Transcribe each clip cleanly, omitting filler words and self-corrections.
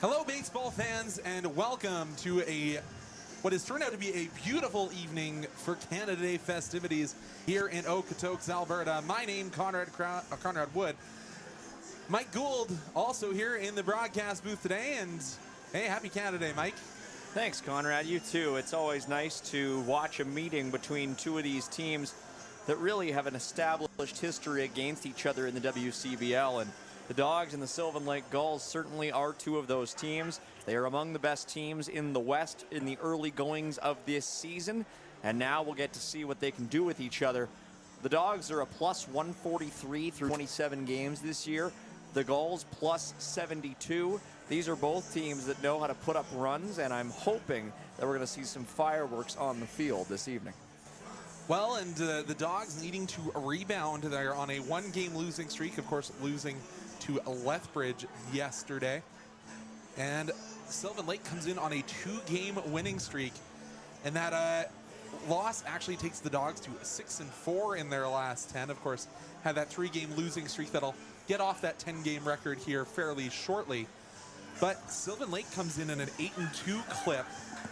Hello, baseball fans, and welcome to what has turned out to be a beautiful evening for Canada Day festivities here in Okotoks, Alberta. My name, Conrad Wood. Mike Gould, also here in the broadcast booth today, and hey, happy Canada Day, Mike. Thanks, Conrad. You too. It's always nice to watch a meeting between two of these teams that really have an established history against each other in the WCBL, and the Dawgs and the Sylvan Gulls certainly are two of those teams. They are among the best teams in the West in the early goings of this season, and now we'll get to see what they can do with each other. The Dawgs are a plus 143 through 27 games this year. The Gulls plus 72. These are both teams that know how to put up runs, and I'm hoping that we're going to see some fireworks on the field this evening. Well, and the Dawgs needing to rebound. They're on a one-game losing streak, of course, losing to Lethbridge yesterday. And Sylvan Lake comes in on a two-game winning streak, and that loss actually takes the Dawgs to 6-4 in their last 10. Of course, had that three-game losing streak that'll get off that 10-game record here fairly shortly. But Sylvan Lake comes in at an 8-2 clip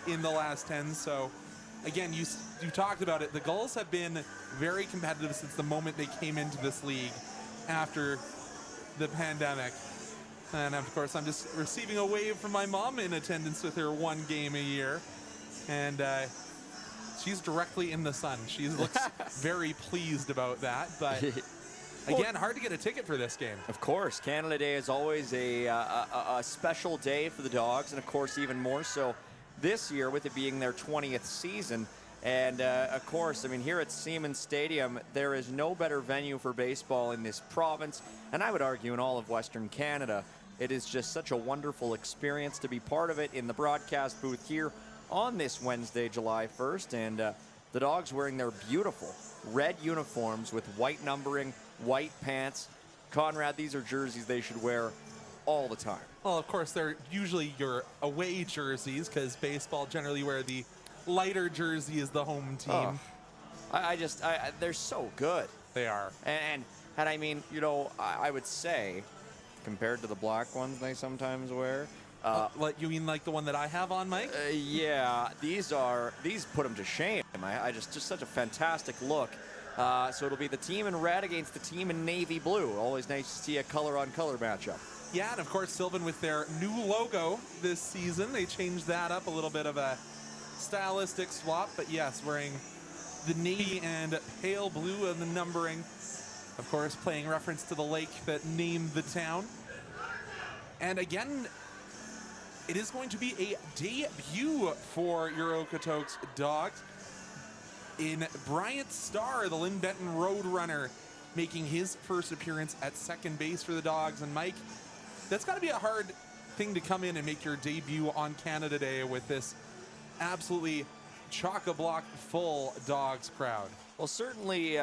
in the last 10. So again, you talked about it. The Gulls have been very competitive since the moment they came into this league after the pandemic. And of course, I'm just receiving a wave from my mom in attendance with her one game a year. And she's directly in the sun. She looks very pleased about that. But again, hard to get a ticket for this game. Of course, Canada Day is always a special day for the Dawgs, and of course, even more so this year with it being their 20th season. And of course, I mean, here at Siemens Stadium, there is no better venue for baseball in this province, and I would argue in all of Western Canada. It is just such a wonderful experience to be part of it in the broadcast booth here on this Wednesday, July 1st. And the Dawgs wearing their beautiful red uniforms with white numbering, white pants. Conrad, these are jerseys they should wear all the time. Well, of course, they're usually your away jerseys because baseball generally wear the lighter jersey as the home team. Oh, they're so good. They are. And I mean, you know, I would say, compared to the black ones they sometimes wear. You mean like the one that I have on, Mike? Yeah, these put them to shame. I just such a fantastic look. So it'll be the team in red against the team in navy blue. Always nice to see a color-on-color matchup. Yeah, and of course, Sylvan with their new logo this season. They changed that up, a little bit of a stylistic swap. But yes, wearing the navy and pale blue of the numbering. Of course, playing reference to the lake that named the town. And again, it is going to be a debut for your Okotoks Dawgs in Bryant Starr, the Lynn Benton Roadrunner, making his first appearance at second base for the Dawgs. And Mike, that's got to be a hard thing to come in and make your debut on Canada Day with this absolutely chock-a-block full Dawgs crowd. Well, certainly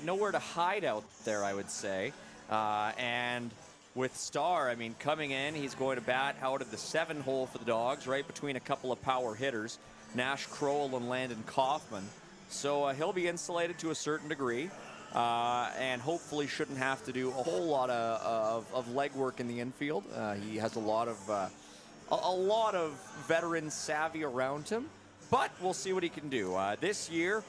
nowhere to hide out there, I would say. And with Starr, I mean, coming in, he's going to bat out of the 7-hole for the Dawgs, right between a couple of power hitters, Nash Crowell and Landon Kaufman. So he'll be insulated to a certain degree, and hopefully shouldn't have to do a whole lot of legwork in the infield. He has a lot of veteran savvy around him, but we'll see what he can do. This year,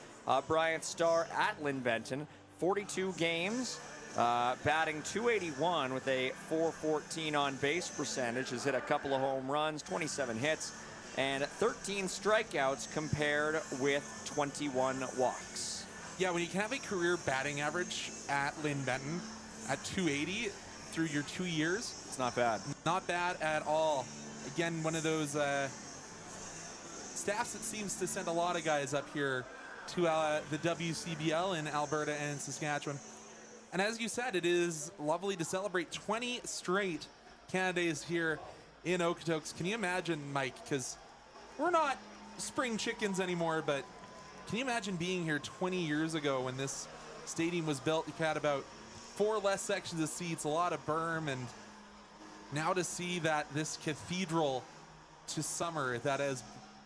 Bryant Starr at Lynn Benton, 42 games, batting .281 with a .414 on base percentage, has hit a couple of home runs, 27 hits, and 13 strikeouts compared with 21 walks. Yeah, when you can have a career batting average at Lynn Benton at .280 through your 2 years, it's not bad. Not bad at all. Again, one of those staffs that seems to send a lot of guys up here to the WCBL in Alberta and Saskatchewan. And as you said, it is lovely to celebrate 20 straight Canada Days here in Okotoks. Can you imagine, Mike, because we're not spring chickens anymore, but can you imagine being here 20 years ago when this stadium was built? You had about 4 less sections of seats, a lot of berm, and now to see that this cathedral to summer that has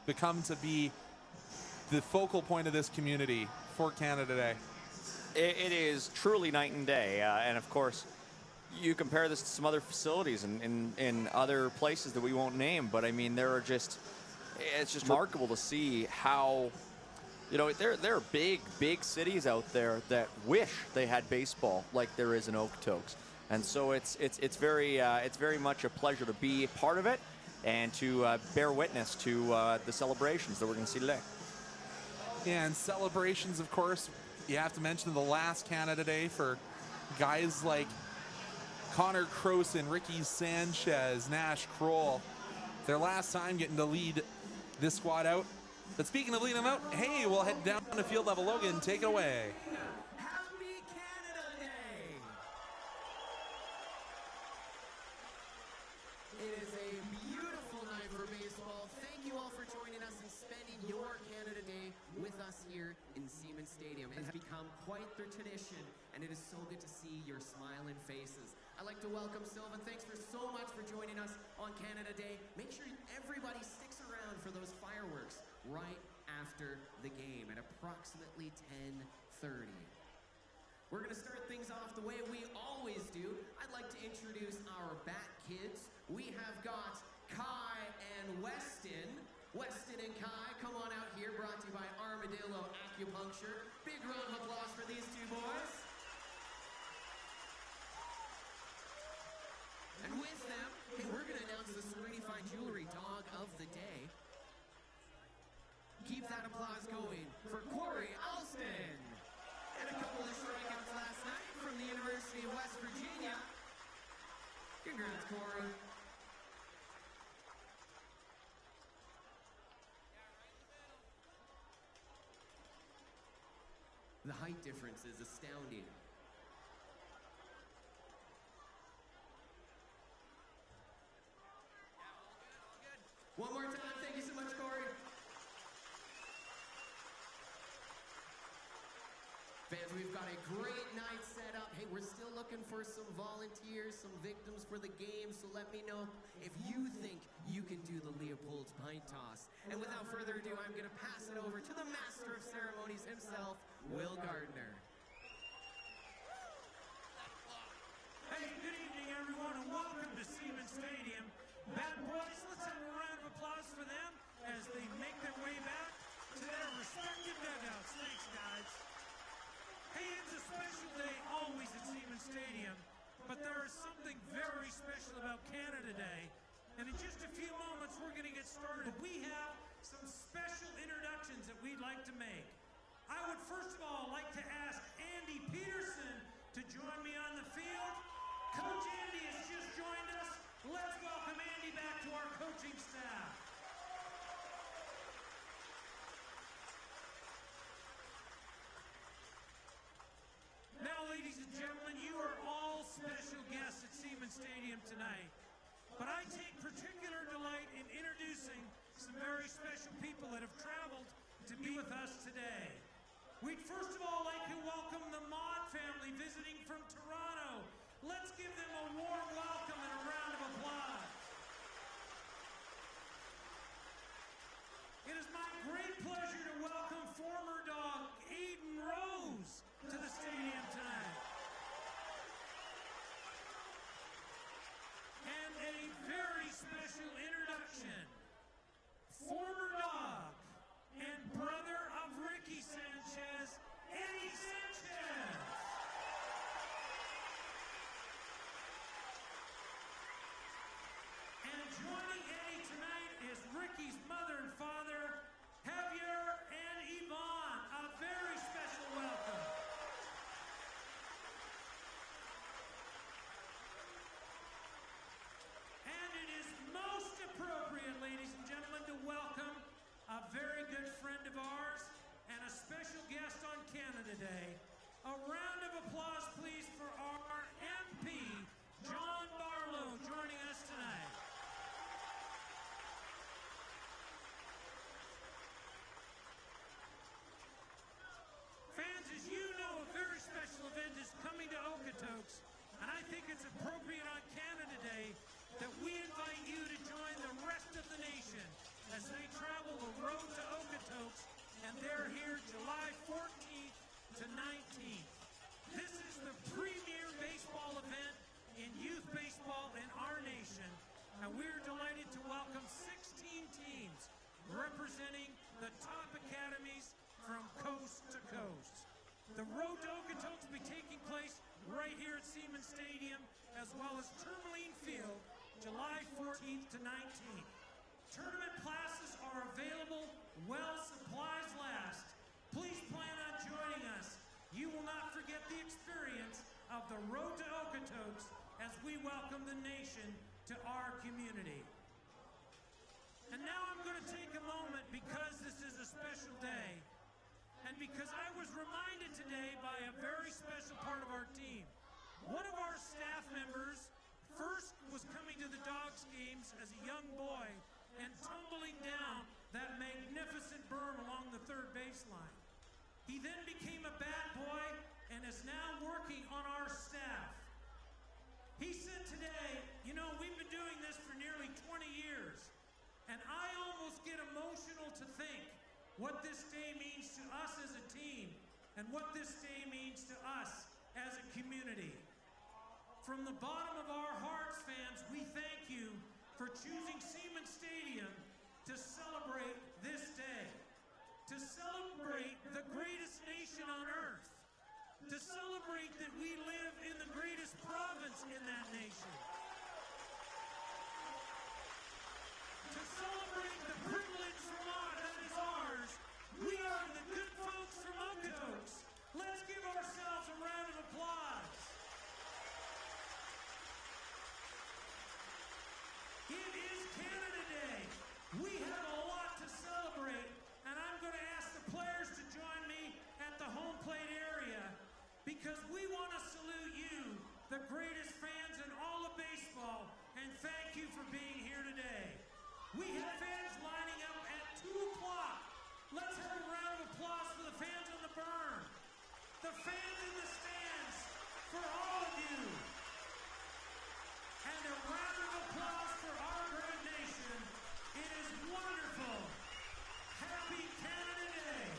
become to be the focal point of this community for Canada Day. It is truly night and day, and of course, you compare this to some other facilities in other places that we won't name, but I mean, it's just remarkable to see how, there are big cities out there that wish they had baseball like there is in Okotoks. And so it's very much a pleasure to be part of it and to bear witness to the celebrations that we're going to see today. Yeah, and celebrations, of course, you have to mention the last Canada Day for guys like Connor Croson, Ricky Sanchez, Nash Kroll. Their last time getting to lead this squad out. But speaking of leading them out, hey, we'll head down to field level. Logan, take it away. Happy Canada Day! It is a beautiful night for baseball. Thank you all for joining us and spending your Canada Day with us here in Seaman Stadium. It has become quite the tradition, and it is so good to see your smiling faces. I'd like to welcome Sylvan. Thanks for so much for joining us on Canada Day. Make sure everybody sticks around for those fireworks right after the game at approximately 10:30. We're going to start things off the way we always do. I'd like to introduce our Bat Kids. We have got Kai and Weston. Weston and Kai, come on out here, brought to you by Armadillo Acupuncture. Big round of applause for these two boys. And with them, hey, we're going to announce the Serenity Fine Jewelry Dog of the Day. Keep that applause going for Corey Alston. And a couple of strikeouts last night from the University of West Virginia. Congrats, Corey. The height difference is astounding. One more time, thank you so much, Corey. Fans, we've got a great night set up. Hey, we're still looking for some volunteers, some victims for the game, so let me know if you think you can do the Leopold's Pint Toss. And without further ado, I'm going to pass it over to the master of ceremonies himself, Will Gardner. Hey, good evening, everyone, and welcome to Seaman Stadium. Bad boys, let's have a round of applause for them as they make their way back to their respective dugouts. Thanks, guys. Hey, it's a special day always at Seaman Stadium, but there is something very special about Canada Day, and in just a few moments we're going to get started. We have some special introductions that we'd like to make. I would first of all like to ask Andy Peterson to join me on the field. Coach Andy has just joined us. Let's welcome Andy back to our coaching staff. Now, ladies and gentlemen, you are all special guests at Seaman Stadium tonight. But I take particular delight in introducing some very special people that have traveled to be with us today. We'd first of all like to welcome the Mott family visiting from Toronto. Let's give them a warm welcome and a round of applause. It is my great pleasure to welcome former Dawg Aiden Rose to the stadium tonight. And a very special introduction. Former Dawg and brother of Ricky Sanchez, Eddie Sanchez. And joining Eddie tonight is Ricky's mother and father, Javier and Yvonne. A very special welcome. And it is most appropriate, ladies and gentlemen, to welcome a very good friend of ours and a special guest on Canada Day. A round of applause, please, for our MP, John Barlow, joining us tonight. Fans, as you know, a very special event is coming to Okotoks, and I think it's appropriate on Canada Day that we invite you to join the rest of the nation as they travel the road to Okotoks, and they're here July 14th to 19th. This is the premier the top academies from coast to coast. The Road to Okotoks will be taking place right here at Seaman Stadium, as well as Tourmaline Field, July 14th to 19th. Tournament passes are available while supplies last. Please plan on joining us. You will not forget the experience of the Road to Okotoks as we welcome the nation to our community. And now I'm going to take a moment, because this is a special day, and because I was reminded today by a very special part of our team. One of our staff members first was coming to the Dawgs games as a young boy and tumbling down that magnificent berm along the third baseline. He then became a bad boy and is now working on our staff. He said today, you know, we've been doing this for nearly 20 years, and I almost get emotional to think what this day means to us as a team and what this day means to us as a community. From the bottom of our hearts, fans, we thank you for choosing Seaman Stadium to celebrate this day, to celebrate the greatest nation on earth, to celebrate that we live in the greatest province in that nation, to celebrate the privilege that is ours. We are the good folks from Okotoks. Let's give ourselves a round of applause. It is Canada Day. We have a lot to celebrate, and I'm going to ask the players to join me at the home plate area, because we want to salute you, the greatest fans in all of baseball, and thank you for being here today. We have fans lining up at 2 o'clock. Let's have a round of applause for the fans on the berm, the fans in the stands, for all of you. And a round of applause for our great nation. It is wonderful. Happy Canada Day.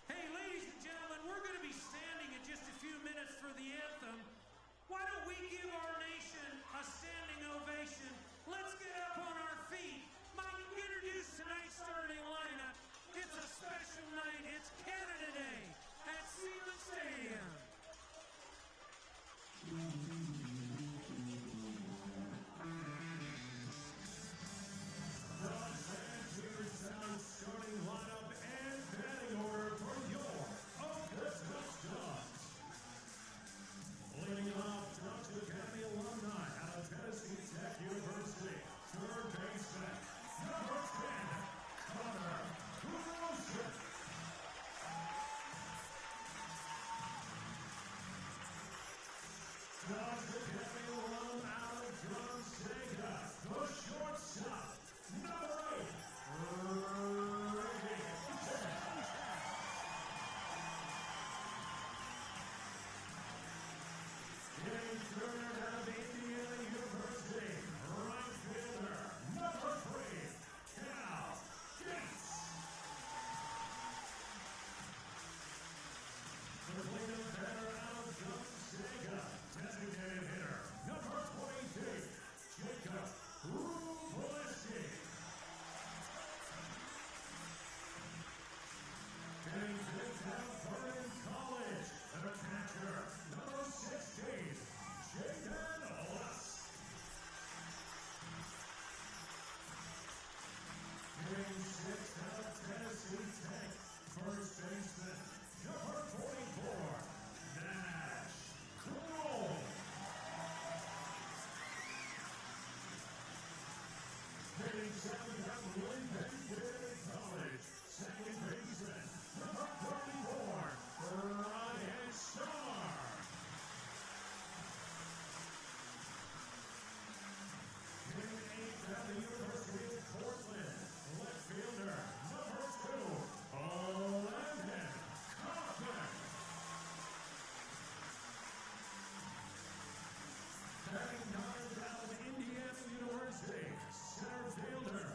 Hey, ladies and gentlemen, we're going to be standing in just a few minutes for the anthem. Why don't we give our nation a standing ovation? Let's get up on our feet. Mike, introduce tonight's starting lineup. It's a special night. It's Canada Day at Sylvan Stadium. Dawgs fans, here's our starting lineup and batting order for your Okotoks Dawgs. Leading it off, Dawgs Academy alumni out of Tennessee Tech University, third baseman, number 10, Connor Wilson. Dawgs Academy alum out of Gonzaga, the shortstop, number 8, Ricky. Getting third out of Indiana University, right fielder, number 3, Cal Gates. The leading batter out of Gonzaga, designated hitter, number 22, Jacob Rubolewski. Getting fifth out of FloCollege, the catcher, number 16, Jaden Lusk. Getting sixth out of Tennessee Tech, first baseman, number 44, Nash Kroll. Hitting seventh out of Lincoln College, second baseman, number 34, Ryan Starr. Hitting eighth out of the University of Portland, left fielder, number 2, Landon Kaufman. Batting ninth out of Indiana University, center fielder,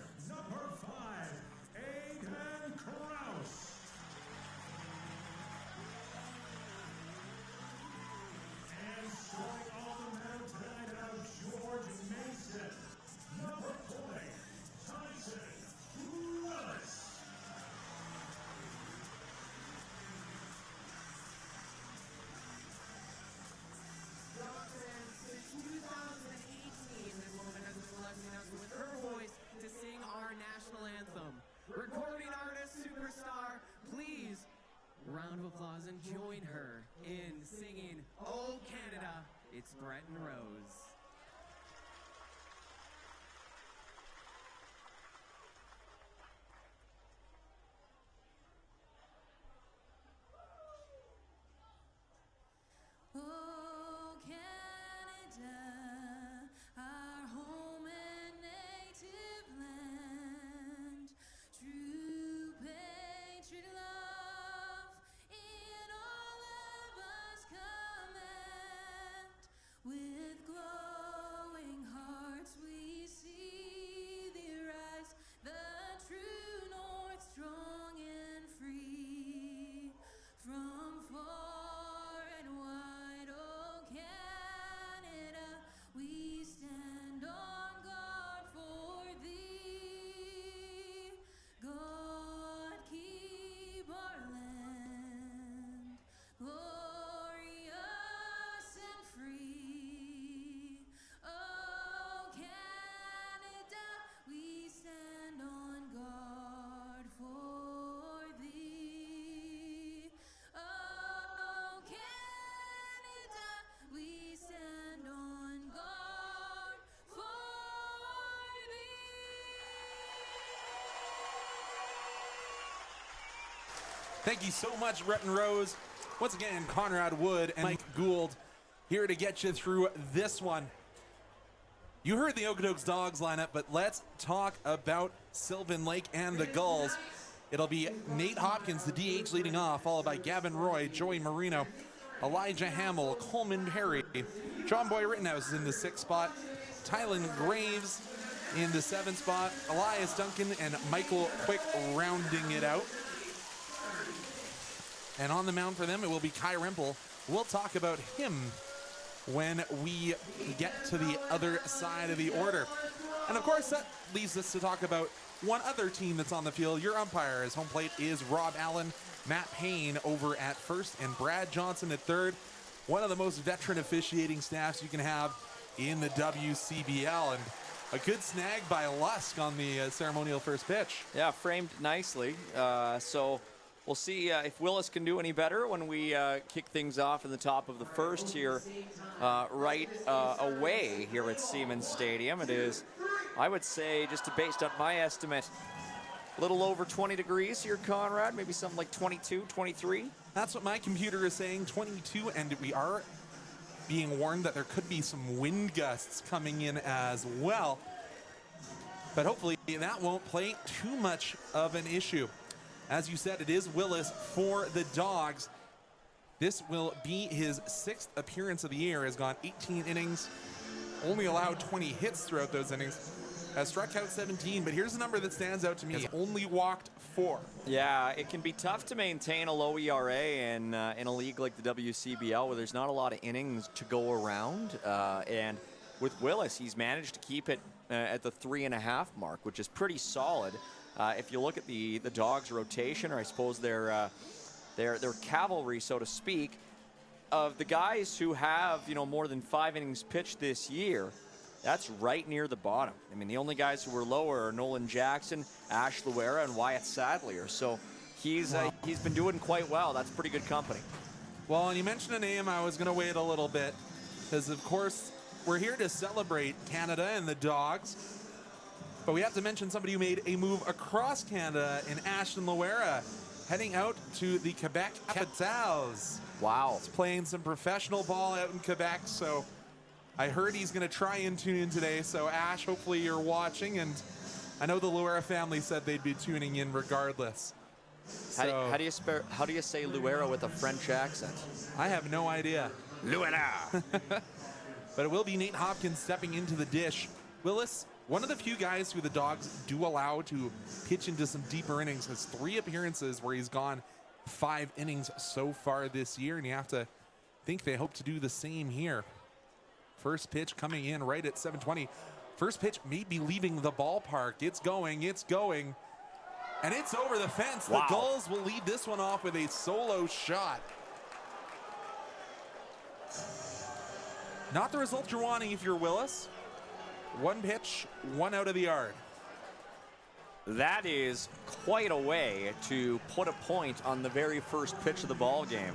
round of applause and join her in singing "Oh Canada." It's Breton Rose. Oh, Canada, our home and native land, true patriot love in all of us command. With glowing hearts we see thee rise, the true north, strong and free, from far and wide, oh Canada, we stand on guard for thee. God keep our land glorious and free. Oh Canada, we stand on guard for thee. Oh Canada, we stand on guard for thee. Thank you so much, Breton Rose. Once again, Conrad Wood and Mike Gould here to get you through this one. You heard the Okotoks Dawgs lineup, but let's talk about Sylvan Lake and the Gulls. It'll be Nate Hopkins, the DH, leading off, followed by Gavin Roy, Joey Marino, Elijah Hamill, Coleman Perry, John Boy Rittenhouse is in the 6th spot, Tylen Graves in the 7th spot, Elias Duncan and Michael Quick rounding it out. And on the mound for them, it will be Kai Rempel. We'll talk about him when we get to the other side of the order. And of course, that leaves us to talk about one other team that's on the field. Your umpire, his home plate is Rob Allen, Matt Payne over at first, and Brad Johnson at third. One of the most veteran officiating staffs you can have in the WCBL. And a good snag by Lusk on the ceremonial first pitch. Yeah, framed nicely. So we'll see if Willis can do any better when we kick things off in the top of the first here, right away here at Siemens Stadium. It is, I would say, just based on my estimate, a little over 20 degrees here, Conrad, maybe something like 22, 23. That's what my computer is saying, 22, and we are being warned that there could be some wind gusts coming in as well. But hopefully that won't play too much of an issue. As you said, it is Willis for the Dawgs. This will be his 6th appearance of the year. Has gone 18 innings, only allowed 20 hits throughout those innings. Has struck out 17, but here's the number that stands out to me. Has only walked 4. Yeah, it can be tough to maintain a low ERA in a league like the WCBL where there's not a lot of innings to go around. And with Willis, he's managed to keep it at the 3.5 mark, which is pretty solid. If you look at the Dawgs rotation, or I suppose their cavalry, so to speak, of the guys who have more than 5 innings pitched this year, that's right near the bottom. I mean, the only guys who were lower are Nolan Jackson, Ash Luera, and Wyatt Sadlier. So he's been doing quite well. That's pretty good company. Well, and you mentioned a name, I was going to wait a little bit, because of course we're here to celebrate Canada and the Dawgs. But we have to mention somebody who made a move across Canada in Ashton Loera, heading out to the Quebec Capitals. Wow. He's playing some professional ball out in Quebec, so I heard he's going to try and tune in today. So Ash, hopefully you're watching, and I know the Loera family said they'd be tuning in regardless. How do you say Luera with a French accent? I have no idea. Luera. But it will be Nate Hopkins stepping into the dish. Willis, one of the few guys who the Dawgs do allow to pitch into some deeper innings, has 3 appearances where he's gone 5 innings so far this year, and you have to think they hope to do the same here. First pitch coming in right at 7:20. First pitch may be leaving the ballpark. It's going, and it's over the fence. Wow. The Gulls will lead this one off with a solo shot. Not the result you're wanting if you're Willis. 1 pitch, 1 out of the yard. That is quite a way to put a point on the very first pitch of the ball game.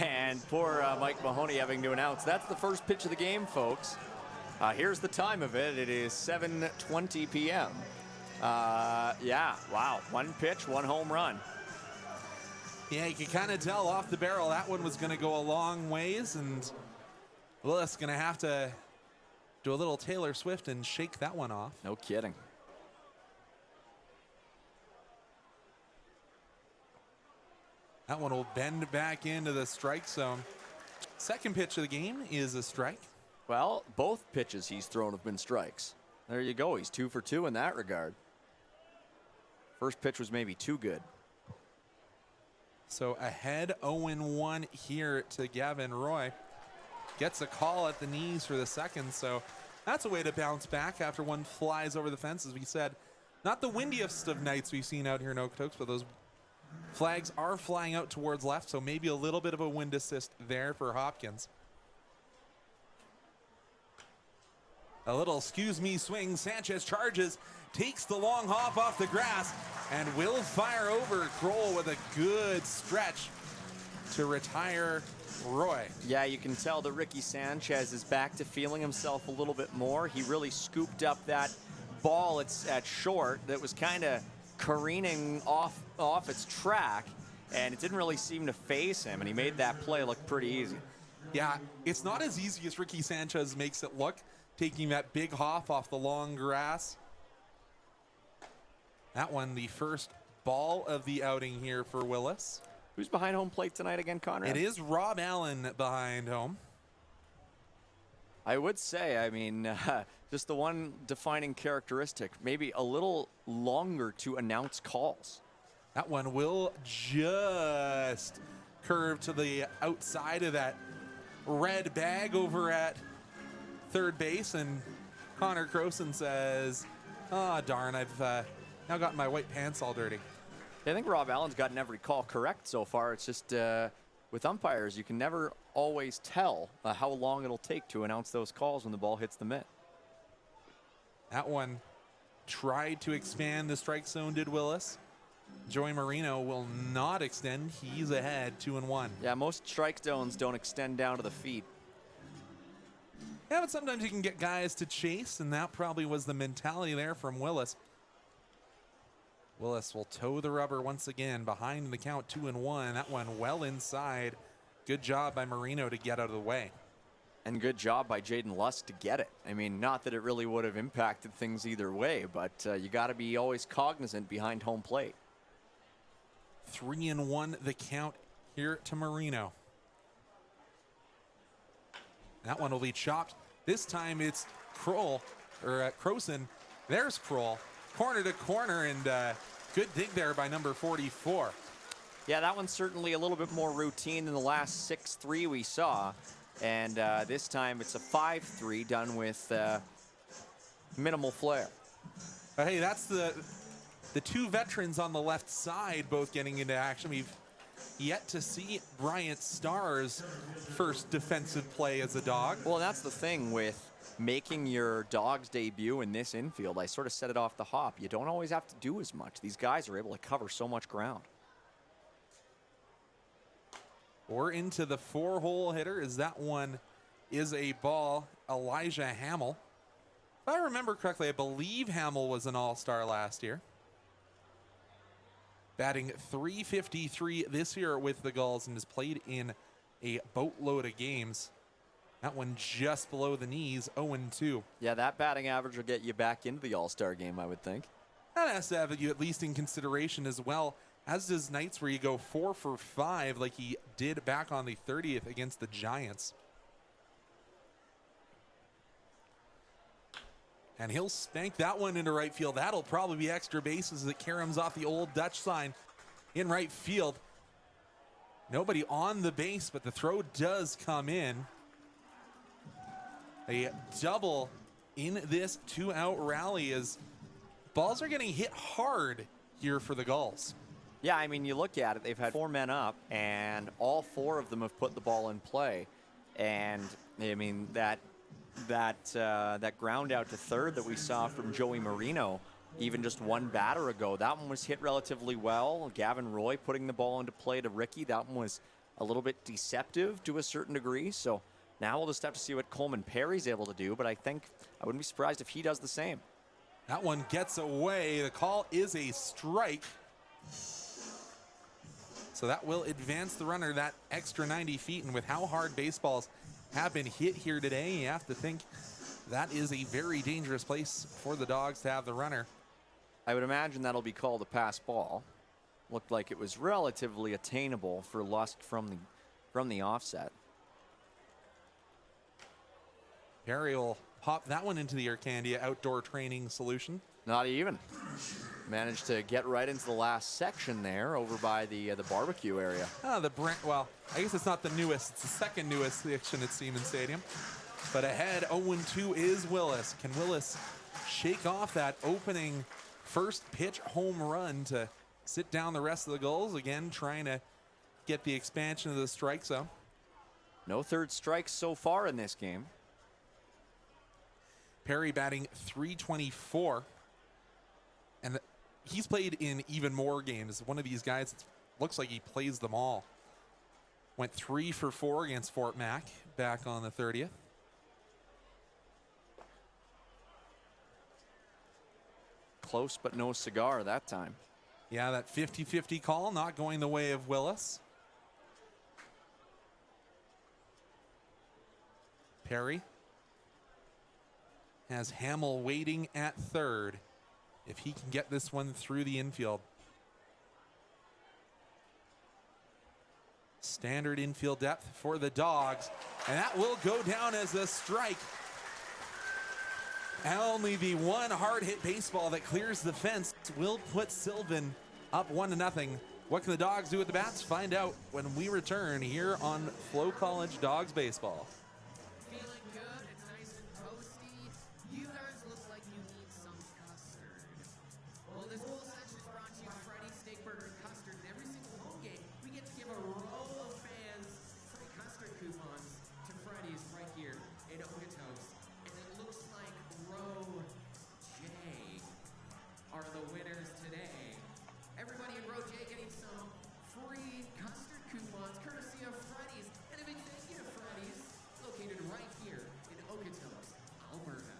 And poor Mike Mahoney having to announce that's the first pitch of the game, folks. Here's the time of it. It is 7:20 p.m. Yeah, wow. One pitch, one home run. Yeah, you can kind of tell off the barrel that one was going to go a long ways, and Willis going to have to do a little Taylor Swift and shake that one off. No kidding. That one will bend back into the strike zone. Second pitch of the game is a strike. Well, both pitches he's thrown have been strikes. There you go. He's 2 for 2 in that regard. First pitch was maybe too good. So ahead 0-1 here to Gavin Roy. Gets a call at the knees for the second, so that's a way to bounce back after one flies over the fence, as we said. Not the windiest of nights we've seen out here in Okotoks, but those flags are flying out towards left, so maybe a little bit of a wind assist there for Hopkins. A little excuse me swing. Sanchez charges, takes the long hop off the grass, and will fire over Kroll with a good stretch to retire Roy. Yeah, you can tell that Ricky Sanchez is back to feeling himself a little bit more. He really scooped up that ball at short that was kind of careening off its track, and it didn't really seem to phase him, and he made that play look pretty easy. Yeah, it's not as easy as Ricky Sanchez makes it look, taking that big hop off the long grass. That one, the first ball of the outing here for Willis. Who's behind home plate tonight again, Conrad? It is Rob Allen behind home. I would say, I mean, just the one defining characteristic, maybe a little longer to announce calls. That one will just curve to the outside of that red bag over at third base, and Connor Croson says, "Oh, darn, I've now gotten my white pants all dirty." I think Rob Allen's gotten every call correct so far. It's just with umpires, you can never always tell how long it'll take to announce those calls when the ball hits the mitt. That one tried to expand the strike zone, did Willis. Joey Marino will not extend. He's ahead 2-1. Yeah, most strike zones don't extend down to the feet. Yeah, but sometimes you can get guys to chase, and that probably was the mentality there from Willis. Willis will toe the rubber once again behind the count 2-1. That one well inside. Good job by Marino to get out of the way. And good job by Jaden Lust to get it. I mean, not that it really would have impacted things either way, but you got to be always cognizant behind home plate. 3-1 the count here to Marino. That one will be chopped. This time it's Croson. There's Kroll. Corner to corner, and good dig there by number 44. Yeah, that one's certainly a little bit more routine than the last 6-3 we saw. And this time it's a 5-3 done with minimal flair. But hey, that's the two veterans on the left side both getting into action. We've yet to see Bryant Starr's first defensive play as a Dog. Well, that's the thing with making your Dawgs debut in this infield. I sort of said it off the hop. You don't always have to do as much. These guys are able to cover so much ground. We're into the 4-hole hitter, as that one is a ball. Elijah Hamill. If I remember correctly, I believe Hamill was an all-star last year. Batting .353 this year with the Gulls and has played in a boatload of games. That one just below the knees, 0-2. Yeah, that batting average will get you back into the all-star game, I would think. That has to have you at least in consideration as well, as does nights where you go 4 for 5 like he did back on the 30th against the Giants. And he'll spank that one into right field. That'll probably be extra bases as it caroms off the old Dutch sign in right field. Nobody on the base, but the throw does come in. A double in this 2-out rally as balls are getting hit hard here for the Gulls. Yeah, I mean, you look at it, they've had 4 men up, and all 4 of them have put the ball in play. And, I mean, that ground out to third that we saw from Joey Marino even just one batter ago. That one was hit relatively well. Gavin Roy putting the ball into play to Ricky. That one was a little bit deceptive to a certain degree. So now we'll just have to see what Coleman Perry's able to do, but I think I wouldn't be surprised if he does the same. That one gets away. The call is a strike. So that will advance the runner that extra 90 feet. And with how hard baseballs have been hit here today, you have to think that is a very dangerous place for the Dogs to have the runner. I would imagine that'll be called a pass ball. Looked like it was relatively attainable for Lusk from the offset. Perry will pop that one into the Arcandia outdoor training solution. Not even. Managed to get right into the last section there over by the barbecue area. Well, I guess it's not the newest. It's the second newest section at Siemens Stadium. But ahead, 0-2 is Willis. Can Willis shake off that opening first pitch home run to sit down the rest of the Gulls? Again, trying to get the expansion of the strike zone. No third strikes so far in this game. Perry batting .324. And he's played in even more games. One of these guys, it looks like he plays them all. Went 3 for 4 against Fort Mac back on the 30th. Close but no cigar that time. Yeah, that 50-50 call not going the way of Willis. Perry has Hamill waiting at third if he can get this one through the infield. Standard infield depth for the Dogs, and that will go down as a strike. And only the one hard hit baseball that clears the fence will put Sylvan up 1-0. What can the Dogs do with the bats? Find out when we return here on FloCollege Dogs Baseball. Feeling good? It's nice and toasty. You guys look like you need some custard. Well, this whole section is brought to you by Freddy's Steak Burger and Custard. And every single home game, we get to give a row of fans free custard coupons to Freddy's right here in Okotoks. And it looks like row J are the winners today. Everybody in row J getting some free custard coupons courtesy of Freddy's. And a big thank you to Freddy's, located right here in Okotoks, Alberta.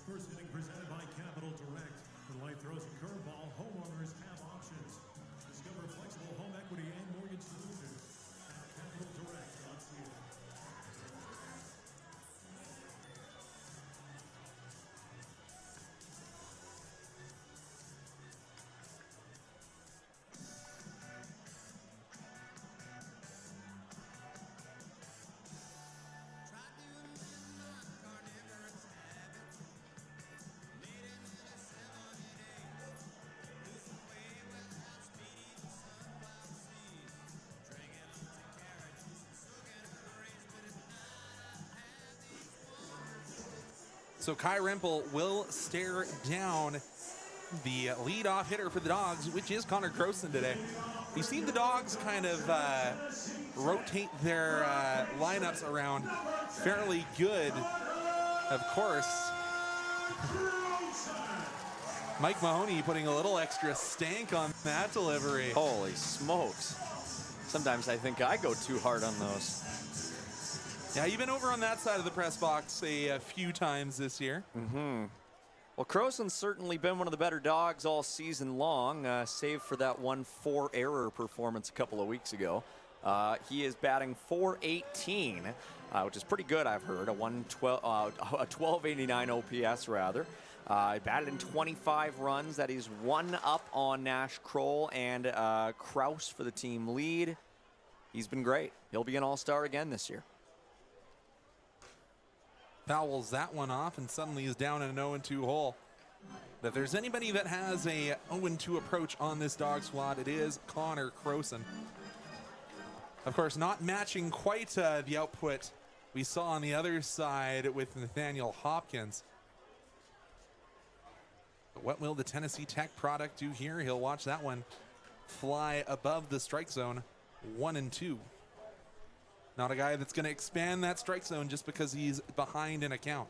First inning presented by Capital Direct. When life throws a curveball, homeowners have options. Discover flexible home equity and mortgage solutions at capitaldirect.ca. So Kai Rempel will stare down the leadoff hitter for the Dogs, which is Connor Croson today. You've seen the Dogs kind of rotate their lineups around fairly good. Of course, Mike Mahoney putting a little extra stank on that delivery. Holy smokes. Sometimes I think I go too hard on those. Yeah, you've been over on that side of the press box a few times this year. Well, Croson's certainly been one of the better Dogs all season long, save for that 1-4 error performance a couple of weeks ago. He is batting .418, which is pretty good, I've heard, a 1289 OPS rather. He batted in 25 runs. That is one up on Nash Kroll and Kraus for the team lead. He's been great. He'll be an all-star again this year. Fouls that one off and suddenly is down in an 0-2 hole. But if there's anybody that has a 0-2 approach on this Dog squad, it is Connor Croson. Of course, not matching quite the output we saw on the other side with Nathaniel Hopkins. But what will the Tennessee Tech product do here? He'll watch that one fly above the strike zone, 1-2. Not a guy that's going to expand that strike zone just because he's behind in a count.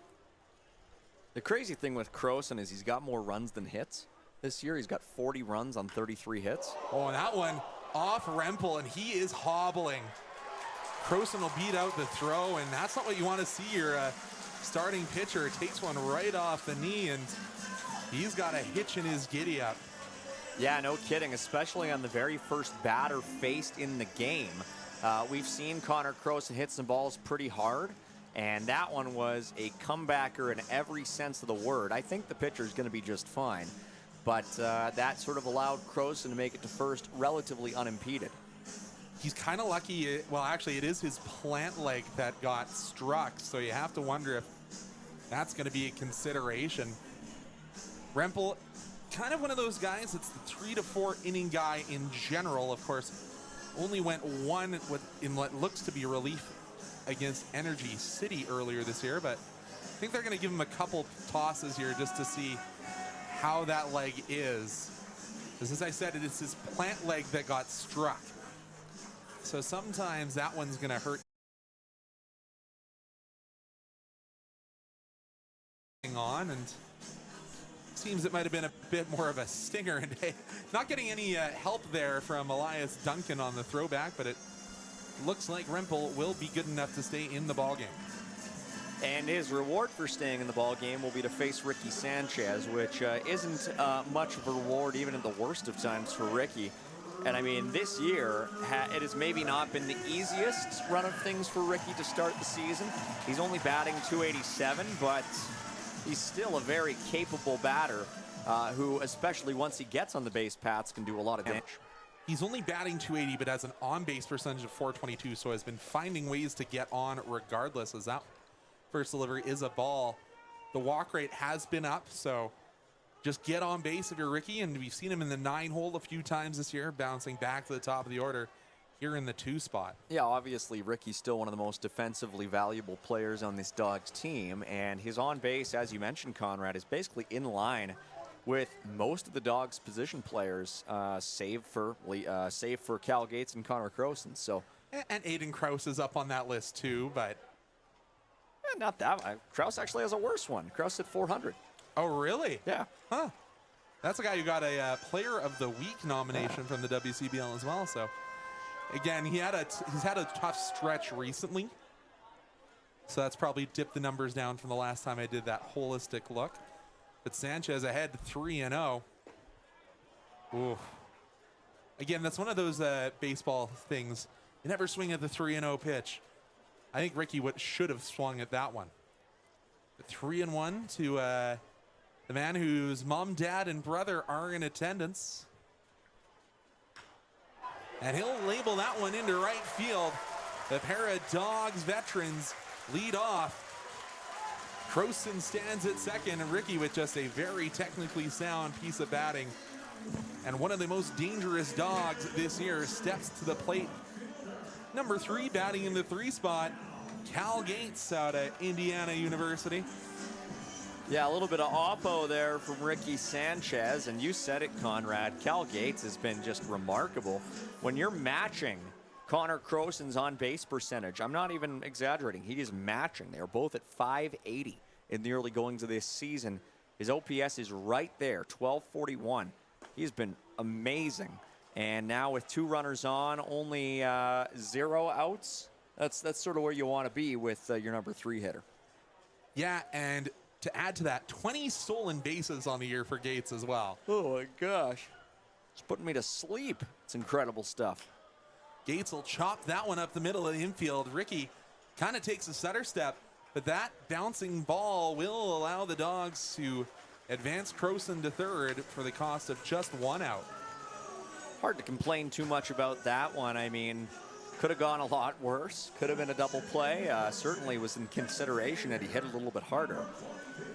The crazy thing with Croson is he's got more runs than hits. This year he's got 40 runs on 33 hits. Oh, and that one off Rempel, and he is hobbling. Croson will beat out the throw, and that's not what you want to see your starting pitcher. Takes one right off the knee, and he's got a hitch in his giddy-up. Yeah, no kidding, especially on the very first batter faced in the game. We've seen Connor Croson hit some balls pretty hard, and that one was a comebacker in every sense of the word. I think the pitcher is going to be just fine, but that sort of allowed Croson to make it to first relatively unimpeded. He's kind of lucky. Well, actually, it is his plant leg that got struck, so you have to wonder if that's going to be a consideration. Rempel, kind of one of those guys that's the 3 to 4 inning guy in general. Of course, only went one in what looks to be relief against Energy City earlier this year, but I think they're going to give him a couple tosses here just to see how that leg is. Because as I said, it is his plant leg that got struck. So sometimes that one's going to hurt. On, and seems it might have been a bit more of a stinger, and not getting any help there from Elias Duncan on the throwback, but it looks like Rempel will be good enough to stay in the ballgame. And his reward for staying in the ballgame will be to face Ricky Sanchez, which isn't much of a reward even at the worst of times for Ricky. And I mean, this year, it has maybe not been the easiest run of things for Ricky to start the season. He's only batting .287, but he's still a very capable batter who, especially once he gets on the base paths, can do a lot of damage. He's only batting .280, but has an on-base percentage of .422, so has been finding ways to get on regardless, as that first delivery is a ball. The walk rate has been up, so just get on base if you're Ricky, and we've seen him in the 9-hole a few times this year, bouncing back to the top of the order here in the 2 spot. Yeah, obviously Ricky's still one of the most defensively valuable players on this Dawgs team, and his on base, as you mentioned, Conrad, is basically in line with most of the Dawgs position players, save for Cal Gates and Connor Croson. So, and Aiden Krause is up on that list too, but not that. Krause actually has a worse one. Krause at 400. Oh, really? Yeah. Huh. That's a guy who got a Player of the Week nomination from the WCBL as well. So, again, he's had a tough stretch recently. So that's probably dipped the numbers down from the last time I did that holistic look. But Sanchez ahead 3-0. Ooh. Again, that's one of those baseball things. You never swing at the 3-0 pitch. I think Ricky should have swung at that one. But 3-1 to the man whose mom, dad, and brother are in attendance. And he'll label that one into right field. The pair of Dawgs veterans lead off. Croson stands at second, and Ricky with just a very technically sound piece of batting. And one of the most dangerous Dawgs this year steps to the plate. Number 3, batting in the 3 spot, Cal Gates out of Indiana University. Yeah, a little bit of oppo there from Ricky Sanchez, and you said it, Conrad. Cal Gates has been just remarkable. When you're matching Connor Croson's on-base percentage, I'm not even exaggerating, he is matching. They're both at .580 in the early goings of this season. His OPS is right there, 1241. He's been amazing. And now with 2 runners on, only 0 outs, that's sort of where you want to be with your number 3 hitter. Yeah, and to add to that, 20 stolen bases on the year for Gates as well. Oh my gosh. It's putting me to sleep. It's incredible stuff. Gates will chop that one up the middle of the infield. Ricky kind of takes a stutter step, but that bouncing ball will allow the Dawgs to advance Croson to third for the cost of just 1 out. Hard to complain too much about that one. I mean, could have gone a lot worse. Could have been a double play. Certainly was in consideration that he hit a little bit harder.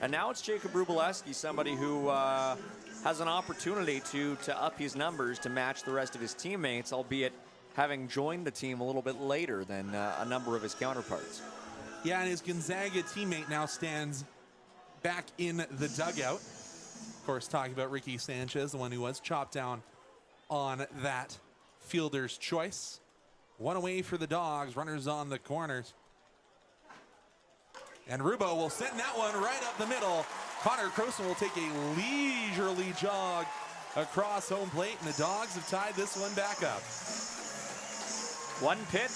And now it's Jacob Rubleski, somebody who has an opportunity to up his numbers to match the rest of his teammates, albeit having joined the team a little bit later than a number of his counterparts. Yeah, and his Gonzaga teammate now stands back in the dugout. Of course, talking about Ricky Sanchez, the one who was chopped down on that fielder's choice. One away for the Dawgs. Runners on the corners. And Rubo will send that one right up the middle. Connor Croson will take a leisurely jog across home plate, and the Dawgs have tied this one back up. One pitch,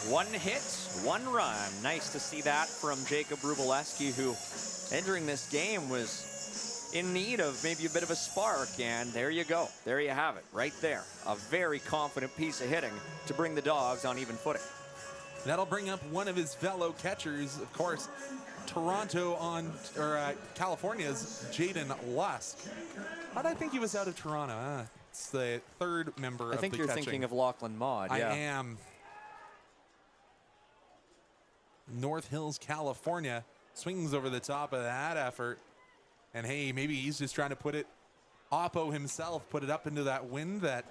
one hit, one run. Nice to see that from Jacob Rubileski, who entering this game was in need of maybe a bit of a spark, and there you go. There you have it, right there. A very confident piece of hitting to bring the Dawgs on even footing. That'll bring up one of his fellow catchers, of course, California's Jaden Lusk. How did I think he was out of Toronto? It's the third member of the I think you're catching. thinking of Lachlan Maud. I Yeah. am. North Hills, California swings over the top of that effort. And hey, maybe he's just trying to put it, Oppo himself, put it up into that wind that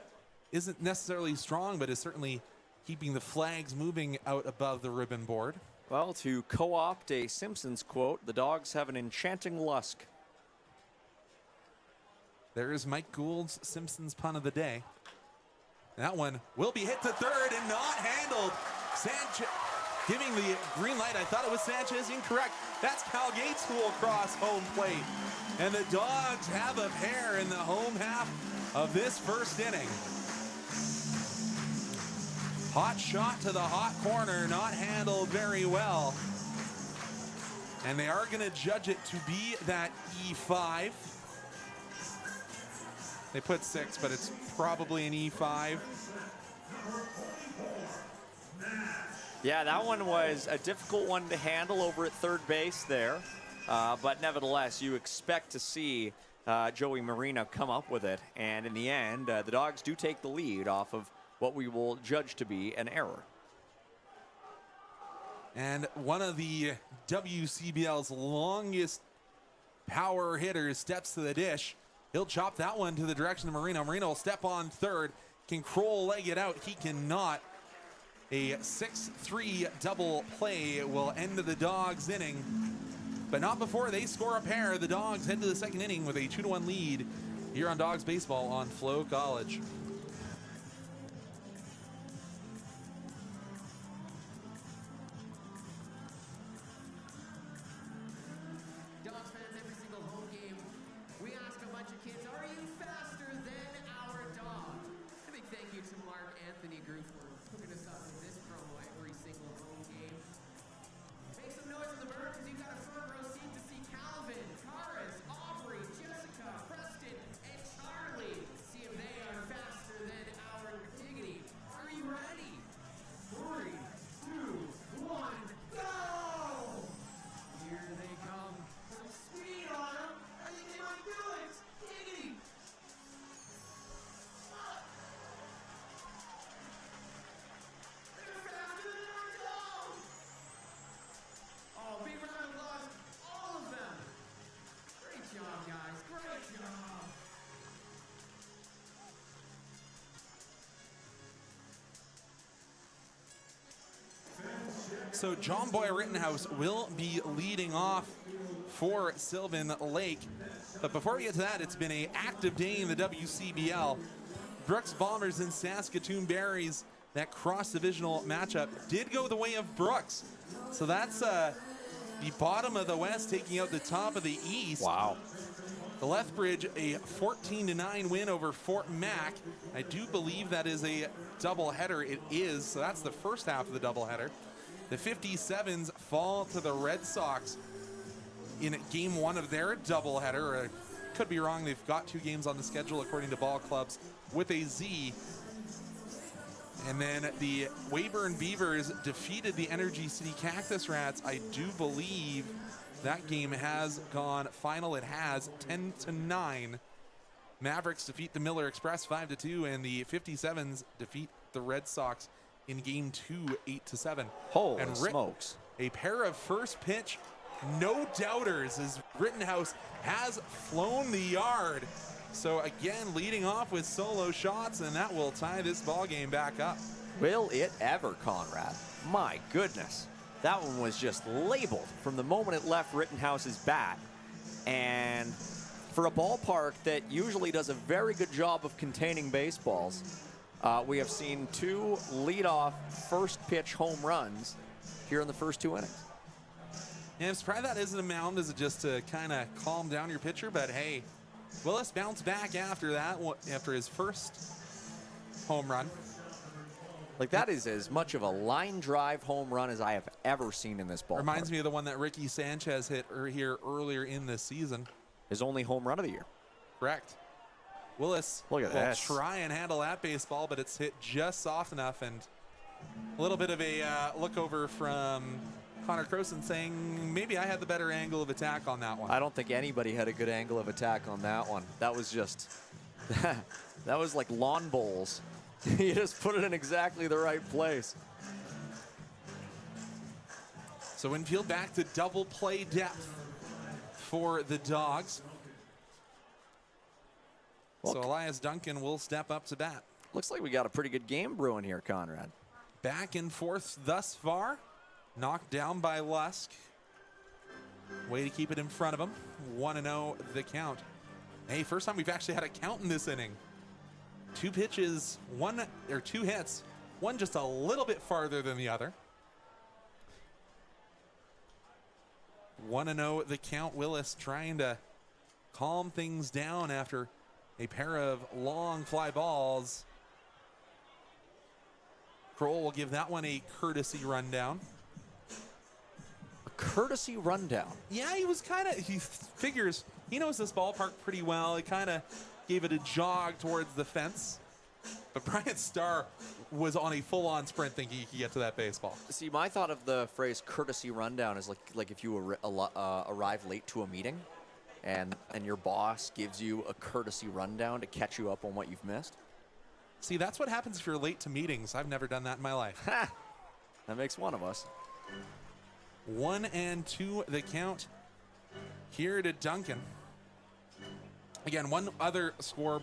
isn't necessarily strong, but is certainly keeping the flags moving out above the ribbon board. Well, to co-opt a Simpsons quote, the Dawgs have an enchanting lusk. There is Mike Gould's Simpsons pun of the day. That one will be hit to third and not handled. Sanchez giving the green light. I thought it was Sanchez. Incorrect. That's Cal Gates who will cross home plate. And the Dawgs have a pair in the home half of this first inning. Hot shot to the hot corner, not handled very well. And they are going to judge it to be that E5. They put 6, but it's probably an E5. Yeah, that one was a difficult one to handle over at third base there. But nevertheless, you expect to see Joey Marino come up with it. And in the end, the Dawgs do take the lead off of what we will judge to be an error. And one of the WCBL's longest power hitters steps to the dish. He'll chop that one to the direction of Marino. Marino will step on third. Can Kroll leg it out? He cannot. A 6-3 double play will end the Dawgs inning. But not before they score a pair. The Dawgs head to the second inning with a 2-1 lead here on Dawgs Baseball on FloCollege. Dawgs fans, every single home game, we ask a bunch of kids, are you faster than our dog? A big thank you to Mark Anthony Group for hooking us up with this promo every single home game. Make some noise in the bird because you've got a front row seat to see Calvin, Karis, Aubrey, Jessica, Preston, and Charlie. See if they are faster than our diggity. Are you ready? 3, 2, 1, go! Here they come. Some speed on them. I think they might do it. Diggity. They're faster than our dog. Oh, big round of applause. All of them. Great job, guys. Great job. So John Boy Rittenhouse will be leading off for Sylvan Lake. But before we get to that, it's been an active day in the WCBL. Brooks Bombers and Saskatoon Berries, that cross-divisional matchup, did go the way of Brooks. So that's the bottom of the West taking out the top of the East. Wow. The Lethbridge, a 14-9 win over Fort Mac. I do believe that is a doubleheader. It is, so that's the first half of the doubleheader. The 57s fall to the Red Sox in game 1 of their doubleheader. Could be wrong, they've got 2 games on the schedule according to ball clubs with a Z. And then the Weyburn Beavers defeated the Energy City Cactus Rats. I do believe that game has gone final. It has 10-9. Mavericks defeat the Miller Express 5-2, and the 57s defeat the Red Sox in game 2, 8-7. Holy and smokes. A pair of first pitch no doubters as Rittenhouse has flown the yard. So again, leading off with solo shots, and that will tie this ball game back up. Will it ever, Conrad? My goodness. That one was just labeled from the moment it left Rittenhouse's bat. And for a ballpark that usually does a very good job of containing baseballs, We have seen 2 leadoff first pitch home runs here in the first 2 innings. And I'm surprised that isn't a mound. Is it just to kind of calm down your pitcher? But hey, Willis bounced back after that, after his first home run. Like, that is as much of a line drive home run as I have ever seen in this ballpark. Reminds me of the one that Ricky Sanchez hit here earlier in this season. His only home run of the year. Correct. Willis Look at will this. try and handle that baseball, but it's hit just soft enough. And a little bit of a look over from Connor Croson saying maybe I had the better angle of attack on that one. I don't think anybody had a good angle of attack on that one. That was just, that was like lawn bowls. You just put it in exactly the right place. So infield back to double play depth for the Dawgs. So Elias Duncan will step up to bat. Looks like we got a pretty good game brewing here, Conrad. Back and forth thus far. Knocked down by Lusk. Way to keep it in front of him. 1-0 the count. Hey, first time we've actually had a count in this inning. 2 pitches, 2 hits. One just a little bit farther than the other. 1-0 the count. Willis trying to calm things down after a pair of long fly balls. Kroll will give that one a courtesy rundown. A courtesy rundown? Yeah, he figures he knows this ballpark pretty well. He kind of gave it a jog towards the fence. But Bryant Starr was on a full-on sprint thinking he could get to that baseball. See, my thought of the phrase courtesy rundown is like if you arrive late to a meeting and your boss gives you a courtesy rundown to catch you up on what you've missed. See, that's what happens if you're late to meetings. I've never done that in my life. That makes one of us. 1-2 the count here to Duncan. Again, one other score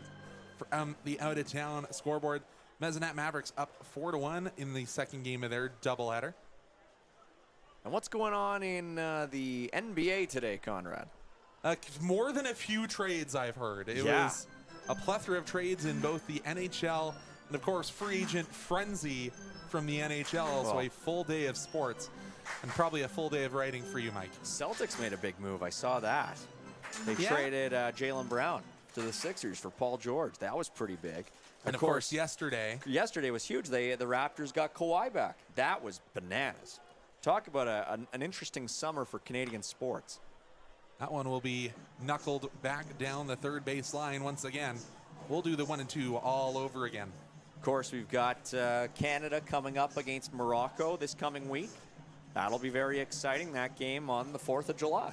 from the out-of-town scoreboard. Mezzanat Mavericks up 4-1 in the second game of their doubleheader. And what's going on in the NBA today, Conrad? More than a few trades I've heard. It was a plethora of trades in both the NHL and, of course, free agent frenzy from the NHL. So a full day of sports and probably a full day of writing for you, Mike. Celtics made a big move. I saw that. They traded Jaylen Brown to the Sixers for Paul George. That was pretty big. And, of course, yesterday was huge. The Raptors got Kawhi back. That was bananas. Talk about an interesting summer for Canadian sports. That one will be knuckled back down the third base line once again. We'll do the 1-2 all over again. Of course, we've got Canada coming up against Morocco this coming week. That'll be very exciting, that game on the 4th of July.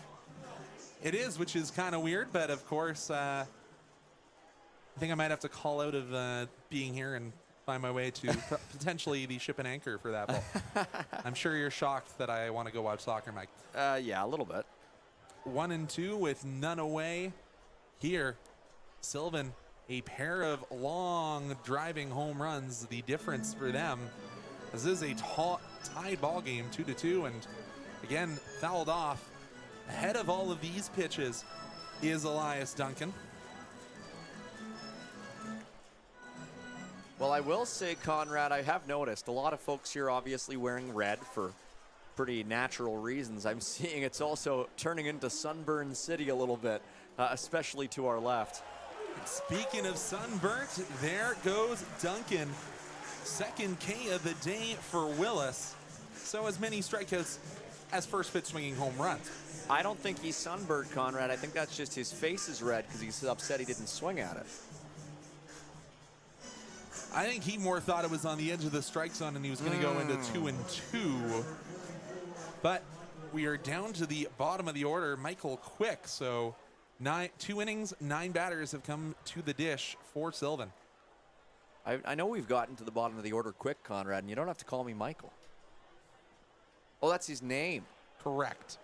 It is, which is kind of weird, but of course, I think I might have to call out of being here and find my way to potentially the ship and anchor for that ball. I'm sure you're shocked that I want to go watch soccer, Mike. Yeah, a little bit. 1-2 with none away here. Sylvan, a pair of long driving home runs. The difference for them, this is a tied ball game, 2-2, and again, fouled off. Ahead of all of these pitches is Elias Duncan. Well, I will say, Conrad, I have noticed a lot of folks here obviously wearing red for pretty natural reasons. I'm seeing it's also turning into Sunburn City a little bit, especially to our left. Speaking of sunburnt, there goes Duncan. Second K of the day for Willis. So as many strikeouts as first pitch swinging home runs. I don't think he's sunburned, Conrad. I think that's just his face is red because he's upset he didn't swing at it. I think he more thought it was on the edge of the strike zone and he was going to go into 2-2. But we are down to the bottom of the order. Michael Quick. So 2 innings, 9 batters have come to the dish for Sylvan. I know we've gotten to the bottom of the order quick, Conrad, and you don't have to call me Michael. Oh, that's his name. Correct.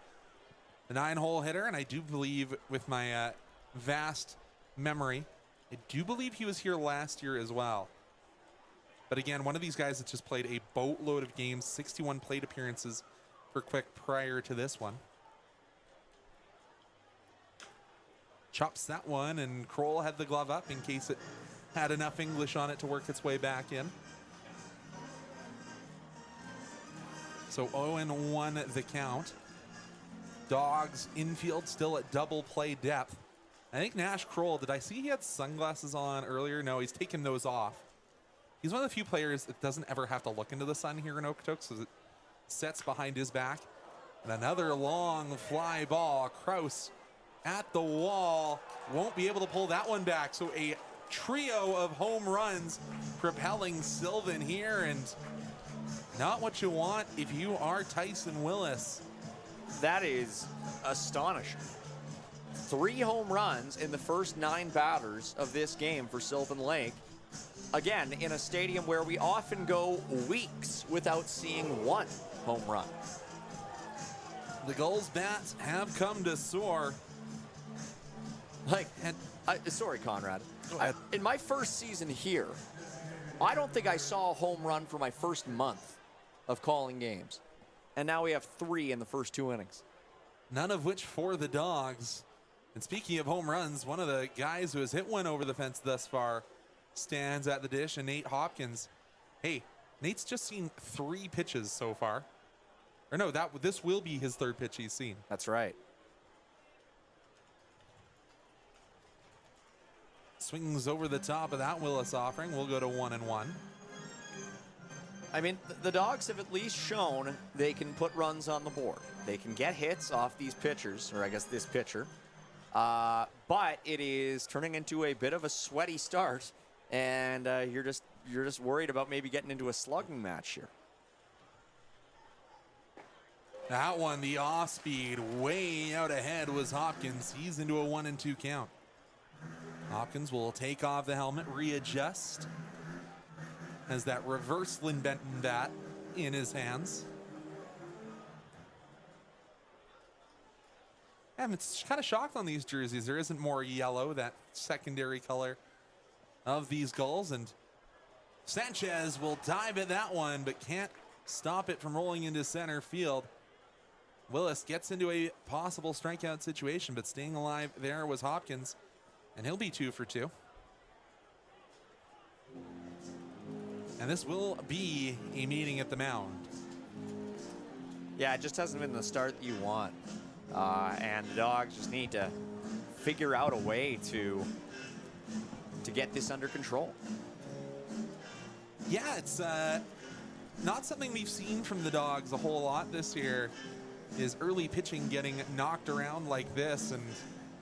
The 9-hole hitter, and I do believe with my vast memory, I do believe he was here last year as well. But again, one of these guys that just played a boatload of games, 61 plate appearances for Quick prior to this one. Chops that one, and Kroll had the glove up in case it had enough English on it to work its way back in. So 0-1 the count. Dawgs infield still at double play depth. I think Nash Kroll, did I see he had sunglasses on earlier? No, he's taken those off. He's one of the few players that doesn't ever have to look into the sun here in Okotoks, so it sets behind his back. And another long fly ball. Kraus at the wall. Won't be able to pull that one back. So a trio of home runs propelling Sylvan here, and not what you want if you are Tyson Willis. That is astonishing. 3 home runs in the first 9 batters of this game for Sylvan Lake. Again, in a stadium where we often go weeks without seeing 1 home run. The Gulls bats have come to soar. Like, sorry, Conrad. Go ahead. In my first season here, I don't think I saw a home run for my first month of calling games. And now we have 3 in the first 2 innings. None of which for the Dawgs. And speaking of home runs, one of the guys who has hit one over the fence thus far stands at the dish, and Nate Hopkins. Hey, Nate's just seen 3 pitches so far. Or no, this will be his 3rd pitch he's seen. That's right. Swings over the top of that Willis offering. We'll go to 1-1. I mean, the Dawgs have at least shown they can put runs on the board. They can get hits off these pitchers, or I guess this pitcher. But it is turning into a bit of a sweaty start, and you're just worried about maybe getting into a slugging match here. That one, the off speed, way out ahead was Hopkins. He's into a 1-2 count. Hopkins will take off the helmet, readjust. Has that reverse Lynn Benton bat in his hands. I'm kind of shocked on these jerseys. There isn't more yellow, that secondary color of these Gulls. And Sanchez will dive at that one, but can't stop it from rolling into center field. Willis gets into a possible strikeout situation, but staying alive there was Hopkins, and he'll be 2 for 2. And this will be a meeting at the mound. Yeah, it just hasn't been the start that you want. And the Dawgs just need to figure out a way to get this under control. Yeah, it's not something we've seen from the Dawgs a whole lot this year, is early pitching getting knocked around like this. And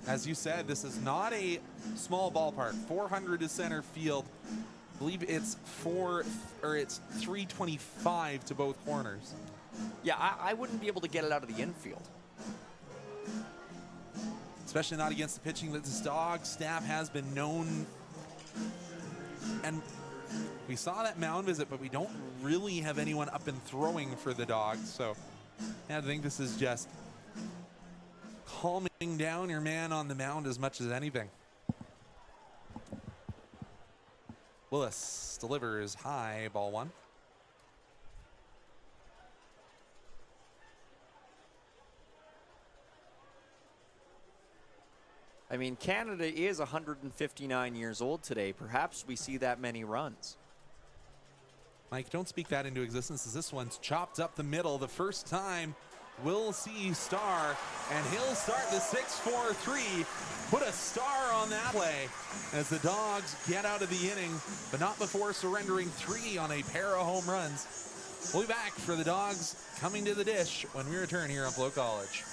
as you said, this is not a small ballpark. 400 to center field. I believe it's 325 to both corners. Yeah, I wouldn't be able to get it out of the infield. Especially not against the pitching that this Dawgs staff has been known. And we saw that mound visit, but we don't really have anyone up and throwing for the Dawgs. So I think this is just calming down your man on the mound as much as anything. Willis delivers high, ball 1. I mean, Canada is 159 years old today. Perhaps we see that many runs. Mike, don't speak that into existence, as this one's chopped up the middle. The first time we'll see Starr, and he'll start the 6-4-3. Put a star on that play as the Dawgs get out of the inning, but not before surrendering 3 on a pair of home runs. We'll be back for the Dawgs coming to the dish when we return here on FloCollege.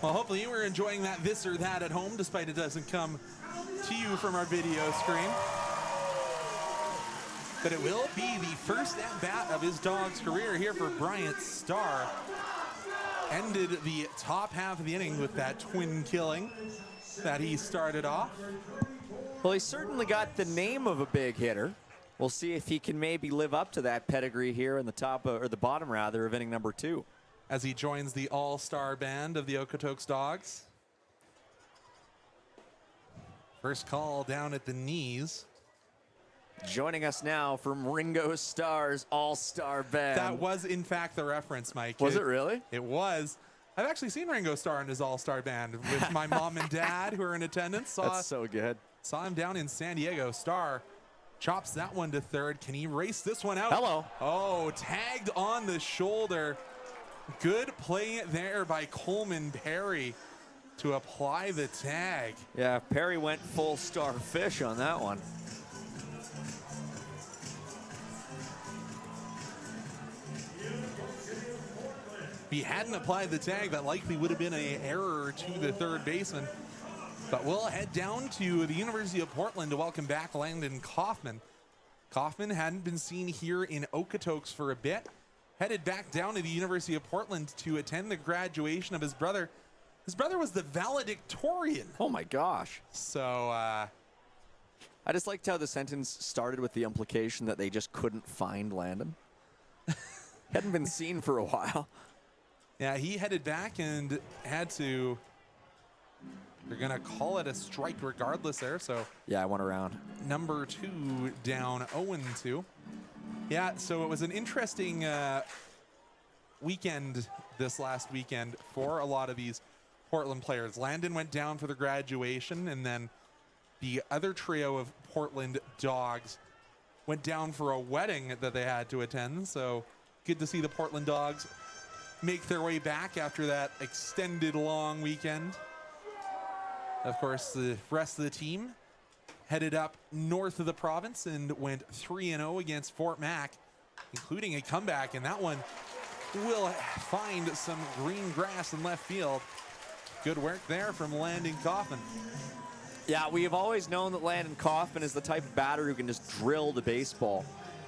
Well, hopefully you were enjoying that this or that at home, despite it doesn't come to you from our video screen. But it will be the first at-bat of his Dawgs career here for Bryant Starr. Ended the top half of the inning with that twin killing that he started off. Well, he certainly got the name of a big hitter. We'll see if he can maybe live up to that pedigree here in the top, or the bottom rather, of inning number 2. As he joins the all-star band of the Okotoks Dawgs. First call down at the knees. Joining us now from Ringo Starr's all-star band. That was, in fact, the reference, Mike. Was it really? It was. I've actually seen Ringo Starr in his all-star band with my mom and dad who are in attendance. That's so good. Saw him down in San Diego. Starr chops that one to third. Can he race this one out? Hello. Oh, tagged on the shoulder. Good play there by Coleman Perry to apply the tag. Yeah, Perry went full starfish on that one. If he hadn't applied the tag, that likely would have been an error to the third baseman. But we'll head down to the University of Portland to welcome back Landon Kaufman. Kaufman hadn't been seen here in Okotoks for a bit. Headed back down to the University of Portland to attend the graduation of his brother. His brother was the valedictorian. Oh my gosh. So, I just liked how the sentence started with the implication that they just couldn't find Landon. Hadn't been seen for a while. yeah, he headed back and had to, they're going to call it a strike regardless there. So, Yeah, I went around. number 2 down 0-2. Yeah, so it was an interesting weekend this last weekend for a lot of these Portland players. Landon went down for the graduation, and then the other trio of Portland Dawgs went down for a wedding that they had to attend. So good to see the Portland Dawgs make their way back after that extended long weekend. Of course, the rest of the team headed up north of the province and went 3-0 against Fort Mac, including a comeback, and that one will find some green grass in left field. Good work there from Landon Kaufman. Yeah, we have always known that Landon Kaufman is the type of batter who can just drill the baseball.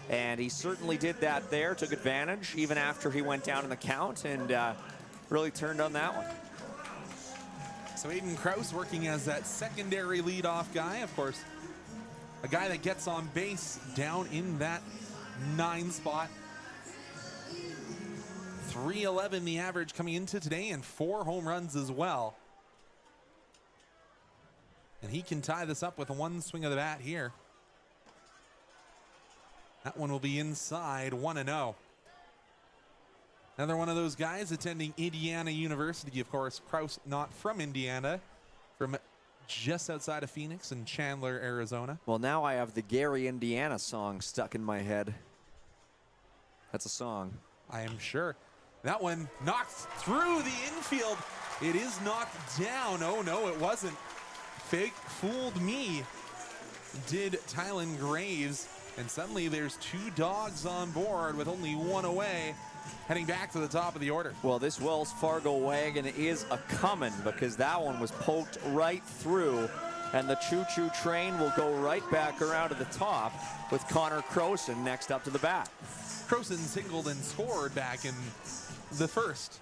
And he certainly did that there, took advantage even after he went down in the count, and really turned on that one. So Aiden Krause working as that secondary leadoff guy. Of course, a guy that gets on base down in that 9 spot. 311 the average coming into today, and 4 home runs as well. And he can tie this up with one swing of the bat here. That one will be inside, 1-0. Another one of those guys attending Indiana University, of course. Krause not from Indiana, from just outside of Phoenix in Chandler, Arizona. Well, now I have the Gary, Indiana song stuck in my head. That's a song. I am sure. That one knocked through the infield. It is knocked down. Oh, no, it wasn't. Fake fooled me, did Tylen Graves. And suddenly there's 2 Dawgs on board with only 1 away, heading back to the top of the order. Well, this Wells Fargo wagon is a-comin', because that one was poked right through, and the choo-choo train will go right back around to the top with Connor Croson next up to the bat. Croson singled and scored back in the first.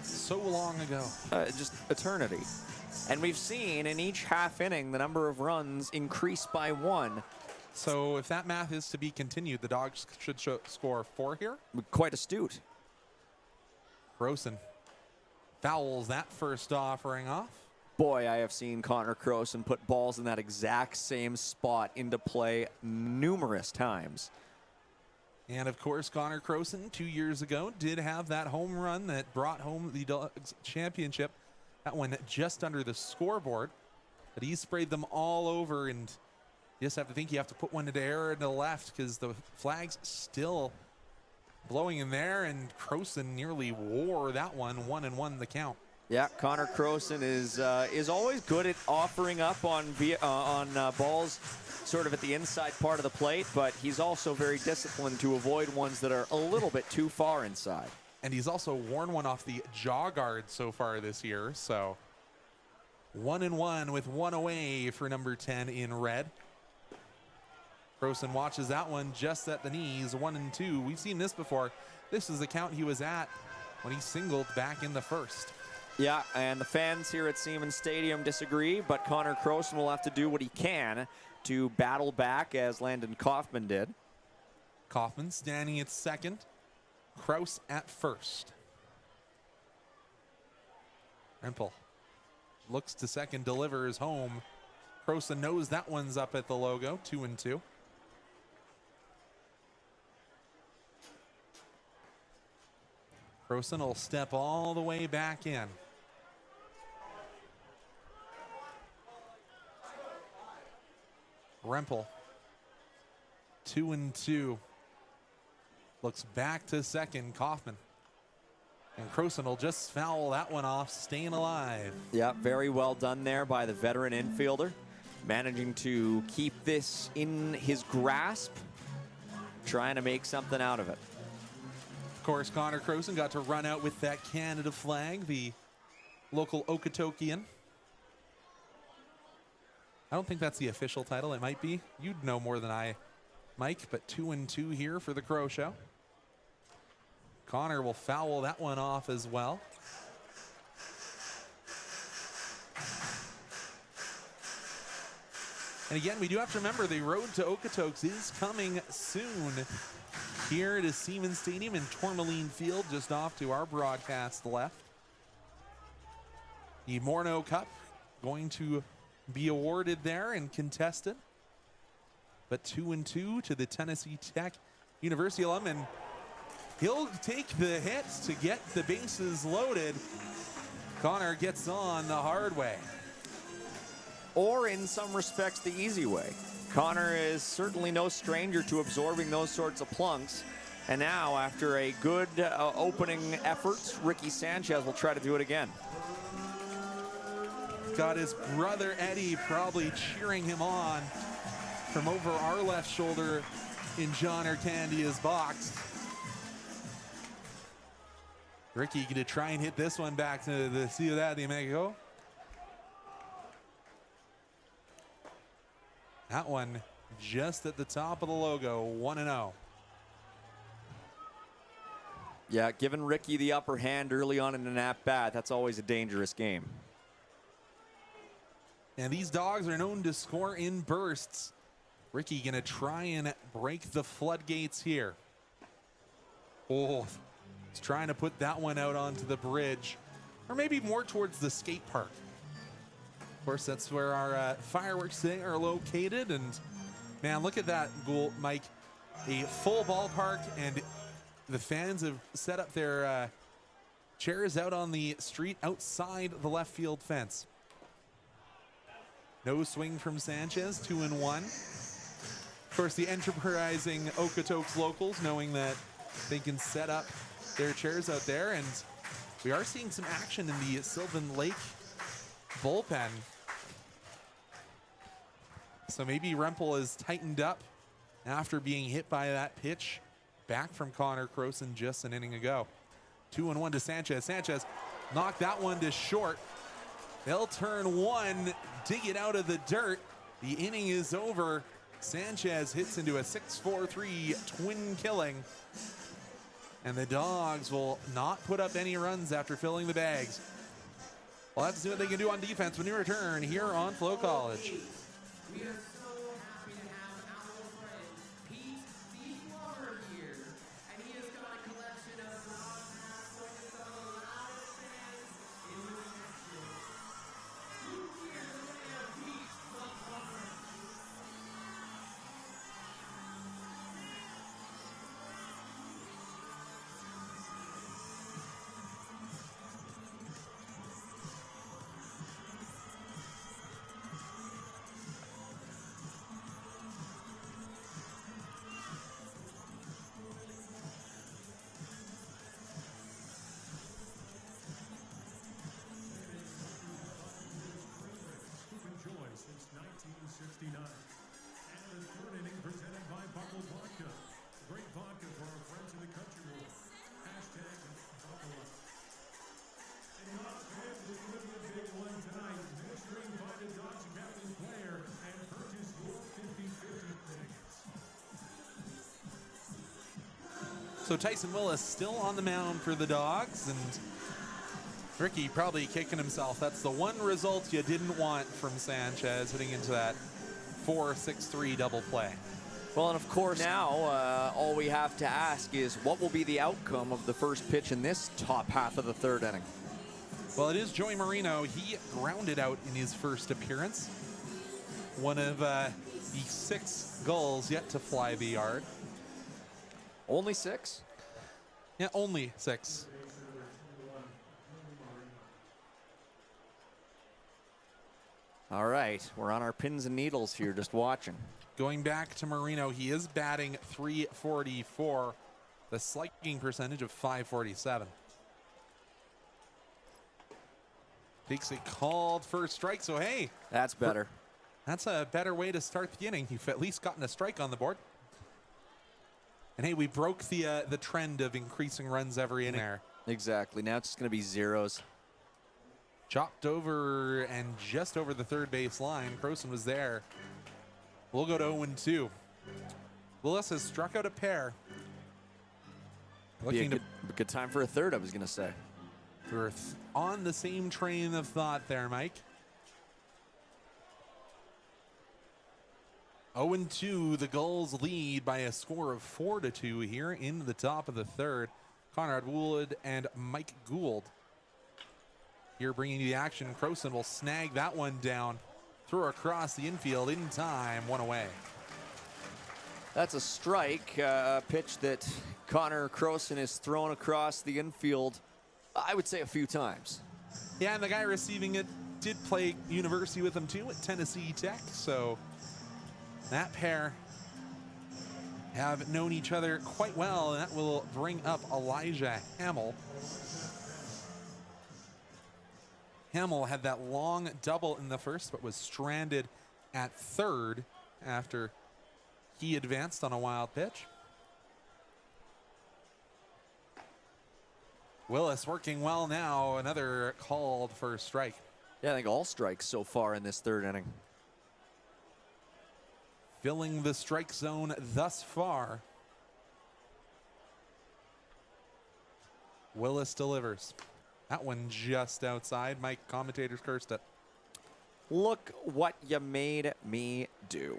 So long ago. Just eternity. And we've seen in each half inning the number of runs increase by 1. So if that math is to be continued, the Dawgs should score 4 here. Quite astute. Croson fouls that first offering off. Boy, I have seen Connor Croson put balls in that exact same spot into play numerous times. And of course, Connor Croson 2 years ago did have that home run that brought home the Dawgs championship. That one just under the scoreboard. But he sprayed them all over, and you just have to think you have to put one into air and to the left because the flag's still blowing in there, and Croson nearly wore that one. 1-1 the count. Yeah, Connor Croson is always good at offering up on balls sort of at the inside part of the plate, but he's also very disciplined to avoid ones that are a little bit too far inside. And he's also worn one off the jaw guard so far this year. So 1-1 with one away for number 10 in red. Croson watches that one just at the knees, 1-2. We've seen this before. This is the count he was at when he singled back in the first. Yeah, and the fans here at Siemens Stadium disagree, but Connor Croson will have to do what he can to battle back as Landon Kaufman did. Kaufman standing at second, Kraus at first. Rempel looks to second, delivers home. Croson knows that one's up at the logo, 2-2. Croson will step all the way back in. Rempel, 2-2. Looks back to second, Kaufman. And Croson will just foul that one off, staying alive. Yeah, very well done there by the veteran infielder. Managing to keep this in his grasp, trying to make something out of it. Of course, Connor Croson got to run out with that Canada flag, the local Okotokian. I don't think that's the official title. It might be. You'd know more than I, Mike, but 2-2 here for the Crow Show. Connor will foul that one off as well. And again, we do have to remember the road to Okotoks is coming soon. Here it is Siemens Stadium in Tourmaline Field, just off to our broadcast left. The Morneau Cup going to be awarded there and contested. But 2-2 to the Tennessee Tech University alum, and he'll take the hits to get the bases loaded. Connor gets on the hard way. Or in some respects, the easy way. Connor is certainly no stranger to absorbing those sorts of plunks. And now, after a good opening effort, Ricky Sanchez will try to do it again. Got his brother Eddie probably cheering him on from over our left shoulder in John Arcandia's box. Ricky gonna try and hit this one back to the Ciudad de Mexico. That one just at the top of the logo, 1-0. Yeah, giving Ricky the upper hand early on in an at-bat, that's always a dangerous game. And these Dogs are known to score in bursts. Ricky gonna try and break the floodgates here. Oh, he's trying to put that one out onto the bridge, or maybe more towards the skate park. Of course, that's where our fireworks today are located. And man, look at that goal, Mike. A full ballpark, and the fans have set up their chairs out on the street outside the left field fence. No swing from Sanchez, 2-1. Of course, the enterprising Okotoks locals knowing that they can set up their chairs out there, and we are seeing some action in the Sylvan Lake bullpen. So maybe Rempel is tightened up after being hit by that pitch back from Connor Croson just an inning ago. 2-1 to Sanchez. Sanchez knocked that one to short. They'll turn one, dig it out of the dirt. The inning is over. Sanchez hits into a 6-4-3 twin killing. And the Dogs will not put up any runs after filling the bags. We'll have to see what they can do on defense when we return here on FloCollege. We are so happy to have our old friend Pete the Plumber here, and he has got a collection of broadcasts with some of the loudest fans in the section. Luke here is going to have Pete the Plumber. Enjoy since 1969. And the third inning presented by Buckle Vodka. Great vodka for our friends in the country world. Hashtag So Tyson Willis still on the mound for the Dawgs, and Ricky probably kicking himself. That's the one result you didn't want from Sanchez heading into that 4-6-3 double play. Well, and of course now all we have to ask is what will be the outcome of the first pitch in this top half of the third inning? Well, it is Joey Marino. He grounded out in his first appearance. One of the 6 Gulls yet to fly the yard. Only 6? Yeah, only 6. All right, we're on our pins and needles here just watching. Going back to Marino, he is batting .344, the slugging percentage of .547. Takes a called first strike, so hey. That's better. That's a better way to start the inning. You've at least gotten a strike on the board. And hey, we broke the trend of increasing runs every inning there. Exactly, now it's just going to be zeros. Chopped over and just over the third base line. Croson was there. We'll go to 0-2. Willis has struck out a pair. Looking to good time for a third, I was going to say. We're on the same train of thought there, Mike. 0-2, the Gulls lead by a score of 4-2 here in the top of the third. Conrad Woolard and Mike Gould here bringing you the action. Croson will snag that one down. Throw across the infield in time, one away. That's a strike, a pitch that Connor Croson has thrown across the infield, I would say a few times. Yeah, and the guy receiving it did play university with him too at Tennessee Tech, so that pair have known each other quite well, and that will bring up Elijah Hamill. Hamill had that long double in the first, but was stranded at third after he advanced on a wild pitch. Willis working well now, another called for a strike. Yeah, I think all strikes so far in this third inning. Filling the strike zone thus far. Willis delivers. That one just outside. My commentators cursed it. Look what you made me do.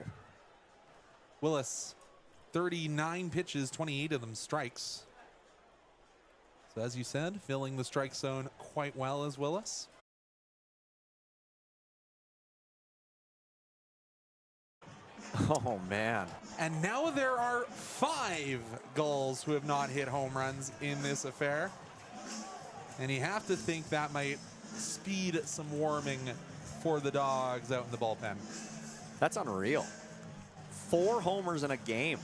Willis, 39 pitches, 28 of them strikes. So as you said, filling the strike zone quite well as Willis. Oh, man. And now there are 5 Gulls who have not hit home runs in this affair. And you have to think that might speed some warming for the Dawgs out in the bullpen. That's unreal. 4 homers in a game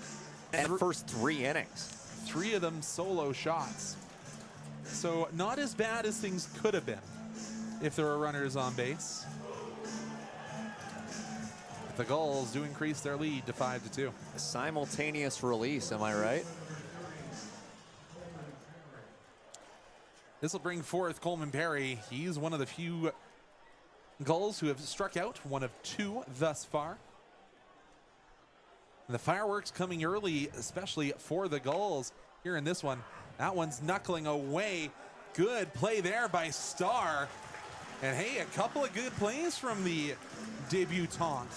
in the first 3 innings. 3 of them solo shots. So not as bad as things could have been if there were runners on base. The Gulls do increase their lead to 5-2. A simultaneous release, am I right? This will bring forth Coleman Perry. He's one of the few Gulls who have struck out, one of 2 thus far. And the fireworks coming early, especially for the Gulls here in this one. That one's knuckling away. Good play there by Starr. And hey, a couple of good plays from the debutant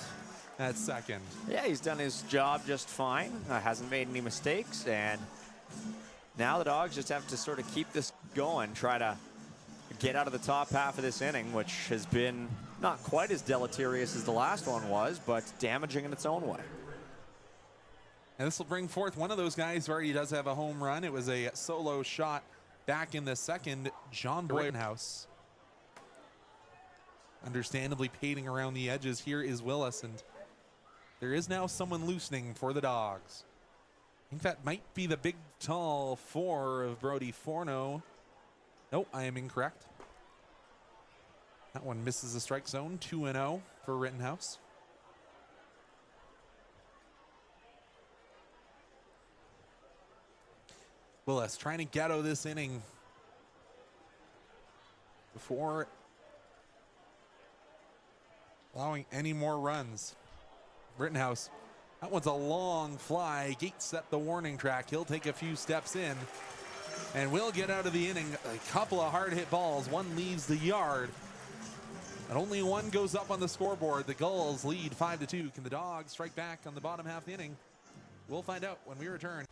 at second. Yeah, he's done his job just fine. Hasn't made any mistakes. And now the Dawgs just have to sort of keep this going, try to get out of the top half of this inning, which has been not quite as deleterious as the last one was, but damaging in its own way. And this will bring forth one of those guys who already does have a home run. It was a solo shot back in the second, John Boydenhouse. Understandably painting around the edges. Here is Willis, and there is now someone loosening for the Dawgs. I think that might be the big tall 4 of Brody Forno. Nope, I am incorrect. That one misses the strike zone. 2-0 for Rittenhouse. Willis trying to ghetto this inning before allowing any more runs. Rittenhouse That one's a long fly. Gates set the warning track. He'll take a few steps in and will get out of the inning. A couple of hard hit balls. One leaves the yard. And only one goes up on the scoreboard. The Gulls lead 5-2. Can the Dogs strike back on the bottom half of the inning? We'll find out when we return.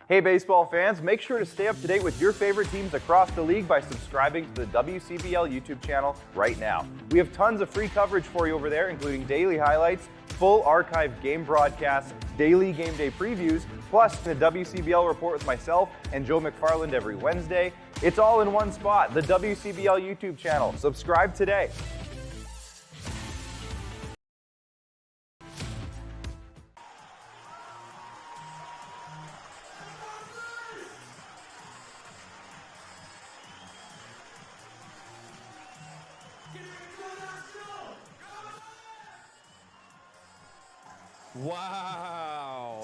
Hey baseball fans, make sure to stay up to date with your favorite teams across the league by subscribing to the WCBL YouTube channel right now. We have tons of free coverage for you over there, including daily highlights, full archive game broadcasts, daily game day previews, plus the WCBL report with myself and Joe McFarland every Wednesday. It's all in one spot, the WCBL YouTube channel. Subscribe today. Wow.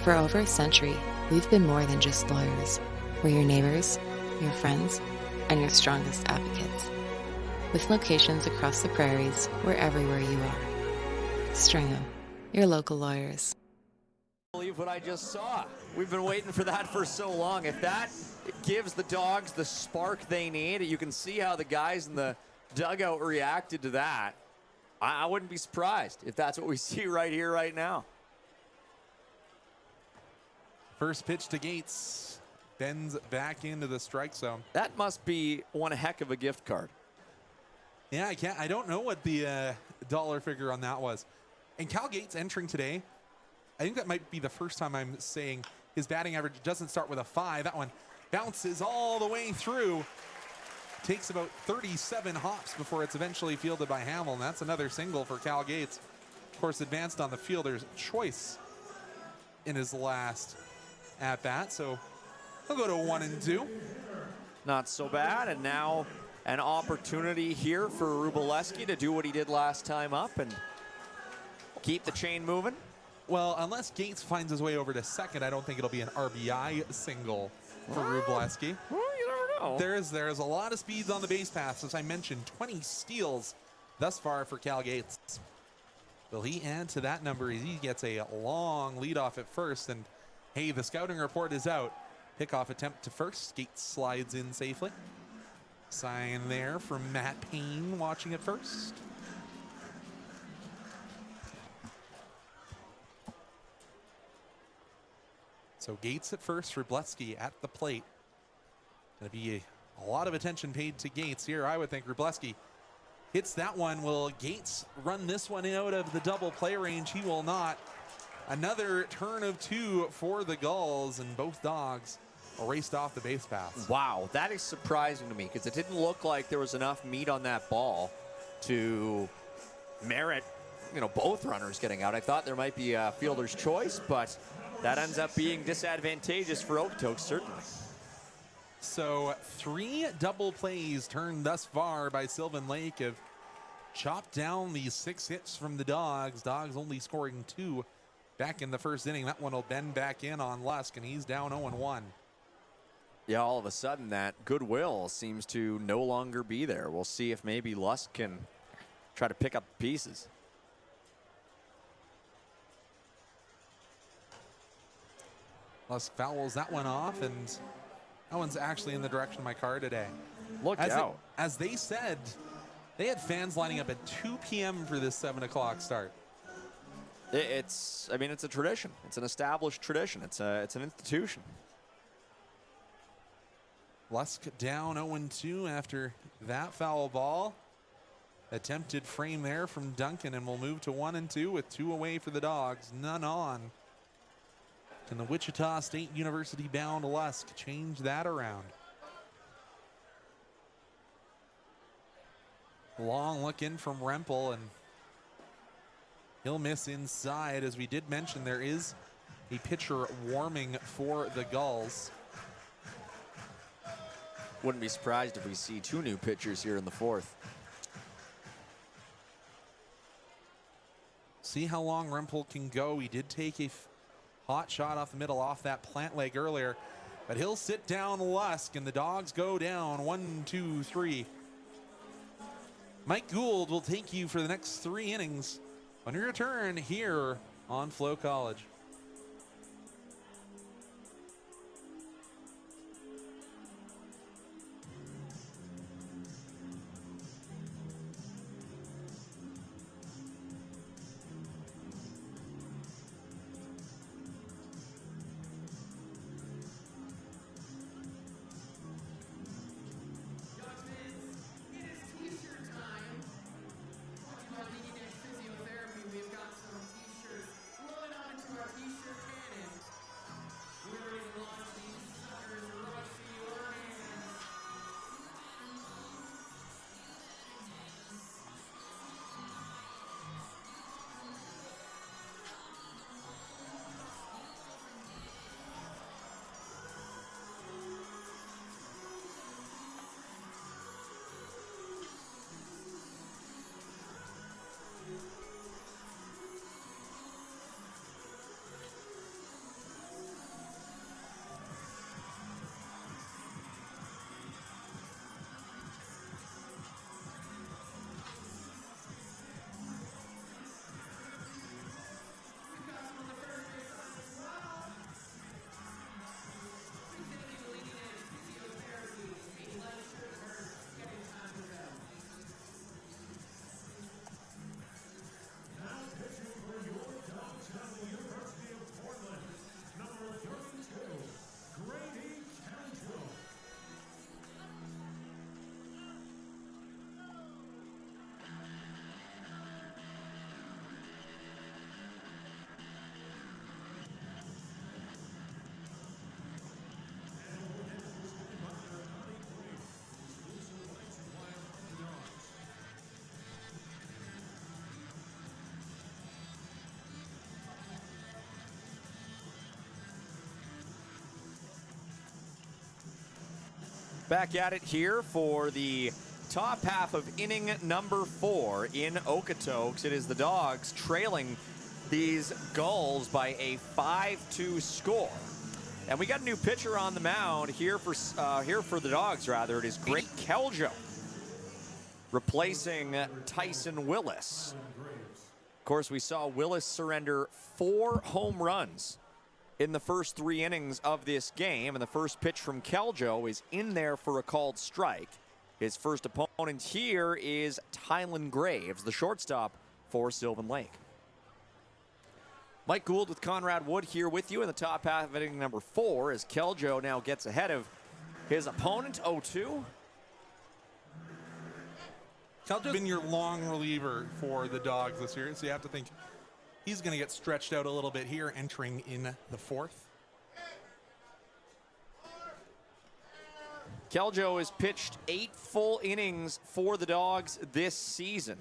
For over a century, we've been more than just lawyers. We're your neighbors, your friends, and your strongest advocates. With locations across the prairies, we're everywhere you are. Stringham, your local lawyers. I believe what I just saw. We've been waiting for that for so long. If that gives the Dogs the spark they need, you can see how the guys in the dugout reacted to that. I wouldn't be surprised if that's what we see right here, right now. First pitch to Gates. Bends back into the strike zone. That must be one heck of a gift card. Yeah, I don't know what the dollar figure on that was. And Cal Gates entering today, I think that might be the first time I'm saying his batting average doesn't start with a 5. That one bounces all the way through. Takes about 37 hops before it's eventually fielded by Hamill, and that's another single for Cal Gates. Of course, advanced on the fielder's choice in his last at-bat, so he'll go to 1-2. Not so bad, and now an opportunity here for Wróblewski to do what he did last time up and keep the chain moving. Well, unless Gates finds his way over to second, I don't think it'll be an RBI single for Wróblewski. Well, you never know. There's a lot of speeds on the base paths. As I mentioned, 20 steals thus far for Cal Gates. Will he add to that number? He gets a long leadoff at first, and hey, the scouting report is out. Pickoff attempt to first. Gates slides in safely. Sign there from Matt Payne watching at first. So Gates at first, Wróblewski at the plate. Going to be a lot of attention paid to Gates here. I would think Wróblewski hits that one. Will Gates run this one out of the double play range? He will not. Another turn of 2 for the Gulls, and both Dogs raced off the base paths. Wow, that is surprising to me because it didn't look like there was enough meat on that ball to merit, both runners getting out. I thought there might be a fielder's choice, but that ends up being disadvantageous for Okotoks, certainly. So 3 double plays turned thus far by Sylvan Lake have chopped down the 6 hits from the Dogs. Dogs only scoring 2 back in the first inning. That one will bend back in on Lusk, and he's down 0-1. Yeah, all of a sudden that goodwill seems to no longer be there. We'll see if maybe Lusk can try to pick up the pieces. Lusk fouls that one off, and that one's actually in the direction of my car today. Look out. As they said, they had fans lining up at 2 p.m. for this 7 o'clock start. It's a tradition. It's an established tradition. It's an institution. Lusk down 0-2 after that foul ball. Attempted frame there from Duncan, and we'll move to 1-2 with 2 away for the Dogs, none on. Can the Wichita State University bound Lusk change that around? Long look in from Rempel, and he'll miss inside. As we did mention, there is a pitcher warming for the Gulls. Wouldn't be surprised if we see 2 new pitchers here in the 4th. See how long Rempel can go. He did take a hot shot off the middle off that plant leg earlier, but he'll sit down Lusk, and the Dogs go down 1, 2, 3. Mike Gould will take you for the next 3 innings on your return here on FloCollege. Back at it here for the top half of inning number 4 in Okotoks. It is the Dogs trailing these Gulls by a 5-2 score. And we got a new pitcher on the mound here for the Dogs, rather. It is Greg Keljo replacing Tyson Willis. Of course, we saw Willis surrender 4 home runs in the first 3 innings of this game, and the first pitch from Keljo is in there for a called strike. His first opponent here is Tylen Graves, the shortstop for Sylvan Lake. Mike Gould with Conrad Wood here with you in the top half of inning number 4 as Keljo now gets ahead of his opponent, 0-2. Keljo's been your long reliever for the Dogs this year, so you have to think he's going to get stretched out a little bit here entering in the 4th. Keljo has pitched 8 full innings for the Dogs this season.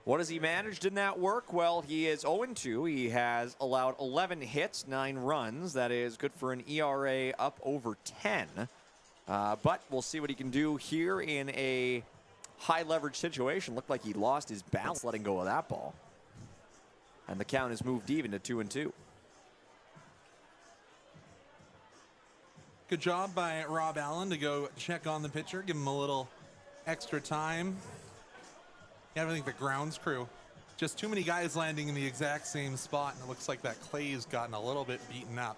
What has he managed in that work? Well, he is 0-2. He has allowed 11 hits, 9 runs. That is good for an ERA up over 10. But we'll see what he can do here in a high leverage situation. Looked like he lost his balance letting go of that ball. And the count has moved even to 2-2. Good job by Rob Allen to go check on the pitcher, give him a little extra time. Yeah, I think the grounds crew, just too many guys landing in the exact same spot, and it looks like that clay's gotten a little bit beaten up.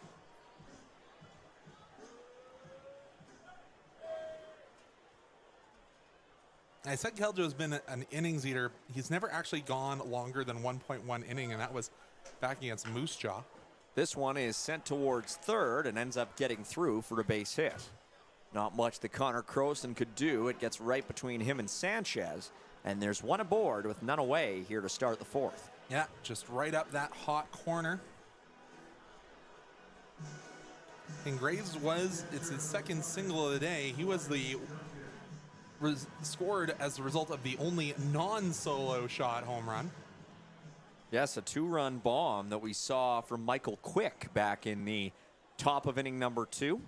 I said Keljo's been an innings eater. He's never actually gone longer than 1.1 inning, and that was back against Moose Jaw. This one is sent towards third and ends up getting through for a base hit. Not much that Connor Croson could do. It gets right between him and Sanchez, and there's one aboard with none away here to start the 4th. Yeah, just right up that hot corner. And Graves it's his second single of the day. He was scored as a result of the only non-solo shot home run. Yes, a 2-run bomb that we saw from Michael Quick back in the top of inning number 2.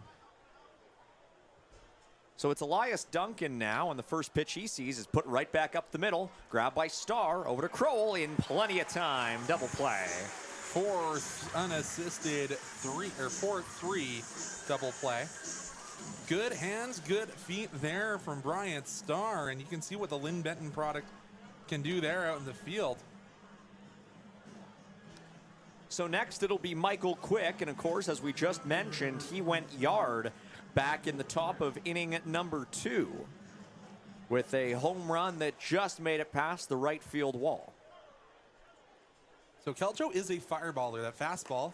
So it's Elias Duncan now, and the first pitch he sees is put right back up the middle. Grabbed by Starr, over to Kroll in plenty of time. Double play. Fourth unassisted 4-3 double play. Good hands, good feet there from Bryant Starr, and you can see what the Lynn Benton product can do there out in the field. So next it'll be Michael Quick, and of course, as we just mentioned, he went yard back in the top of inning number 2 with a home run that just made it past the right field wall. So Keljo is a fireballer. That fastball,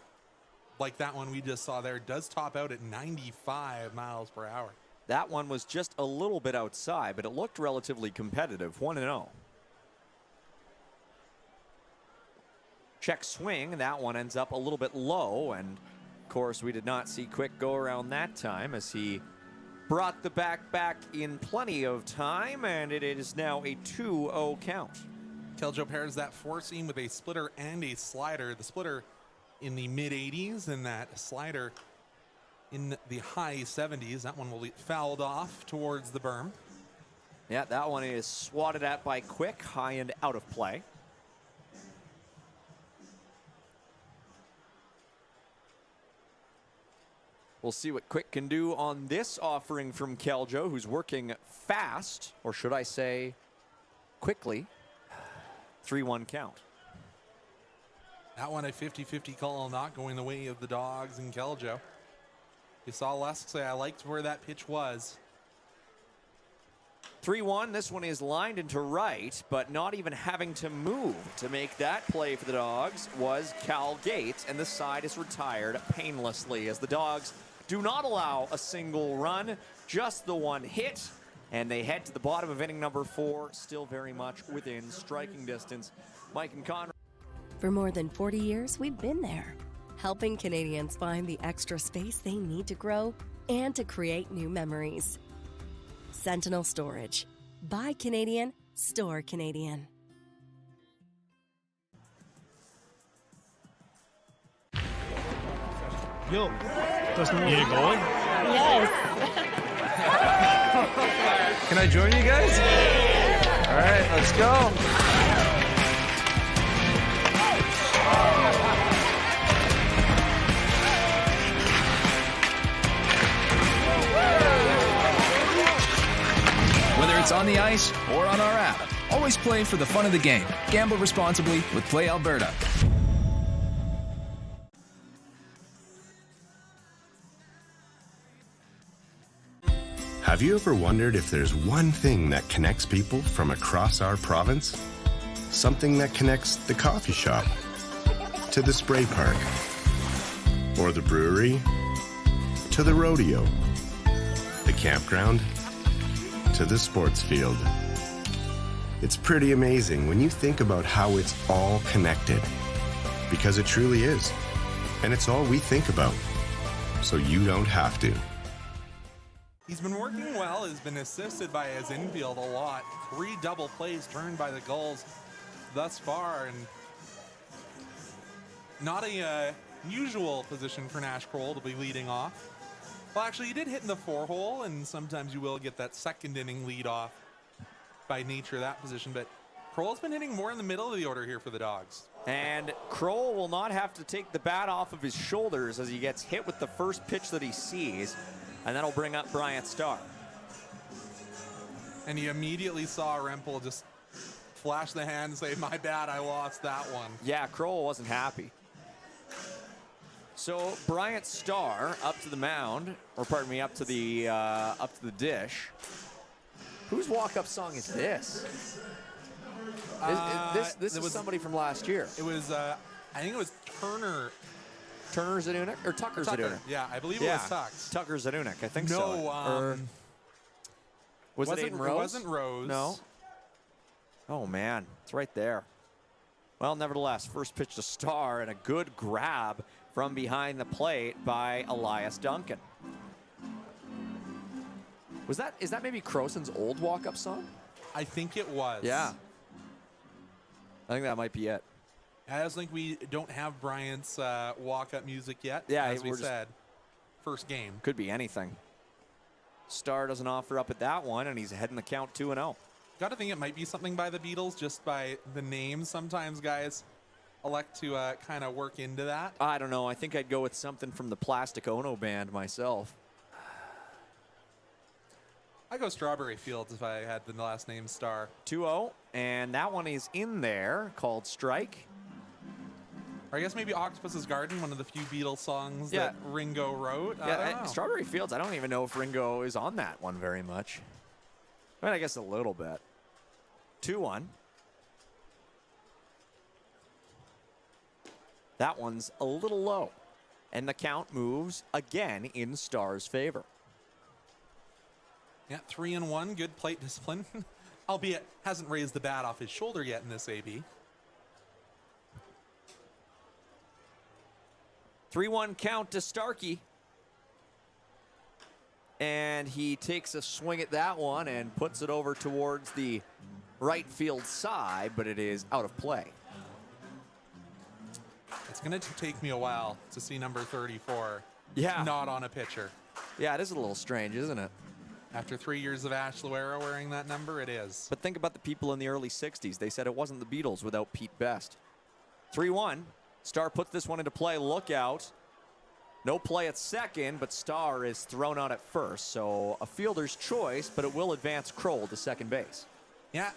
like that one we just saw there, does top out at 95 miles per hour. That one was just a little bit outside, but it looked relatively competitive. 1-0. Check swing, that one ends up a little bit low, and of course we did not see Quick go around that time as he brought the bat back in plenty of time, and it is now a 2-0 count. Keljo pairs that 4-seam with a splitter and a slider. The splitter in the mid-80s and that slider in the high 70s. That one will be fouled off towards the berm. Yeah, that one is swatted at by Quick, high and out of play. We'll see what Quick can do on this offering from Keljo, who's working fast, or should I say quickly. 3-1 count. That one a 50-50 call, not going the way of the Dawgs and Keljo. You saw Lesk say, I liked where that pitch was. 3-1, this one is lined into right, but not even having to move to make that play for the Dawgs was Cal Gates, and the side is retired painlessly as the Dawgs do not allow a single run, just the one hit, and they head to the bottom of inning number 4, still very much within striking distance. Mike and Conrad. For more than 40 years, we've been there, helping Canadians find the extra space they need to grow and to create new memories. Sentinel Storage. Buy Canadian, store Canadian. Yo, doesn't need a goalie? Yes. Can I join you guys? All right, let's go. Whether it's on the ice or on our app, always play for the fun of the game. Gamble responsibly with Play Alberta. Have you ever wondered if there's one thing that connects people from across our province? Something that connects the coffee shop to the spray park, or the brewery to the rodeo, the campground to the sports field. It's pretty amazing when you think about how it's all connected, because it truly is, and it's all we think about, so you don't have to. He's been working well, has been assisted by his infield a lot. 3 double plays turned by the Gulls thus far, and not a usual position for Nash Kroll to be leading off. Well, actually, he did hit in the 4-hole, and sometimes you will get that second inning lead off by nature of that position, but Kroll's been hitting more in the middle of the order here for the Dawgs. And Kroll will not have to take the bat off of his shoulders as he gets hit with the first pitch that he sees. And that'll bring up Bryant Starr. And you immediately saw Rempel just flash the hand and say, my bad, I lost that one. Yeah, Kroll wasn't happy. So Bryant Starr up to the mound, or pardon me, up to the dish. Whose walk-up song is this? This is somebody from last year. It was, I think it was Turner Zadunik or Tucker Zadunik? Yeah, I believe it was Tucks. Tucker Zadunik, I think so. No, was it Aiden Rose? It wasn't Rose. No. Oh, man. It's right there. Well, nevertheless, first pitch to Starr and a good grab from behind the plate by Elias Duncan. Is that maybe Croson's old walk-up song? I think it was. Yeah. I think that might be it. I just think we don't have Bryant's walk-up music yet. Yeah, as we we're just- said, first game. Could be anything. Star doesn't offer up at that one, and he's ahead in the count 2-0. Got to think it might be something by the Beatles, just by the name. Sometimes guys elect to kind of work into that. I don't know. I think I'd go with something from the Plastic Ono Band myself. I go Strawberry Fields if I had the last name Star. 2-0, and that one is in there called Strike. Or I guess maybe Octopus's Garden, one of the few Beatles songs Yeah. that Ringo wrote. I Yeah, don't know. Strawberry Fields, I don't even know if Ringo is on that one very much. I mean, I guess a little bit. 2-1. That one's a little low. And the count moves again in Star's favor. Yeah, 3-1, good plate discipline. Albeit hasn't raised the bat off his shoulder yet in this AB. 3-1 count to Starkey. And he takes a swing at that one and puts it over towards the right field side, but it is out of play. It's going to take me a while to see number 34 Yeah. not on a pitcher. Yeah, it is a little strange, isn't it? After 3 years of Ash Luera wearing that number, it is. But think about the people in the early 60s. They said it wasn't the Beatles without Pete Best. 3-1. Star puts this one into play. Look out. No play at second, but Star is thrown out at first. So a fielder's choice, but it will advance Kroll to second base. Yeah,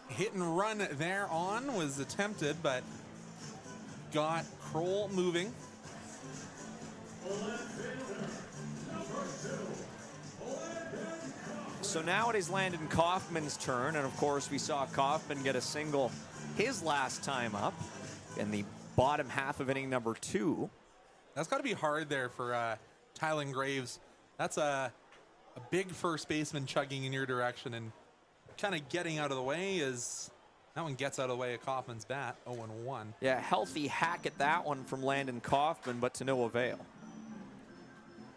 hit and run there on was attempted, but got Kroll moving. So now it is Landon Kaufman's turn, and of course we saw Kaufman get a single his last time up in the bottom half of inning number 2. That's got to be hard there for Tylen Graves. That's a big first baseman chugging in your direction and kind of getting out of the way as that one gets out of the way of Kaufman's bat. 0-1. Yeah, healthy hack at that one from Landon Kaufman, but to no avail.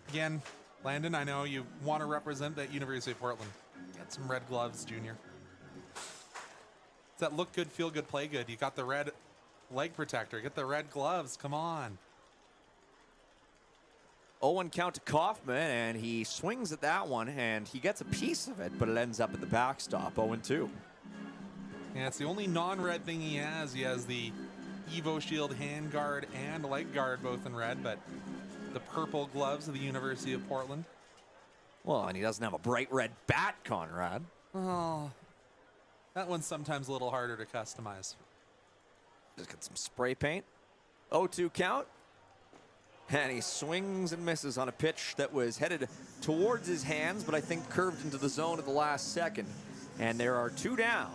Again, Landon, I know you want to represent that University of Portland. Get some red gloves, Junior. It's that look good, feel good, play good. You got the red leg protector. Get the red gloves. Come on. 0-1 count to Kaufman, and he swings at that one, and he gets a piece of it, but it ends up at the backstop. 0-2. Yeah, it's the only non-red thing he has. He has the Evo Shield hand guard and leg guard both in red, but the purple gloves of the University of Portland. Well, and he doesn't have a bright red bat, Conrad. Oh, that one's sometimes a little harder to customize. Just get some spray paint. 0-2 count. And he swings and misses on a pitch that was headed towards his hands, but I think curved into the zone at the last second. And there are 2 down.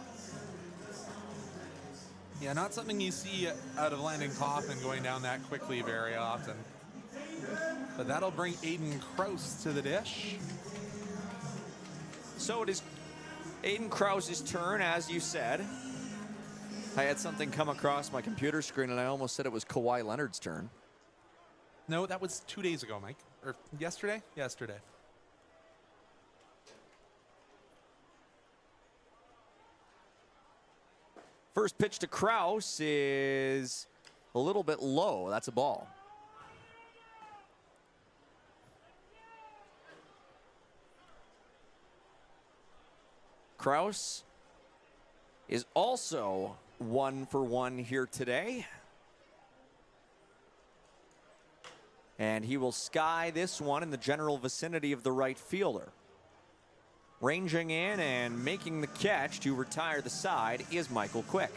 Yeah, not something you see out of Landon Kaufman going down that quickly very often. But that'll bring Aiden Krause to the dish. So it is Aiden Krause's turn, as you said. I had something come across my computer screen, and I almost said it was Kawhi Leonard's turn. No, that was 2 days ago, Mike. Or yesterday? Yesterday. First pitch to Krause is a little bit low. That's a ball. Krause is also 1 for 1 here today. And he will sky this one in the general vicinity of the right fielder. Ranging in and making the catch to retire the side is Michael Quick.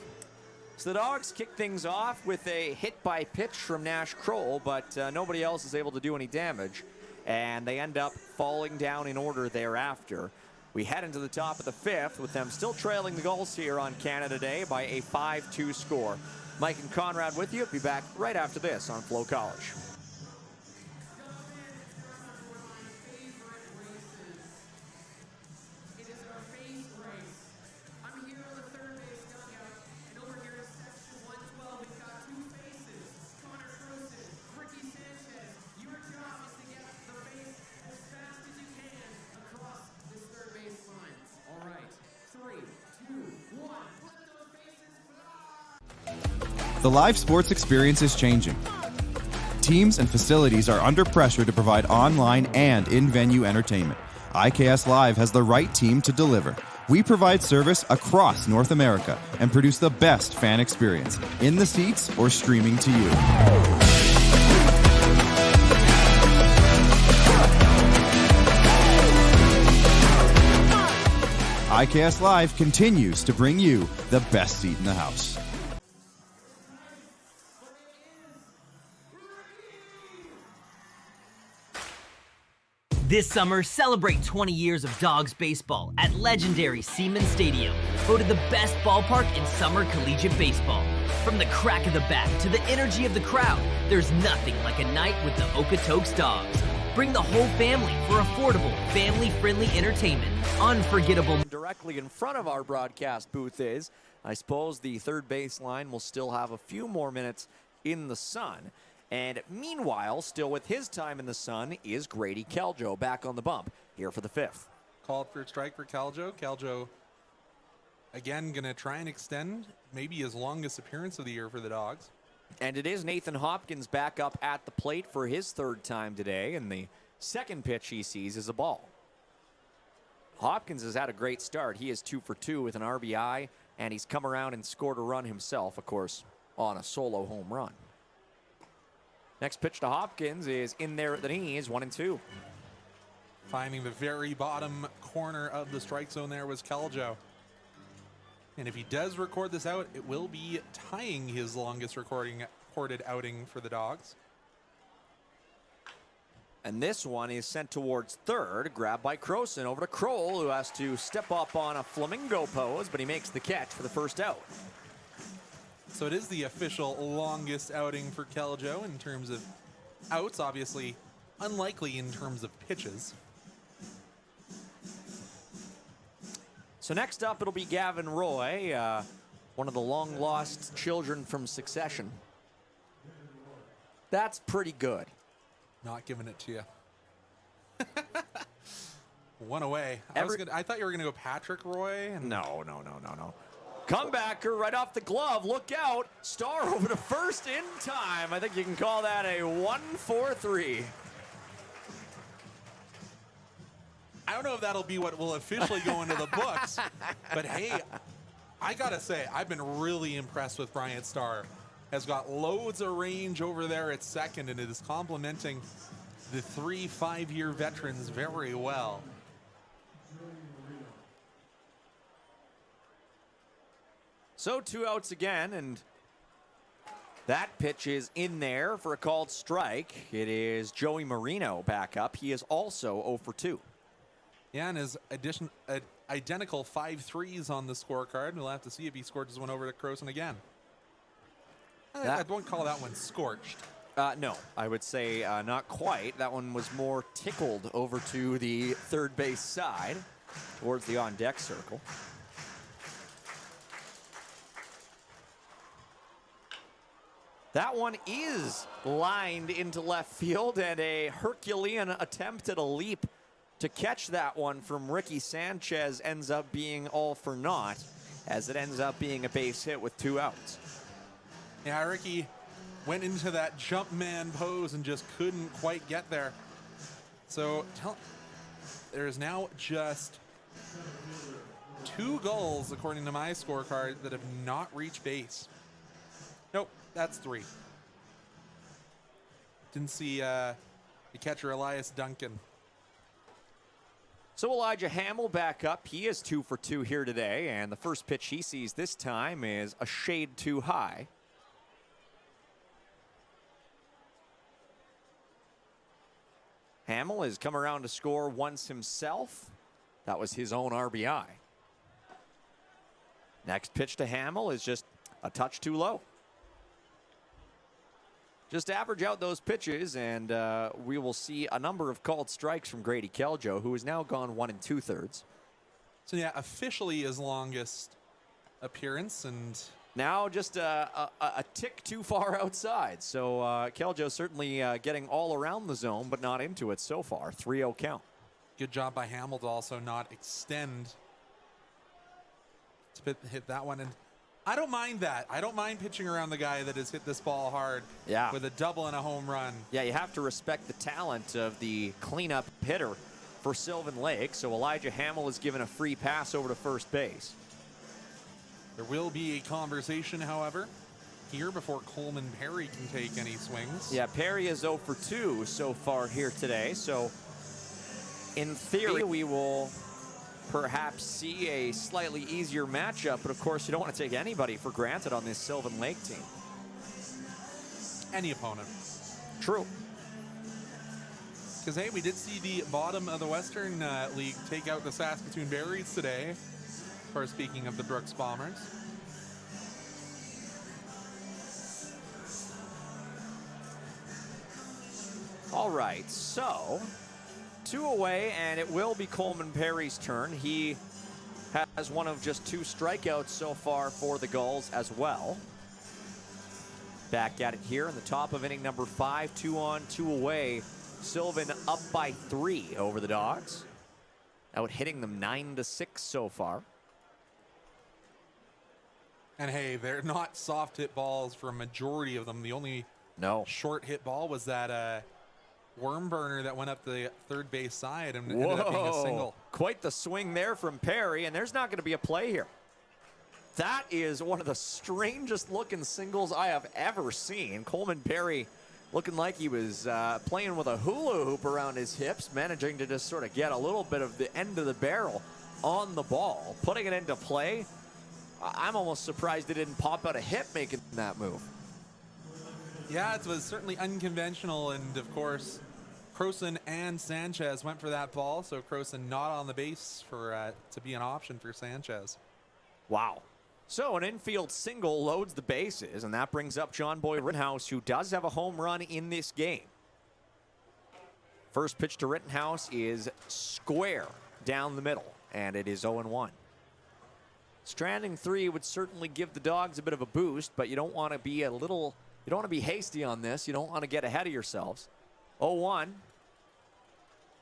So the Dogs kick things off with a hit by pitch from Nash Kroll, but nobody else is able to do any damage. And they end up falling down in order thereafter. We head into the top of the 5th with them still trailing the Gulls here on Canada Day by a 5-2 score. Mike and Conrad with you. Be back right after this on FloCollege. The live sports experience is changing. Teams and facilities are under pressure to provide online and in-venue entertainment. IKS Live has the right team to deliver. We provide service across North America and produce the best fan experience, in the seats or streaming to you. IKS Live continues to bring you the best seat in the house. This summer, celebrate 20 years of Dawgs baseball at legendary Seaman Stadium, voted the best ballpark in summer collegiate baseball. From the crack of the bat to the energy of the crowd, there's nothing like a night with the Okotoks Dawgs. Bring the whole family for affordable, family-friendly entertainment. Unforgettable. Directly in front of our broadcast booth is, I suppose the third base line will still have a few more minutes in the sun. And meanwhile, still with his time in the sun is Grady Keljo back on the bump here for the fifth. Called for a strike for Keljo. Keljo, again, going to try and extend maybe his longest appearance of the year for the Dawgs. And it is Nathan Hopkins back up at the plate for his third time today, and the second pitch he sees is a ball. Hopkins has had a great start. He is 2 for 2 with an RBI, and he's come around and scored a run himself, of course, on a solo home run. Next pitch to Hopkins is in there at the knees, 1-2. Finding the very bottom corner of the strike zone there was Keljo. And if he does record this out, it will be tying his longest recorded outing for the Dawgs. And this one is sent towards third, grabbed by Croson over to Kroll, who has to step up on a flamingo pose, but he makes the catch for the first out. So it is the official longest outing for Keljo in terms of outs. Obviously, unlikely in terms of pitches. So next up, it'll be Gavin Roy, one of the long-lost children from Succession. That's pretty good. Not giving it to you. One away. I thought you were going to go Patrick Roy. And No. Comebacker right off the glove. Look out. Star over to first in time. I think you can call that a 1-4-3. I don't know if that'll be what will officially go into the books, but hey, I gotta say, I've been really impressed with Bryant Starr. Has got loads of range over there at second, and it is complementing the 3 5-year veterans very well. So 2 outs again, and that pitch is in there for a called strike. It is Joey Marino back up. He is also 0 for 2. Yeah, and his identical 5 threes on the scorecard. We'll have to see if he scorches one over to Croson again. I won't call that one scorched. No, I would say not quite. That one was more tickled over to the third base side towards the on-deck circle. That one is lined into left field, and a Herculean attempt at a leap to catch that one from Ricky Sanchez ends up being all for naught, as it ends up being a base hit with 2 outs. Yeah, Ricky went into that jump man pose and just couldn't quite get there. So there is now just 2 Gulls, according to my scorecard, that have not reached base. Nope, that's 3. Didn't see the catcher Elias Duncan. So Elijah Hamill back up. He is 2 for 2 here today, and the first pitch he sees this time is a shade too high. Hamill has come around to score once himself. That was his own RBI. Next pitch to Hamill is just a touch too low. Just average out those pitches, and we will see a number of called strikes from Grady Keljo, who has now gone 1 2/3. So yeah, officially his longest appearance, and now just a tick too far outside. So Keljo certainly getting all around the zone, but not into it so far. 3-0 count. Good job by Hamill to also not extend to hit that one. And I don't mind that. I don't mind pitching around the guy that has hit this ball hard with a double and a home run. Yeah, you have to respect the talent of the cleanup hitter for Sylvan Lake. So Elijah Hamill is given a free pass over to first base. There will be a conversation, however, here before Coleman Perry can take any swings. Yeah, Perry is 0 for 2 so far here today. So in theory, we will perhaps see a slightly easier matchup, but of course you don't want to take anybody for granted on this Sylvan Lake team. Any opponent. True. Because, hey, we did see the bottom of the Western League take out the Saskatoon Berries today. Of course, speaking of the Brooks Bombers. All right, so 2 away, and it will be Coleman Perry's turn. He has one of just 2 strikeouts so far for the Gulls as well. Back at it here in the top of inning number 5, 2 on, 2 away. Sylvan up by 3 over the Dawgs. Out hitting them 9-6 so far. And hey, they're not soft hit balls for a majority of them. The only short hit ball was that worm burner that went up the third base side and ended up being a single. Quite the swing there from Perry, and there's not going to be a play here. That is one of the strangest looking singles I have ever seen. Coleman Perry looking like he was playing with a hula hoop around his hips, managing to just sort of get a little bit of the end of the barrel on the ball, putting it into play. I'm almost surprised it didn't pop out a hit making that move. Yeah, it was certainly unconventional, and of course, Croson and Sanchez went for that ball, so Croson not on the base for to be an option for Sanchez. Wow. So an infield single loads the bases, and that brings up John Boy Rittenhouse, who does have a home run in this game. First pitch to Rittenhouse is square down the middle, and it is 0-1. Stranding 3 would certainly give the Dawgs a bit of a boost, but you don't want to be you don't want to be hasty on this. You don't want to get ahead of yourselves. 0-1,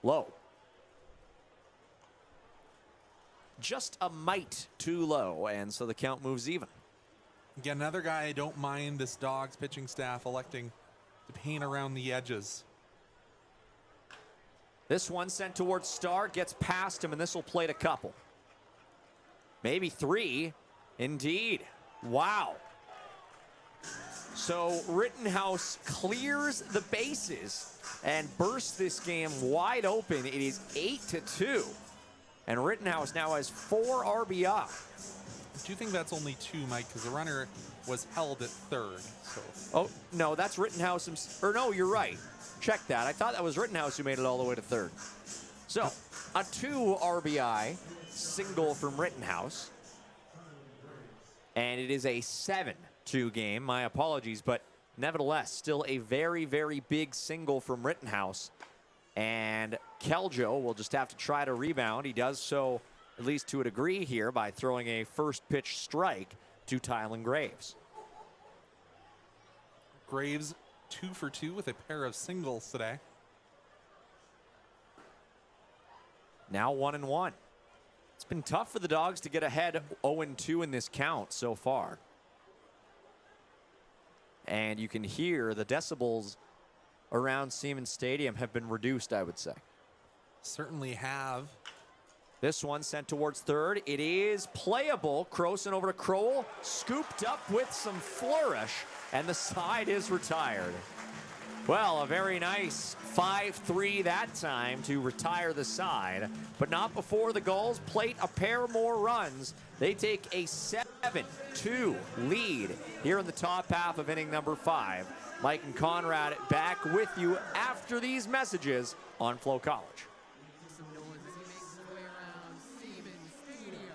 low. Just a mite too low, and so the count moves even. Again, another guy I don't mind this Dawgs pitching staff electing to paint around the edges. This one sent towards Starr, gets past him, and this will plate a couple. Maybe 3, indeed. Wow. So Rittenhouse clears the bases and bursts this game wide open. It is 8-2. And Rittenhouse now has 4 RBI. Do you think that's only 2, Mike? Because the runner was held at third. So. Oh, no, that's Rittenhouse. Or no, you're right. Check that. I thought that was Rittenhouse who made it all the way to third. So a 2 RBI single from Rittenhouse. And it is a 7-2 game. My apologies, but nevertheless, still a very, very big single from Rittenhouse. And Keljo will just have to try to rebound. He does so, at least to a degree here, by throwing a first pitch strike to Tylen Graves. Graves 2 for 2 with a pair of singles today. Now 1-1. It's been tough for the Dawgs to get ahead 0-2 in this count so far. And you can hear the decibels around Siemens Stadium have been reduced, I would say. Certainly have. This one sent towards third. It is playable. Croson over to Crowell. Scooped up with some flourish, and the side is retired. Well, a very nice 5-3 that time to retire the side, but not before the Gulls plate a pair more runs. They take a 7-2 lead here in the top half of inning number 5. Mike and Conrad back with you after these messages on FloCollege. Some noise as he makes his way around Siemens Stadium.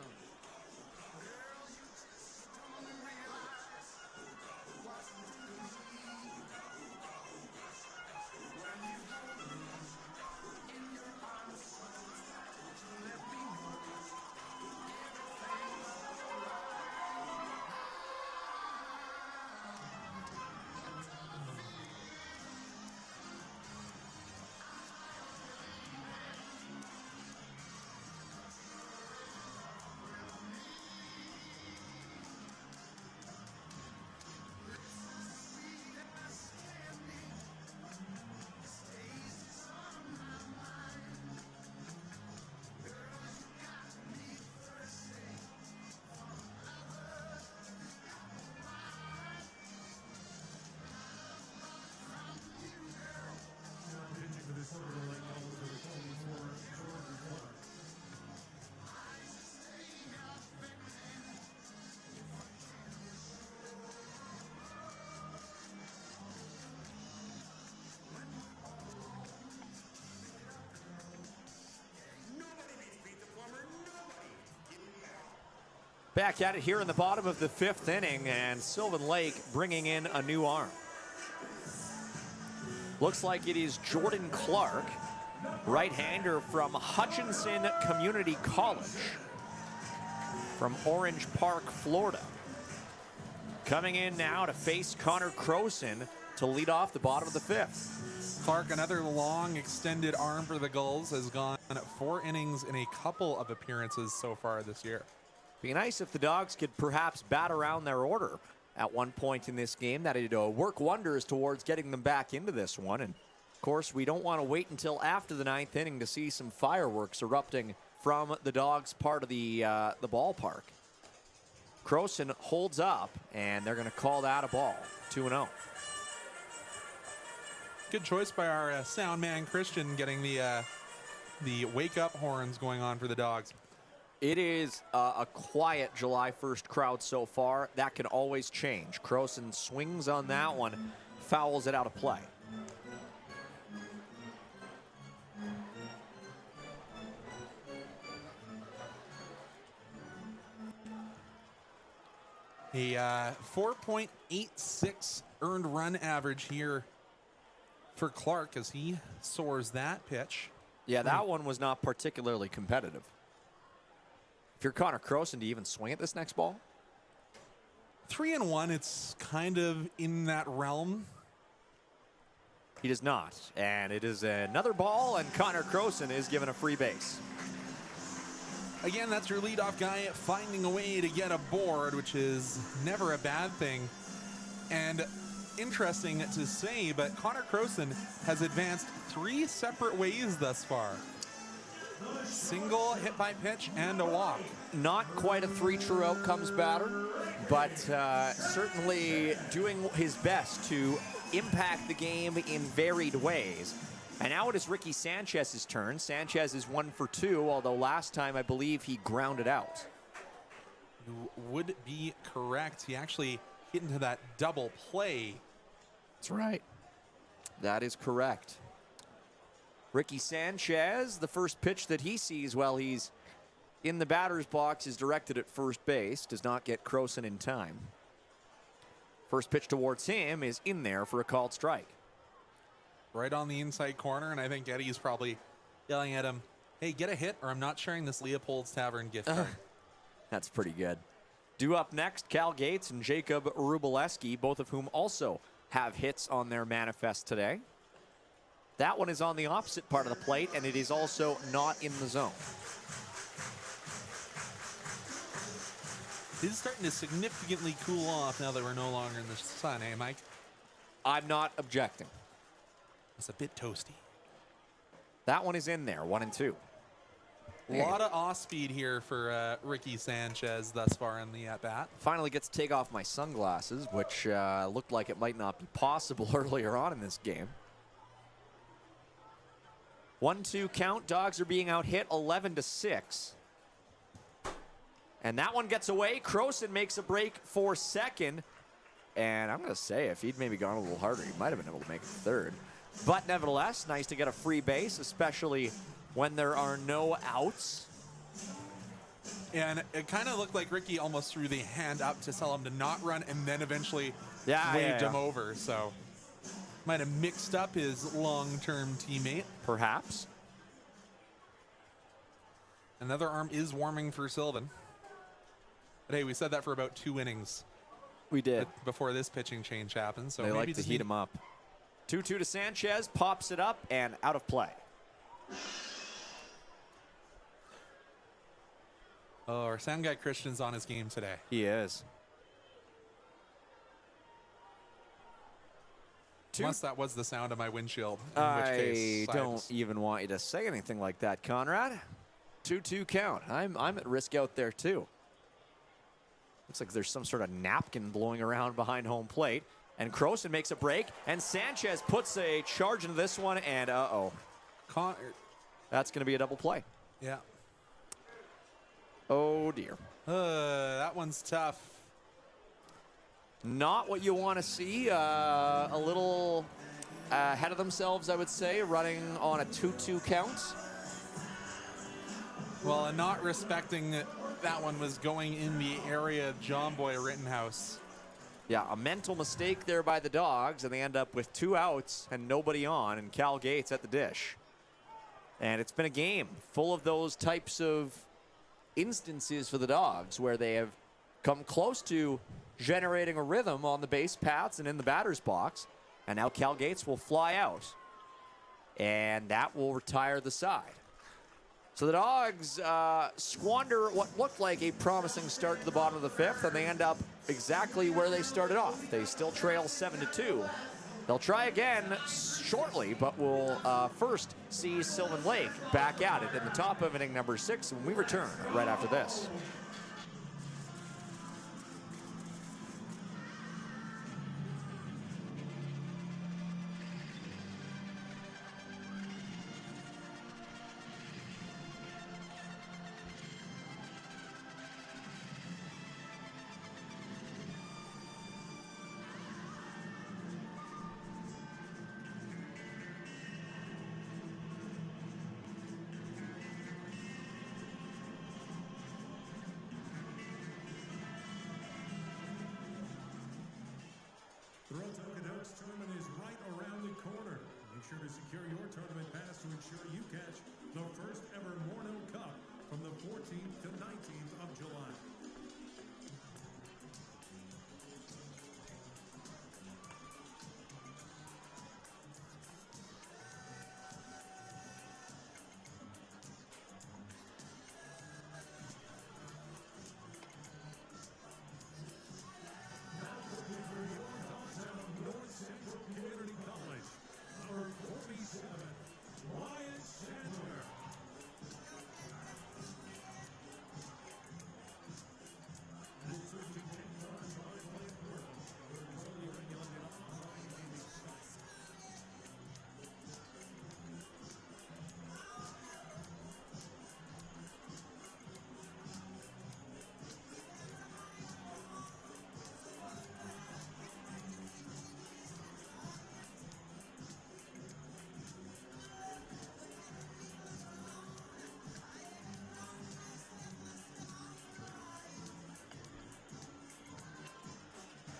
Back at it here in the bottom of the 5th inning, and Sylvan Lake bringing in a new arm. Looks like it is Jordan Clark, right-hander from Hutchinson Community College from Orange Park, Florida. Coming in now to face Connor Croson to lead off the bottom of the 5th. Clark, another long extended arm for the Gulls, has gone 4 innings in a couple of appearances so far this year. Be nice if the Dawgs could perhaps bat around their order at one point in this game. That'd work wonders towards getting them back into this one. And of course, we don't want to wait until after the 9th inning to see some fireworks erupting from the Dawgs part of the ballpark. Croson holds up, and they're going to call that a ball. 2-0. Good choice by our sound man Christian, getting the wake up horns going on for the Dawgs. It is a quiet July 1st crowd so far. That can always change. Croson swings on that one, fouls it out of play. A 4.86 earned run average here for Clark as he soars that pitch. Yeah, that one was not particularly competitive. If you're Connor Croson, do you even swing at this next ball? 3-1, it's kind of in that realm. He does not. And it is another ball, and Connor Croson is given a free base. Again, that's your leadoff guy finding a way to get aboard, which is never a bad thing. And interesting to say, but Connor Croson has advanced 3 separate ways thus far. Single, hit by pitch, and a walk. Not quite a 3 true outcomes batter, but certainly doing his best to impact the game in varied ways. And now it is Ricky Sanchez's turn. Sanchez is 1 for 2, although last time I believe he grounded out. You would be correct. He actually hit into that double play. That's right. That is correct. Ricky Sanchez, the first pitch that he sees while he's in the batter's box is directed at first base. Does not get Croson in time. First pitch towards him is in there for a called strike. Right on the inside corner, and I think Eddie's probably yelling at him, hey, get a hit or I'm not sharing this Leopold's Tavern gift card. That's pretty good. Due up next, Cal Gates and Jacob Rubaleski, both of whom also have hits on their manifest today. That one is on the opposite part of the plate, and it is also not in the zone. It is starting to significantly cool off now that we're no longer in the sun, eh, Mike? I'm not objecting. It's a bit toasty. That one is in there, 1-2. A lot of off speed here for Ricky Sanchez thus far in the at-bat. Finally gets to take off my sunglasses, which looked like it might not be possible earlier on in this game. 1-2 count. Dawgs are being out hit 11-6. And that one gets away. Croson makes a break for second. And I'm going to say if he'd maybe gone a little harder, he might have been able to make it third. But nevertheless, nice to get a free base, especially when there are no outs. And it kind of looked like Ricky almost threw the hand up to tell him to not run and then eventually waved him over. So might have mixed up his long-term teammate. Perhaps. Another arm is warming for Sylvan. But hey, we said that for about 2 innings. We did. Before this pitching change happened. So they maybe like to heat him up. 2-2 to Sanchez, pops it up, and out of play. Oh, our sound guy Christian's on his game today. He is. Unless that was the sound of my windshield. I don't even want you to say anything like that, Conrad. 2-2 count. I'm at risk out there, too. Looks like there's some sort of napkin blowing around behind home plate. And Croson makes a break, and Sanchez puts a charge into this one, and that's going to be a double play. Yeah. Oh, dear. That one's tough. Not what you want to see. A little ahead of themselves, I would say, running on a 2-2 count. Well, and not respecting that one was going in the area of John Boy Rittenhouse. Yeah, a mental mistake there by the Dawgs, and they end up with 2 outs and nobody on, and Cal Gates at the dish. And it's been a game full of those types of instances for the Dawgs where they have come close to generating a rhythm on the base paths and in the batter's box. And now Cal Gates will fly out, and that will retire the side. So the Dawgs squander what looked like a promising start to the bottom of the 5th, and they end up exactly where they started off. They still trail 7-2. They'll try again shortly, but we'll first see Sylvan Lake back at it in the top of inning number 6 when we return right after this. The road to Okotoks tournament is right around the corner. Make sure to secure your tournament pass to ensure you catch the first ever Morneau Cup from the 14th to 19th of July. Community College, number 47, Wyatt Sandler.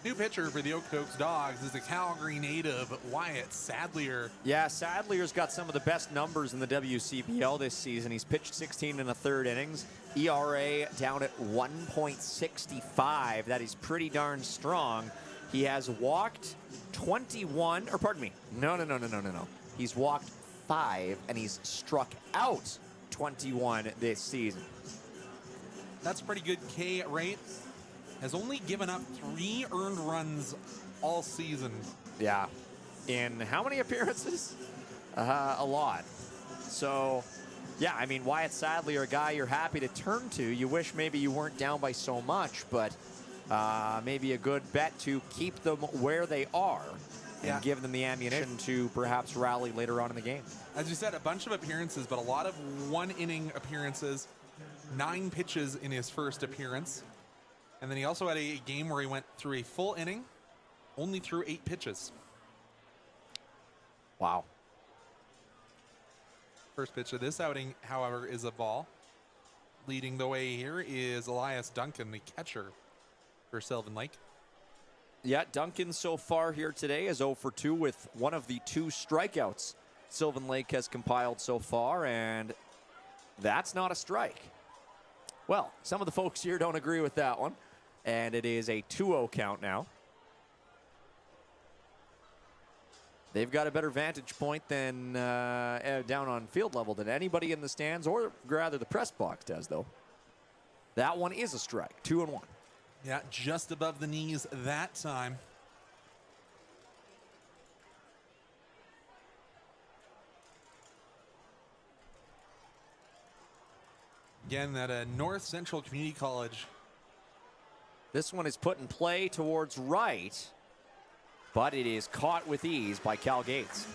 New pitcher for the Okotoks Dawgs is the Calgary native Wyatt Sadlier. Yeah, Sadlier's got some of the best numbers in the WCBL this season. He's pitched 16 1/3 innings. ERA down at 1.65. That is pretty darn strong. He has walked 21, or pardon me, no. He's walked 5, and he's struck out 21 this season. That's a pretty good K rate. Has only given up 3 earned runs all season. Yeah. In how many appearances? A lot. So, yeah, I mean, Wyatt Sadlier, a guy you're happy to turn to. You wish maybe you weren't down by so much, but maybe a good bet to keep them where they are and give them the ammunition to perhaps rally later on in the game. As you said, a bunch of appearances, but a lot of one-inning appearances. 9 pitches in his first appearance. And then he also had a game where he went through a full inning, only threw 8 pitches. Wow. First pitch of this outing, however, is a ball. Leading the way here is Elias Duncan, the catcher for Sylvan Lake. Yeah, Duncan so far here today is 0 for 2 with one of the 2 strikeouts Sylvan Lake has compiled so far, and that's not a strike. Well, some of the folks here don't agree with that one, and it is a 2-0 count now. They've got a better vantage point than down on field level than anybody in the stands, or rather the press box does, though. That one is a strike, 2-1. Yeah, just above the knees that time. Again, that North Central Community College. This one is put in play towards right, but it is caught with ease by Cal Gates.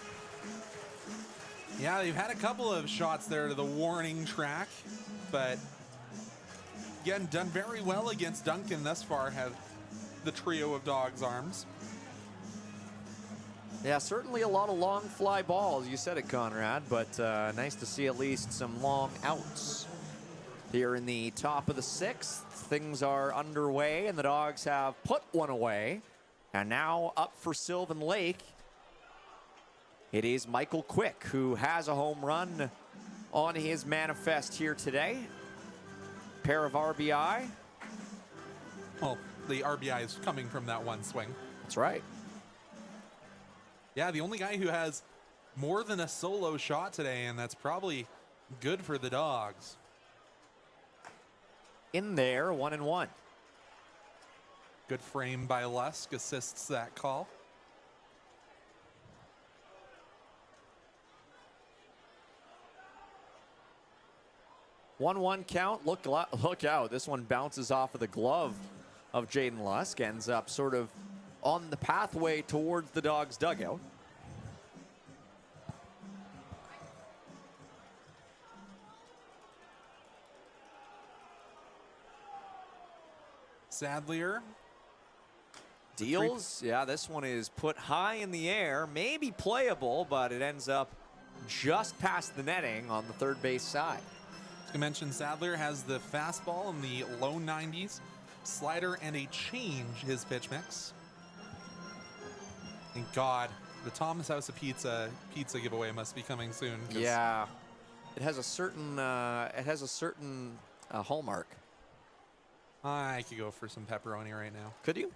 Yeah, they've had a couple of shots there to the warning track, but again, done very well against Duncan thus far, have the trio of Dawgs arms. Yeah, certainly a lot of long fly balls. You said it, Conrad, but nice to see at least some long outs. Here in the top of the 6th, things are underway, and the Dogs have put one away. And now up for Sylvan Lake, it is Michael Quick, who has a home run on his manifest here today. Pair of RBI. Well, the RBI is coming from that one swing. That's right. Yeah, the only guy who has more than a solo shot today, and that's probably good for the Dogs. In there, 1-1. Good frame by Lusk assists that call. One count. Look out. This one bounces off of the glove of Jaden Lusk. Ends up sort of on the pathway towards the Dogs' dugout. Sadlier. Deals. Yeah, this one is put high in the air. Maybe playable, but it ends up just past the netting on the third base side. As I mentioned, Sadler has the fastball in the low 90s, slider, and a change his pitch mix. Thank God, the Thomas House of Pizza giveaway must be coming soon. Yeah, it has a certain hallmark. I could go for some pepperoni right now. Could you?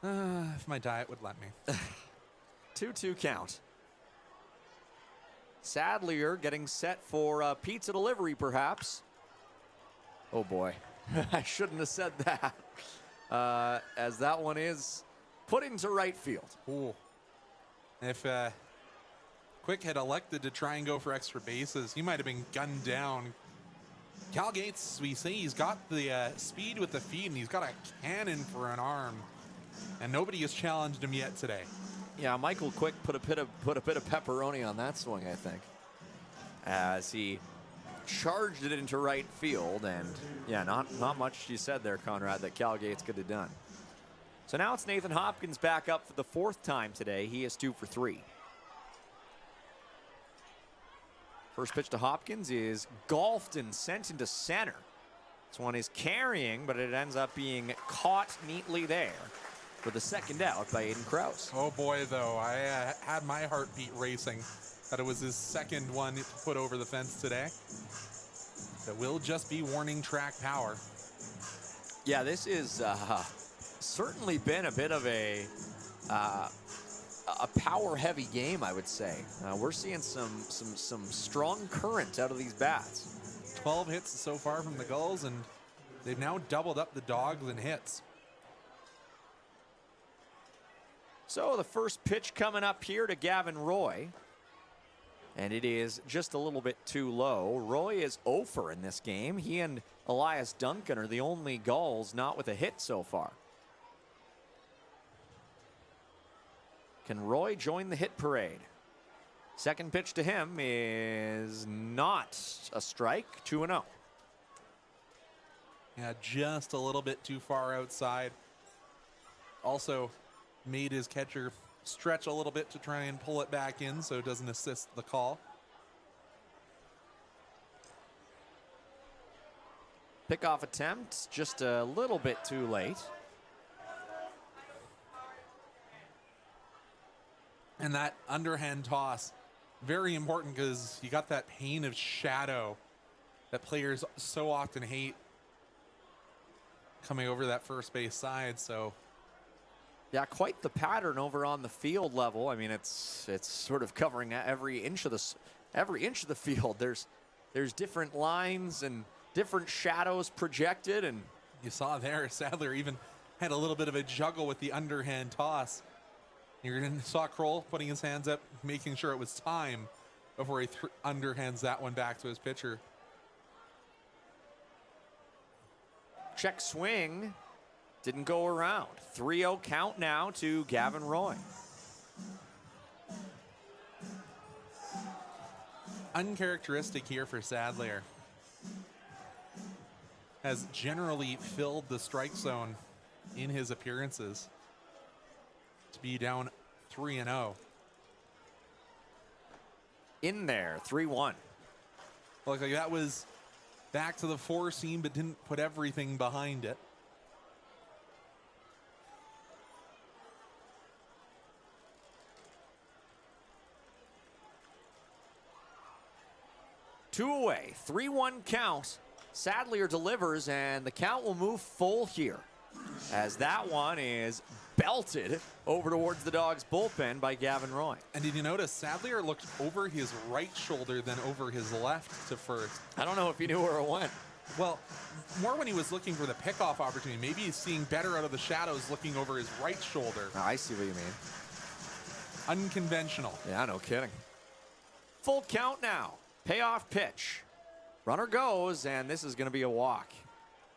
If my diet would let me. 2-2 count. Sadlier getting set for pizza delivery, perhaps. Oh, boy. I shouldn't have said that. As that one is put into right field. Ooh. If Quick had elected to try and go for extra bases, he might have been gunned down. Cal Gates, we say he's got the speed with the feet, and he's got a cannon for an arm. And nobody has challenged him yet today. Yeah, Michael Quick put a bit of pepperoni on that swing, I think, as he charged it into right field. And yeah, not much you said there, Conrad, that Cal Gates could have done. So now it's Nathan Hopkins back up for the 4th time today. He is 2 for 3. First pitch to Hopkins is golfed and sent into center. This one is carrying, but it ends up being caught neatly there for the second out by Aiden Krause. Oh boy, though, I had my heartbeat racing that it was his second one to put over the fence today. That will just be warning track power. Yeah, this is certainly been a bit of a power-heavy game, I would say. We're seeing some strong current out of these bats. 12 hits so far from the Gulls, and they've now doubled up the Dogs in hits. So the first pitch coming up here to Gavin Roy, and it is just a little bit too low. Roy is 0 in this game. He and Elias Duncan are the only Gulls not with a hit so far. Can Roy join the hit parade? Second pitch to him is not a strike, 2-0. Yeah, just a little bit too far outside. Also made his catcher stretch a little bit to try and pull it back in so it doesn't assist the call. Pickoff attempt, just a little bit too late. And that underhand toss, very important because you got that pane of shadow that players so often hate coming over that first base side. So yeah, quite the pattern over on the field level. I mean, it's sort of covering every inch of the field. There's different lines and different shadows projected, and you saw there Sadler even had a little bit of a juggle with the underhand toss. You saw Kroll putting his hands up, making sure it was time before he underhands that one back to his pitcher. Check swing. Didn't go around. 3-0 count now to Gavin Roy. Uncharacteristic here for Sadler. Has generally filled the strike zone in his appearances to be down 3-0. In there, 3-1. Look, like that was back to the 4 seam, but didn't put everything behind it. Two away, 3-1 count. Sadlier delivers, and the count will move full here, as that one is belted over towards the Dawgs bullpen by Gavin Roy. And did you notice Sadlier looked over his right shoulder than over his left to first? I don't know if he knew where it went. Well, more when he was looking for the pickoff opportunity. Maybe he's seeing better out of the shadows looking over his right shoulder. I see what you mean. Unconventional. Yeah, no kidding. Full count now. Payoff pitch. Runner goes, and this is going to be a walk.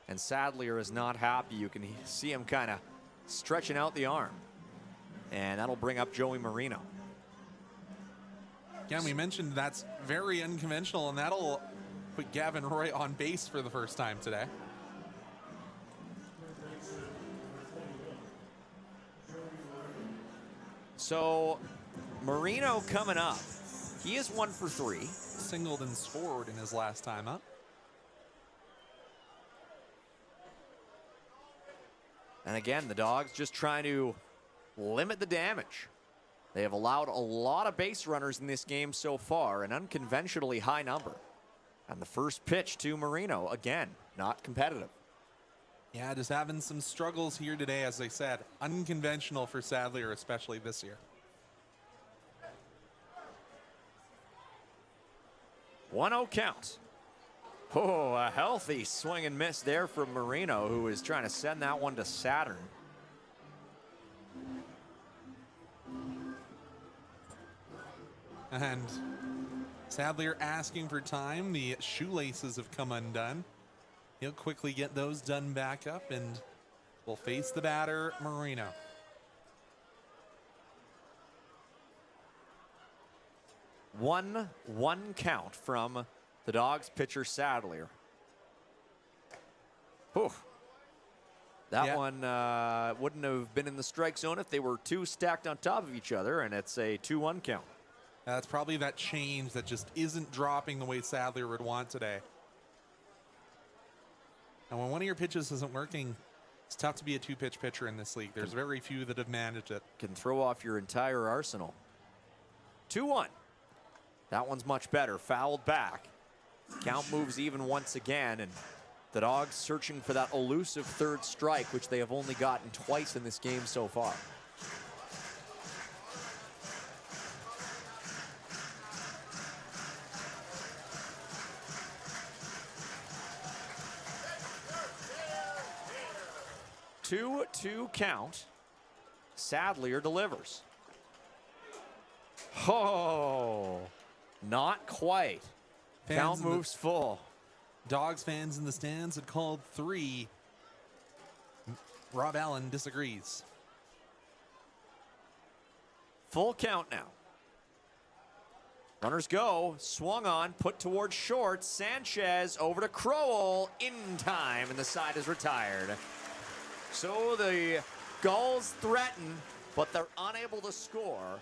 And Sadlier is not happy. You can see him kind of stretching out the arm. And that'll bring up Joey Marino. Again, we mentioned that's very unconventional, and that'll put Gavin Roy on base for the first time today. So, Marino coming up. He is 1 for 3. Singled and scored in his last time up. And again, the Dawgs just trying to limit the damage. They have allowed a lot of base runners in this game so far, an unconventionally high number. And the first pitch to Marino, again, not competitive. Yeah, just having some struggles here today, as I said. Unconventional for Sadlier, especially this year. 1-0 count. Oh, a healthy swing and miss there from Marino, who is trying to send that one to Saturn. And Sadlier asking for time. The shoelaces have come undone. He'll quickly get those done back up and will face the batter, Marino. One count from the Dawgs pitcher Sadlier. Oof. That one wouldn't have been in the strike zone if they were 2 stacked on top of each other, and it's a 2-1 count. That's probably that change that just isn't dropping the way Sadlier would want today. And when one of your pitches isn't working, it's tough to be a 2-pitch pitcher in this league. There's very few that have managed it. Can throw off your entire arsenal. 2-1. That one's much better. Fouled back. Count moves even once again, and the Dawgs searching for that elusive 3rd strike, which they have only gotten twice in this game so far. Two count. Sadlier delivers. Oh, not quite. Count moves full. Dawgs fans in the stands had called 3. Rob Allen disagrees. Full count now. Runners go, swung on, put towards short. Sanchez over to Crowell in time, and the side is retired. So the Gulls threaten, but they're unable to score.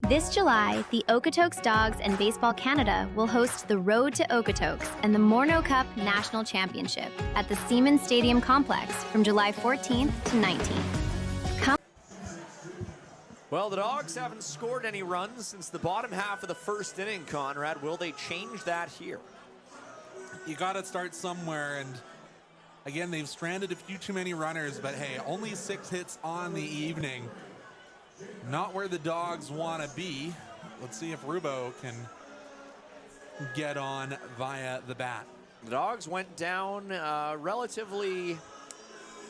This July, the Okotoks Dawgs and Baseball Canada will host the Road to Okotoks and the Morneau Cup National Championship at the Seaman Stadium Complex from July 14th to 19th. Well, the Dawgs haven't scored any runs since the bottom half of the first inning, Conrad. Will they change that here? You got to start somewhere, and again, they've stranded a few too many runners, but hey, only 6 hits on the evening. Not where the Dawgs want to be. Let's see if Rubo can get on via the bat. The Dawgs went down relatively,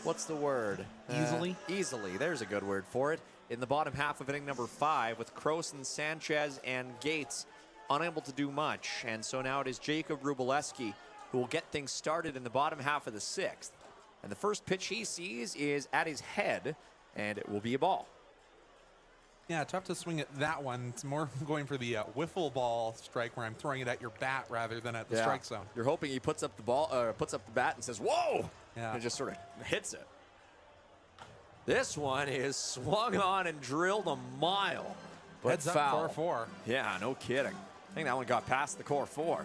what's the word? Easily? Easily, there's a good word for it. In the bottom half of inning number 5 with Croson, Sanchez, and Gates unable to do much. And so now it is Jacob Rubaleski who will get things started in the bottom half of the 6th. And the first pitch he sees is at his head, and it will be a ball. Yeah, tough to swing at that one. It's more going for the wiffle ball strike where I'm throwing it at your bat rather than at the strike zone. You're hoping he puts up the ball, puts up the bat and says, "Whoa!" Yeah. And just sort of hits it. This one is swung on and drilled a mile, but Heads foul. up, 4-4. Yeah, no kidding. I think that one got past the core 4.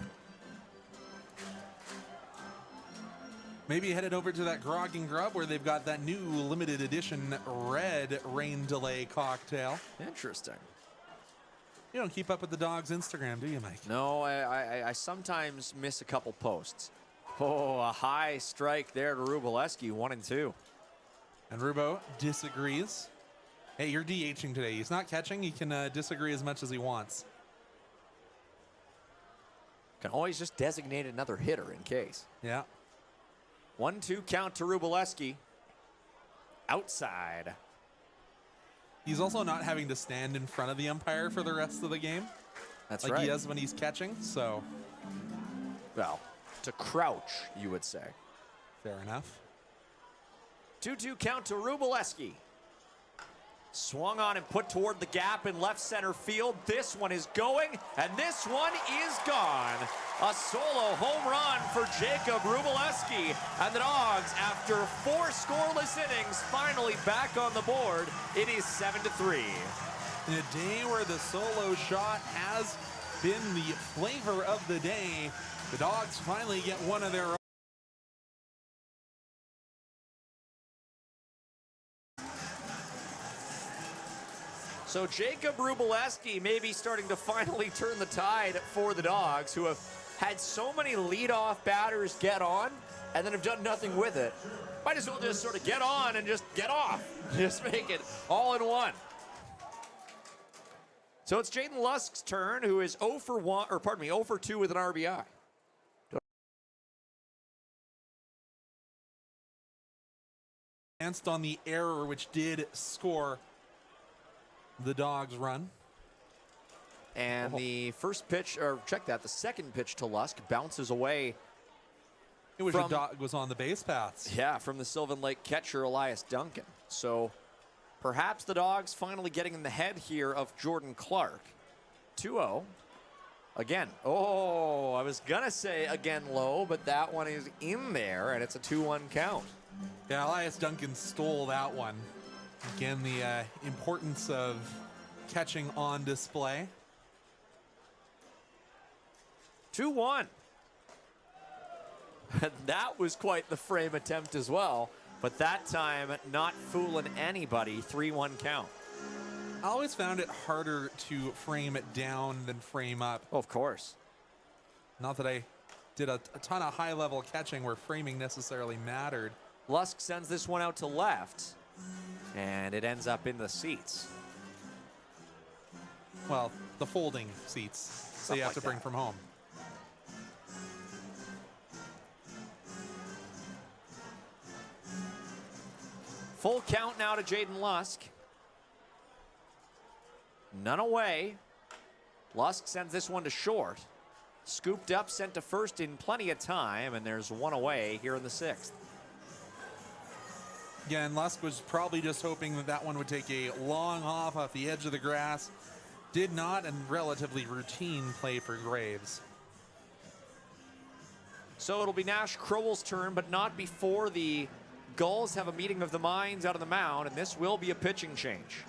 Maybe headed over to that Grog and Grub where they've got that new limited edition red rain delay cocktail. Interesting. You don't keep up with the Dawgs' Instagram, do you, Mike? No, I sometimes miss a couple posts. Oh, a high strike there to Rubaleski, 1-2. And Rubo disagrees. Hey, you're DHing today. He's not catching. He can disagree as much as he wants. Can always just designate another hitter in case. Yeah. 1-2 count to Rubaleski. Outside. He's also not having to stand in front of the umpire for the rest of the game. That's like right. he does when he's catching, so. Well, to crouch, you would say. Fair enough. 2-2 count to Rubaleski. Swung on and put toward the gap in left center field. This one is going, and this one is gone. A solo home run for Jacob Rubaleski. And the Dawgs, after 4 scoreless innings, finally back on the board. It is 7-3. In a day where the solo shot has been the flavor of the day, the Dawgs finally get one of their own. So Jacob Rubaleski may be starting to finally turn the tide for the Dawgs, who have had so many leadoff batters get on and then have done nothing with it. Might as well just sort of get on and just get off. Just make it all in one. So it's Jaden Lusk's turn, who is 0 for 2 with an RBI. Advanced on the error, which did score the Dawgs run. And the first pitch, or check that, the second pitch to Lusk bounces away. It was a dog was on the base paths. Yeah, from the Sylvan Lake catcher, Elias Duncan. So perhaps the Dawgs finally getting in the head here of Jordan Clark. 2-0. Again, oh, I was gonna say again low, but that one is in there, and it's a 2-1 count. Yeah, Elias Duncan stole that one. Again, the importance of catching on display. 2-1. That was quite the frame attempt as well, but that time not fooling anybody. 3-1 count. I always found it harder to frame it down than frame up. Oh, of course. Not that I did a ton of high-level catching where framing necessarily mattered. Lusk sends this one out to left, and it ends up in the seats. Well, the folding seats, so you have to bring from home. Full count now to Jaden Lusk. None away. Lusk sends this one to short. Scooped up, sent to first in plenty of time, and there's one away here in the 6th. Yeah, and Lusk was probably just hoping that that one would take a long off the edge of the grass. Did not, and relatively routine play for Graves. So it'll be Nash Crowell's turn, but not before the Gulls have a meeting of the minds out on the mound, and this will be a pitching change.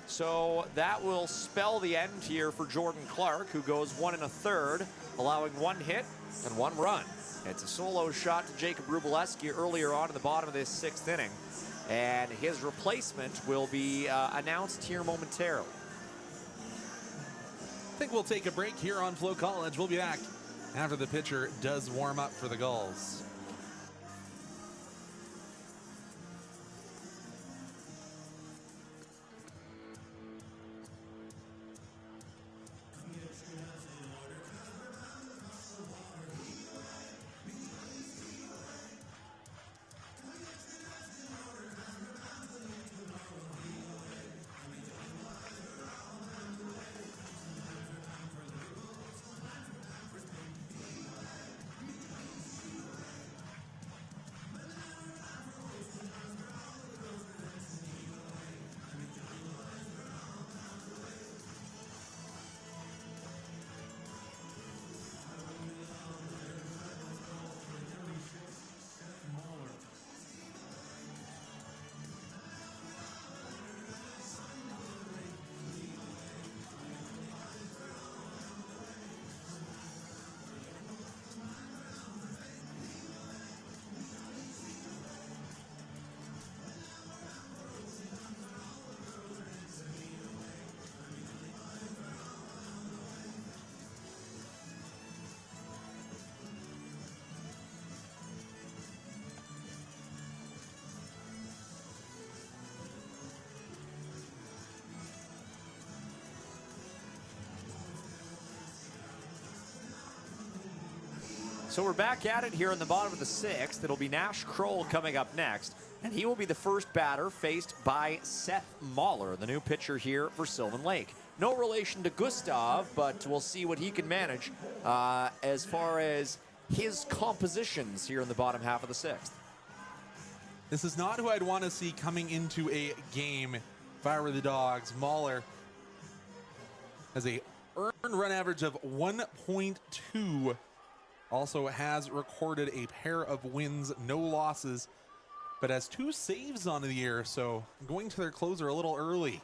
So that will spell the end here for Jordan Clark, who goes 1 1/3, allowing 1 hit and 1 run. It's a solo shot to Jacob Rubaleski earlier on in the bottom of this 6th inning. and his replacement will be announced here momentarily. I think we'll take a break here on FloCollege. We'll be back after the pitcher does warm up for the Gulls. So we're back at it here in the bottom of the 6th. It'll be Nash Kroll coming up next, and he will be the first batter faced by Seth Mahler, the new pitcher here for Sylvan Lake. No relation to Gustav, but we'll see what he can manage as far as his compositions here in the bottom half of the 6th. This is not who I'd want to see coming into a game if I were the Dawgs. Mahler has a earned run average of 1.2. Also has recorded a pair of wins, no losses, but has 2 saves on the year, so going to their closer a little early.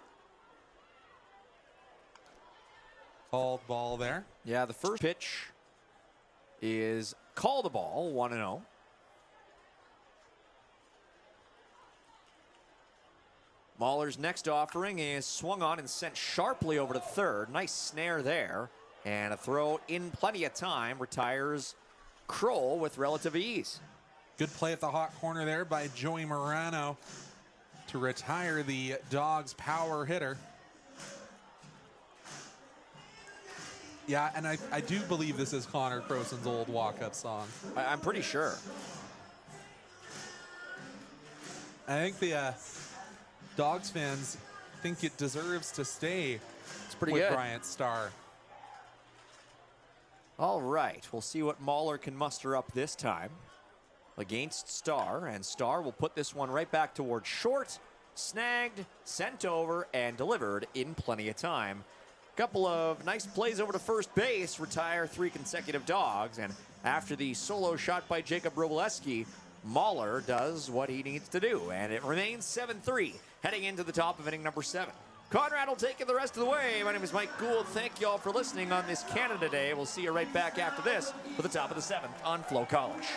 Called ball there. Yeah, the first pitch is called a ball, 1-0. Mahler's next offering is swung on and sent sharply over to third. Nice snare there. And a throw in plenty of time retires Kroll with relative ease. Good play at the hot corner there by Joey Morano to retire the Dawgs power hitter. Yeah, and I do believe this is Connor Croson's old walk-up song. I'm pretty sure. I think the Dawgs fans think it deserves to stay pretty with good. Bryant Starr. All right, we'll see what Mahler can muster up this time against Starr, and Starr will put this one right back towards short, snagged, sent over, and delivered in plenty of time. Couple of nice plays over to first base, retire 3 consecutive Dawgs, and after the solo shot by Jacob Robleski, Mahler does what he needs to do, and it remains 7-3 heading into the top of inning number 7. Conrad will take it the rest of the way. My name is Mike Gould. Thank you all for listening on this Canada Day. We'll see you right back after this for the top of the 7th on FloCollege.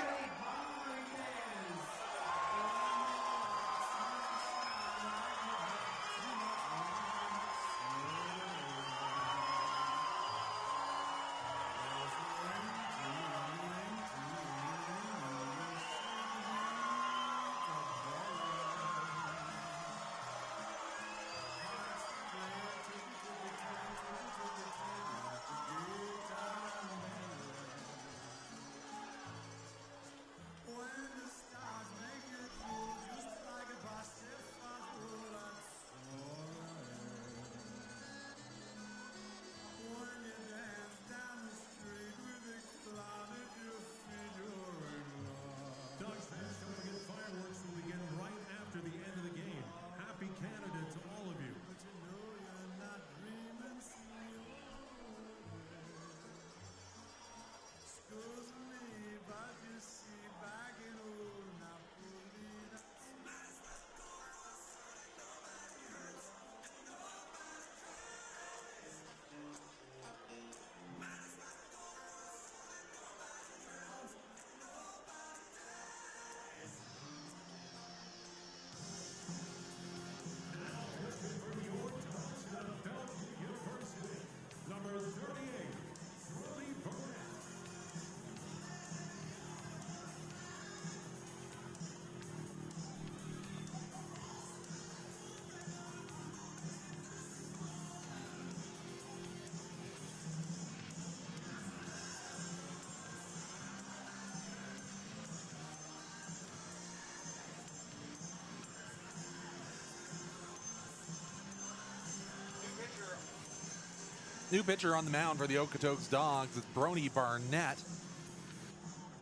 New pitcher on the mound for the Okotoks Dawgs is Brony Barnett.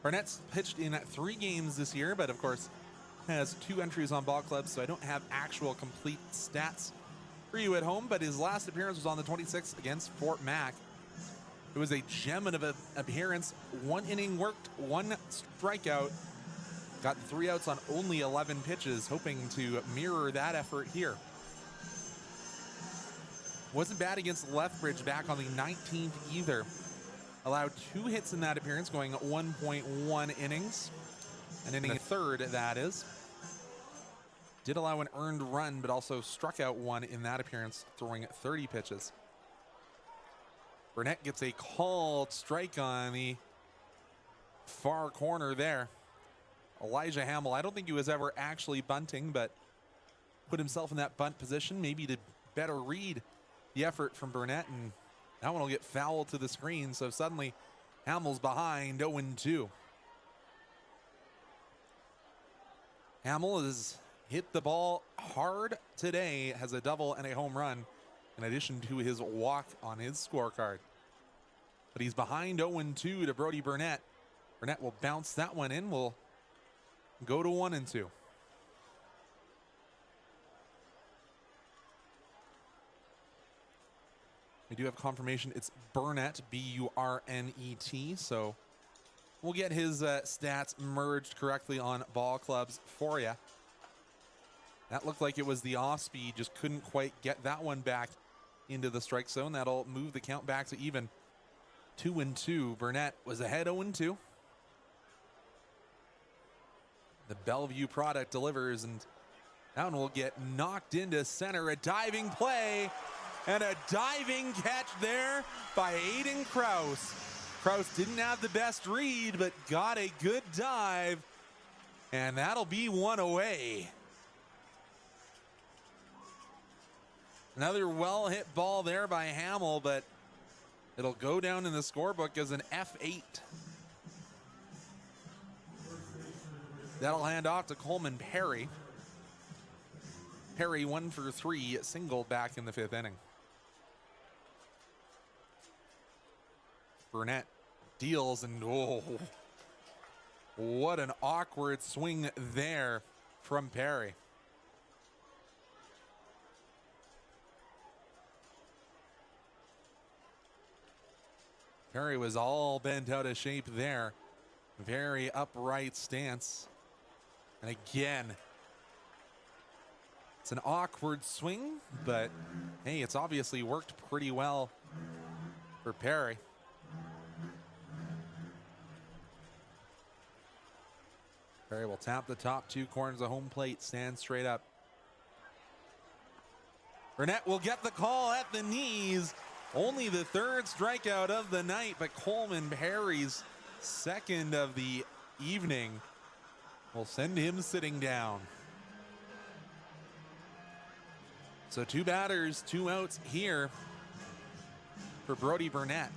Barnett's pitched in 3 games this year, but of course has 2 entries on ball clubs, so I don't have actual complete stats for you at home, but his last appearance was on the 26th against Fort Mac. It was a gem of an appearance. 1 inning worked, 1 strikeout. Got 3 outs on only 11 pitches, hoping to mirror that effort here. Wasn't bad against Lethbridge back on the 19th either. Allowed 2 hits in that appearance, going 1.1 innings. An inning, a third, that is. Did allow an earned run, but also struck out 1 in that appearance, throwing 30 pitches. Burnett gets a called strike on the far corner there. Elijah Hamill, I don't think he was ever actually bunting, but put himself in that bunt position, maybe to better read the effort from Burnett, and that one will get fouled to the screen, so suddenly Hamill's behind 0-2. Hamill has hit the ball hard today, has a double and a home run, in addition to his walk on his scorecard. But he's behind 0-2 to Brody Burnett. Burnett will bounce that one in, will go to 1-2. We do have confirmation it's Burnett, B-U-R-N-E-T, so we'll get his stats merged correctly on ball clubs for you. That looked like it was the off speed, just couldn't quite get that one back into the strike zone. That'll move the count back to even 2-2. Burnett was ahead 0-2. The Bellevue product delivers, and that one will get knocked into center. A diving play and a diving catch there by Aiden Kraus. Kraus didn't have the best read, but got a good dive, and that'll be 1 away. Another well-hit ball there by Hamill, but it'll go down in the scorebook as an F8. That'll hand off to Coleman Perry. Perry 1 for 3, single back in the 5th inning. Burnett deals, and oh, what an awkward swing there from Perry. Perry was all bent out of shape there. Very upright stance. And again, it's an awkward swing, but hey, it's obviously worked pretty well for Perry. Perry will tap the top 2 corners of home plate, stand straight up. Burnett will get the call at the knees. Only the 3rd strikeout of the night, but Coleman Perry's 2nd of the evening will send him sitting down. So 2 batters, 2 outs here for Brody Burnett.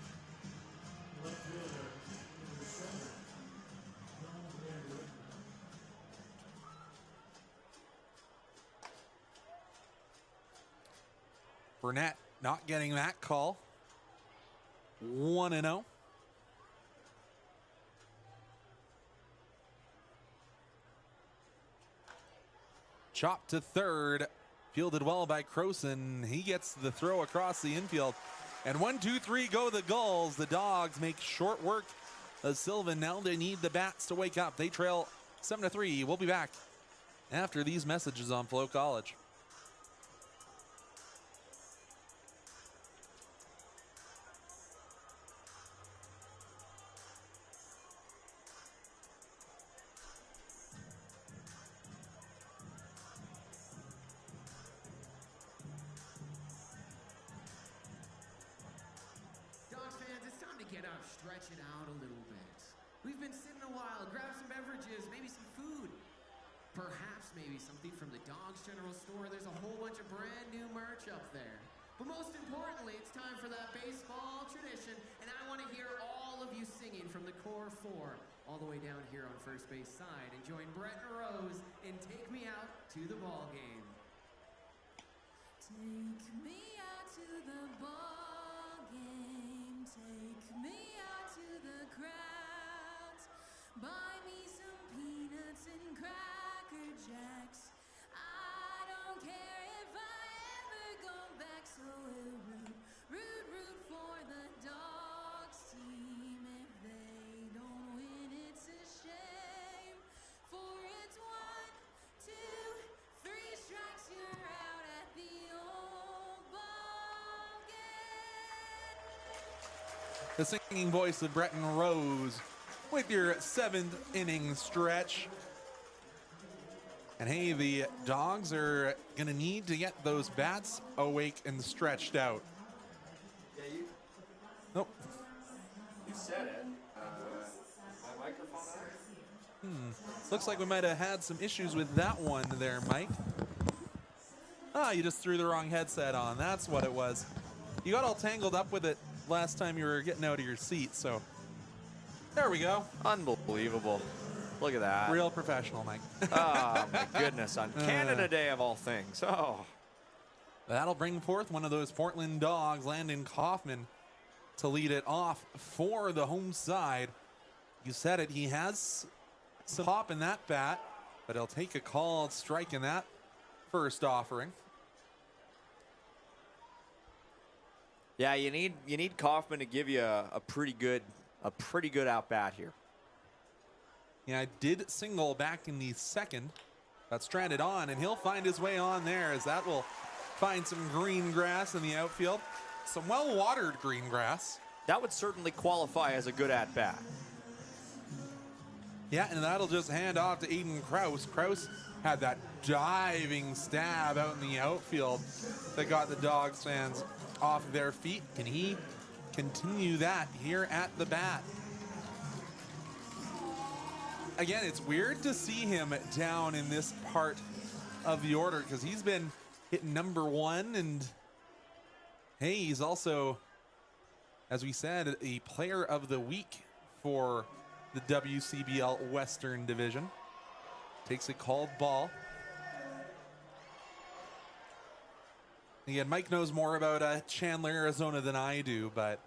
Burnett not getting that call. 1-0. Chopped to third. Fielded well by Croson. He gets the throw across the infield. And 1-2-3 go the Gulls. The Dawgs make short work of Sylvan. Now they need the bats to wake up. They trail 7-3. We'll be back after these messages on FloCollege. Stretch it out a little bit. We've been sitting a while. Grab some beverages, maybe some food. Perhaps maybe something from the Dawgs General Store. There's a whole bunch of brand new merch up there. But most importantly, it's time for that baseball tradition, and I want to hear all of you singing from the core 4 all the way down here on first base side, and join Brett and Rose in Take Me Out to the Ball Game. Take me out to the ball game. Buy me some peanuts and Cracker Jacks. I don't care if I ever go back, so we'll root for the Dawgs team. If they don't win, it's a shame. For it's 1, 2, 3 strikes, you're out at the old ball game. The singing voice of Breton Rose with your 7th inning stretch. And hey, the Dawgs are going to need to get those bats awake and stretched out. Yeah, you. Nope. You said it. My microphone on? Looks like we might have had some issues with that one there, Mike. Ah, you just threw the wrong headset on. That's what it was. You got all tangled up with it last time you were getting out of your seat, so there we go. Unbelievable. Look at that. Real professional, Mike. Oh, my goodness. On Canada Day of all things. Oh. That'll bring forth one of those Portland Dogs, Landon Kaufman, to lead it off for the home side. You said it. He has some pop in that bat, but he'll take a called strike in that first offering. Yeah, you need Kaufman to give you a pretty good out bat here. Yeah, I did single back in the second. Got stranded on, and he'll find his way on there as that will find some green grass in the outfield. Some well-watered green grass. That would certainly qualify as a good at bat. Yeah, and that'll just hand off to Aiden Kraus. Kraus had that diving stab out in the outfield that got the Dawgs fans off their feet. Can he continue that here at the bat? Again, it's weird to see him down in this part of the order because he's been hitting number 1, and hey, he's also, as we said, a player of the week for the WCBL Western Division. Takes a called ball. Again, Mike knows more about Chandler, Arizona than I do, but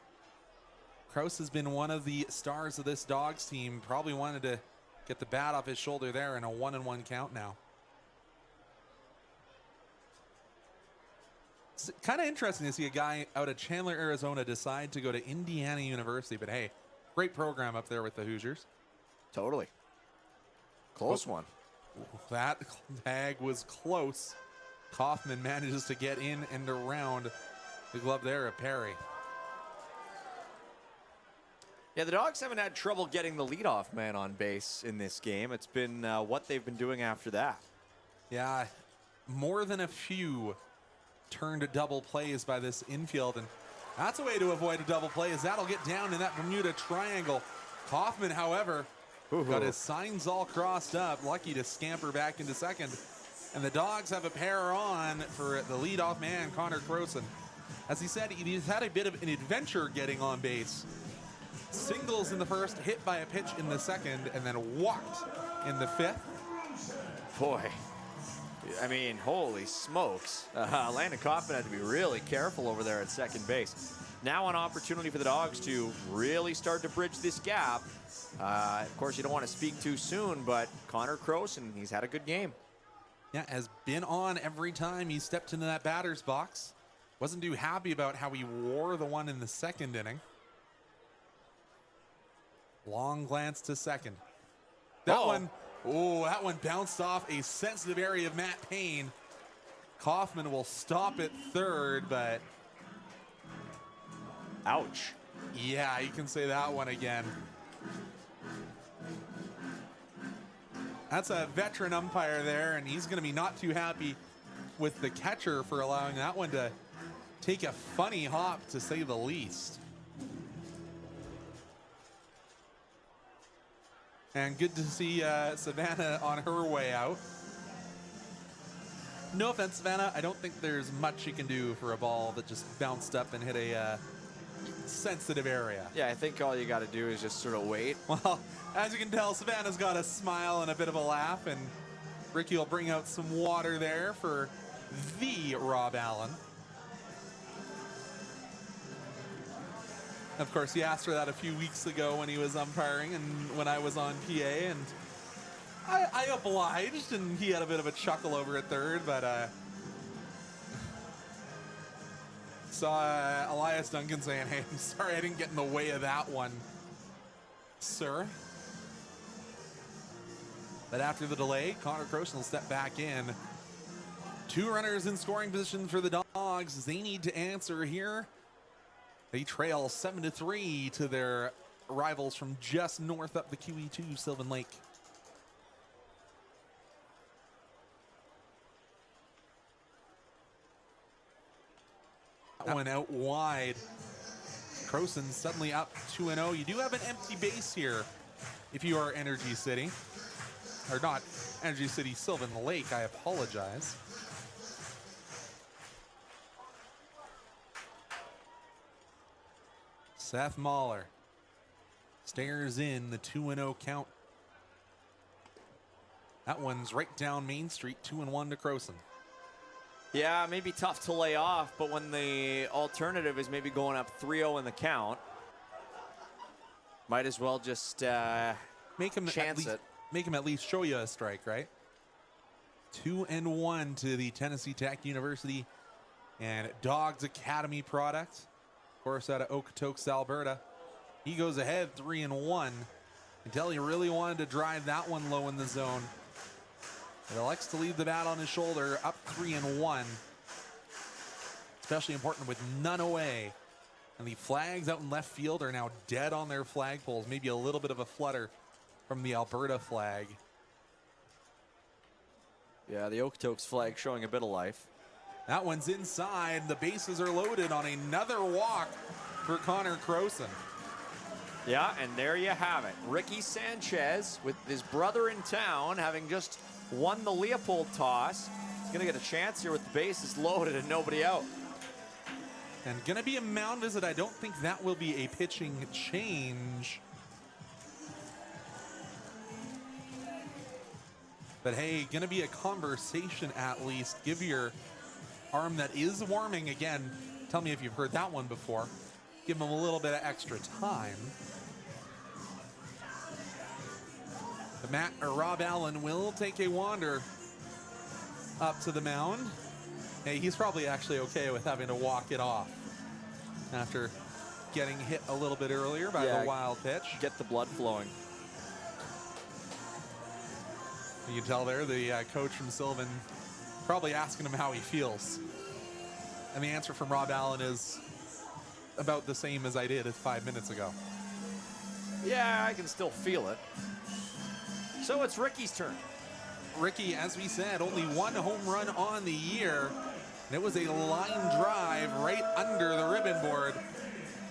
Kraus has been one of the stars of this Dawgs team. Probably wanted to get the bat off his shoulder there in a 1-1 count now. It's kind of interesting to see a guy out of Chandler, Arizona decide to go to Indiana University, but hey, great program up there with the Hoosiers. Totally. Close one. That tag was close. Kaufman manages to get in and around the glove there of Perry. Yeah, the Dawgs haven't had trouble getting the leadoff man on base in this game. It's been what they've been doing after that. Yeah, more than a few turned double plays by this infield, and that's a way to avoid a double play, as that'll get down in that Bermuda Triangle. Kaufman, however, got his signs all crossed up, lucky to scamper back into second. And the Dawgs have a pair on for the leadoff man, Connor Croson. As he said, he's had a bit of an adventure getting on base. Singles in the first, hit by a pitch in the second, and then walked in the fifth. Boy, I mean, holy smokes. Landon Kaufman had to be really careful over there at second base. Now an opportunity for the Dawgs to really start to bridge this gap. Of course, you don't want to speak too soon, but Connor Croson, he's had a good game. Yeah, has been on every time he stepped into that batter's box. Wasn't too happy about how he wore the one in the second inning. Long glance to second. That one bounced off a sensitive area of Matt Payne. Kaufman will stop at third, but ouch. Yeah, you can say that one again. That's a veteran umpire there, and he's going to be not too happy with the catcher for allowing that one to take a funny hop, to say the least. And good to see Savannah on her way out. No offense, Savannah. I don't think there's much you can do for a ball that just bounced up and hit a sensitive area. Yeah, I think all you got to do is just sort of wait. Well, as you can tell, Savannah's got a smile and a bit of a laugh, and Ricky will bring out some water there for the Rob Allen. Of course, he asked for that a few weeks ago when he was umpiring and when I was on PA, and I obliged, and he had a bit of a chuckle over at third, but saw Elias Duncan saying, hey, I'm sorry I didn't get in the way of that one, sir. But after the delay, Connor Croson will step back in. 2 runners in scoring position for the Dawgs. They need to answer here. They trail 7-3 to their rivals from just north up the QE2, Sylvan Lake. That one out wide. Croson suddenly up 2-0. You do have an empty base here if you are Energy City. Or not Energy City, Sylvan Lake, I apologize. Seth Mahler stares in the 2-0 count. That one's right down Main Street, 2-1 to Croson. Yeah, maybe tough to lay off, but when the alternative is maybe going up 3-0 in the count, might as well just make him chance it. Make him at least show you a strike, right? 2-1 to the Tennessee Tech University and Dawgs Academy product. Of course, out of Okotoks, Alberta. He goes ahead 3-1 until he really wanted to drive that one low in the zone. He elects to leave the bat on his shoulder, up 3-1. Especially important with none away. And the flags out in left field are now dead on their flagpoles. Maybe a little bit of a flutter from the Alberta flag. Yeah, the Okotoks flag showing a bit of life. That one's inside. The bases are loaded on another walk for Connor Croson. Yeah, and there you have it. Ricky Sanchez with his brother in town, having just won the Leopold toss. He's going to get a chance here with the bases loaded and nobody out. And going to be a mound visit. I don't think that will be a pitching change. But hey, going to be a conversation at least. Give your arm that is warming again. Tell me if you've heard that one before. Give him a little bit of extra time. But Rob Allen will take a wander up to the mound. Hey, he's probably actually okay with having to walk it off after getting hit a little bit earlier by the wild pitch. Get the blood flowing. You can tell there the coach from Sylvan probably asking him how he feels. And the answer from Rob Allen is about the same as I did 5 minutes ago. Yeah, I can still feel it. So it's Ricky's turn. Ricky, as we said, only 1 home run on the year. And it was a line drive right under the ribbon board.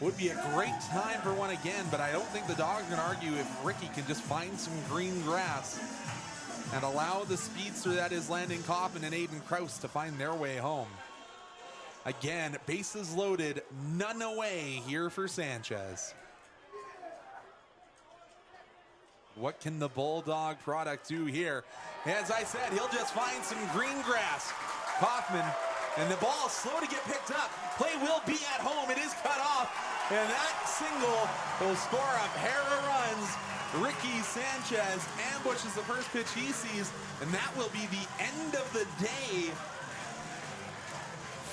Would be a great time for one again, but I don't think the Dawgs are going to argue if Ricky can just find some green grass and allow the speedster that is Landon Coffin and Aiden Kraus to find their way home. Again, bases loaded, none away here for Sanchez. What can the Bulldog product do here? As I said, he'll just find some green grass. Kaufman, and the ball is slow to get picked up. Play will be at home. It is cut off. And that single will score a pair of runs. Ricky Sanchez ambushes the first pitch he sees, and that will be the end of the day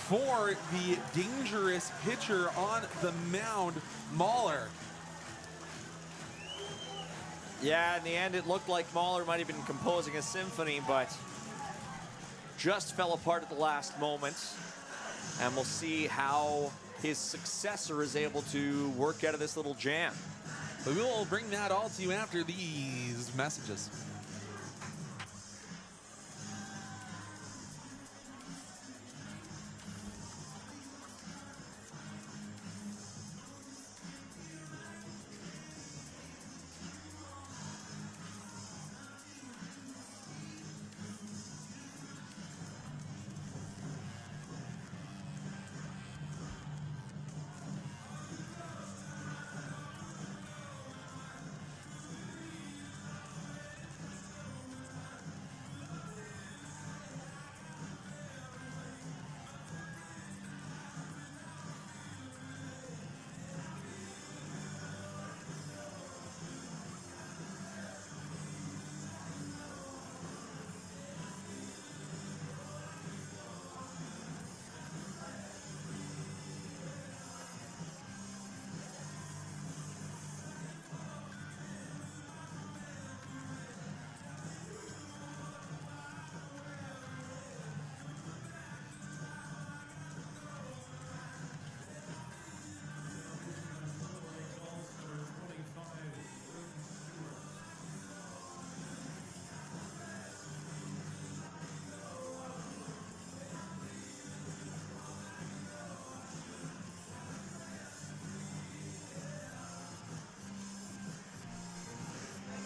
for the dangerous pitcher on the mound, Mahler. Yeah, in the end, it looked like Mahler might have been composing a symphony, but just fell apart at the last moment. And we'll see how his successor is able to work out of this little jam. But we will bring that all to you after these messages.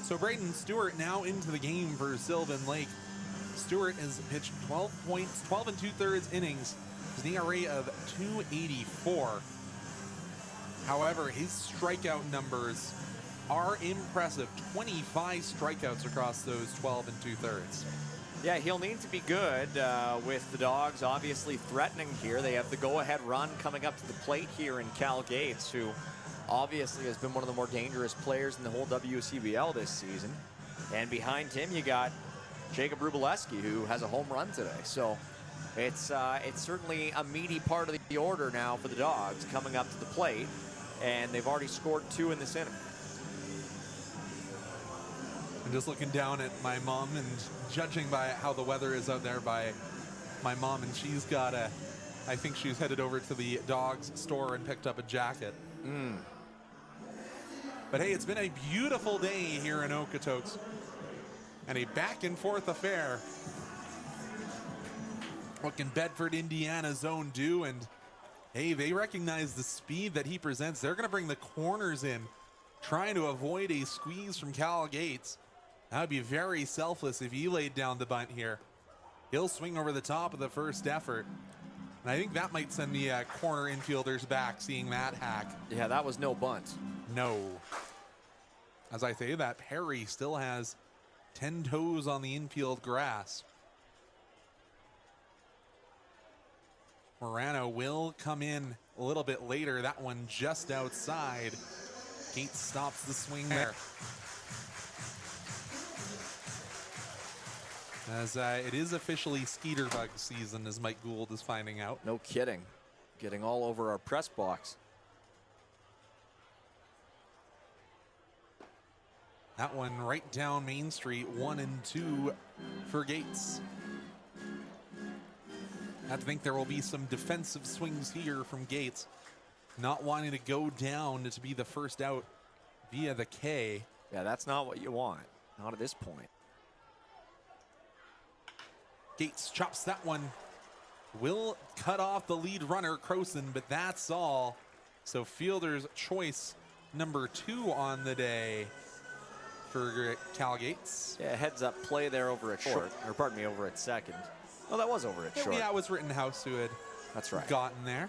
So Braden Stewart now into the game for Sylvan Lake. Stewart has pitched 12 points, 12 and 2/3 innings. His ERA of 2.84. However, his strikeout numbers are impressive. 25 strikeouts across those 12 and 2/3. Yeah, he'll need to be good with the Dawgs obviously threatening here. They have the go-ahead run coming up to the plate here in Cal Gates, who obviously has been one of the more dangerous players in the whole WCBL this season. And behind him, you got Jacob Rubileski, who has a home run today. So it's certainly a meaty part of the order now for the Dawgs coming up to the plate. And they've already scored 2 in this inning. I'm just looking down at my mom and judging by how the weather is out there by my mom, and she's got I think she's headed over to the Dawgs store and picked up a jacket. But hey, it's been a beautiful day here in Okotoks and a back and forth affair. What can Bedford, Indiana zone do? And hey, they recognize the speed that he presents. They're going to bring the corners in, trying to avoid a squeeze from Cal Gates. That would be very selfless if he laid down the bunt here. He'll swing over the top of the first effort. And I think that might send the corner infielders back, seeing that hack. Yeah, that was no bunt. No. As I say that, Perry still has 10 toes on the infield grass. Morano will come in a little bit later. That one just outside. Gates stops the swing there. As it is officially Skeeter bug season, as Mike Gould is finding out. No kidding. Getting all over our press box. That one right down Main Street, 1-2 for Gates. I have to think there will be some defensive swings here from Gates. Not wanting to go down to be the first out via the K. Yeah, that's not what you want. Not at this point. Gates chops that one. Will cut off the lead runner, Croson, but that's all. So fielder's choice number 2 on the day for Cal Gates. Yeah, heads up play there over at short, or pardon me, over at second. Oh, that was over at short. Yeah, it was Rittenhouse who had gotten there.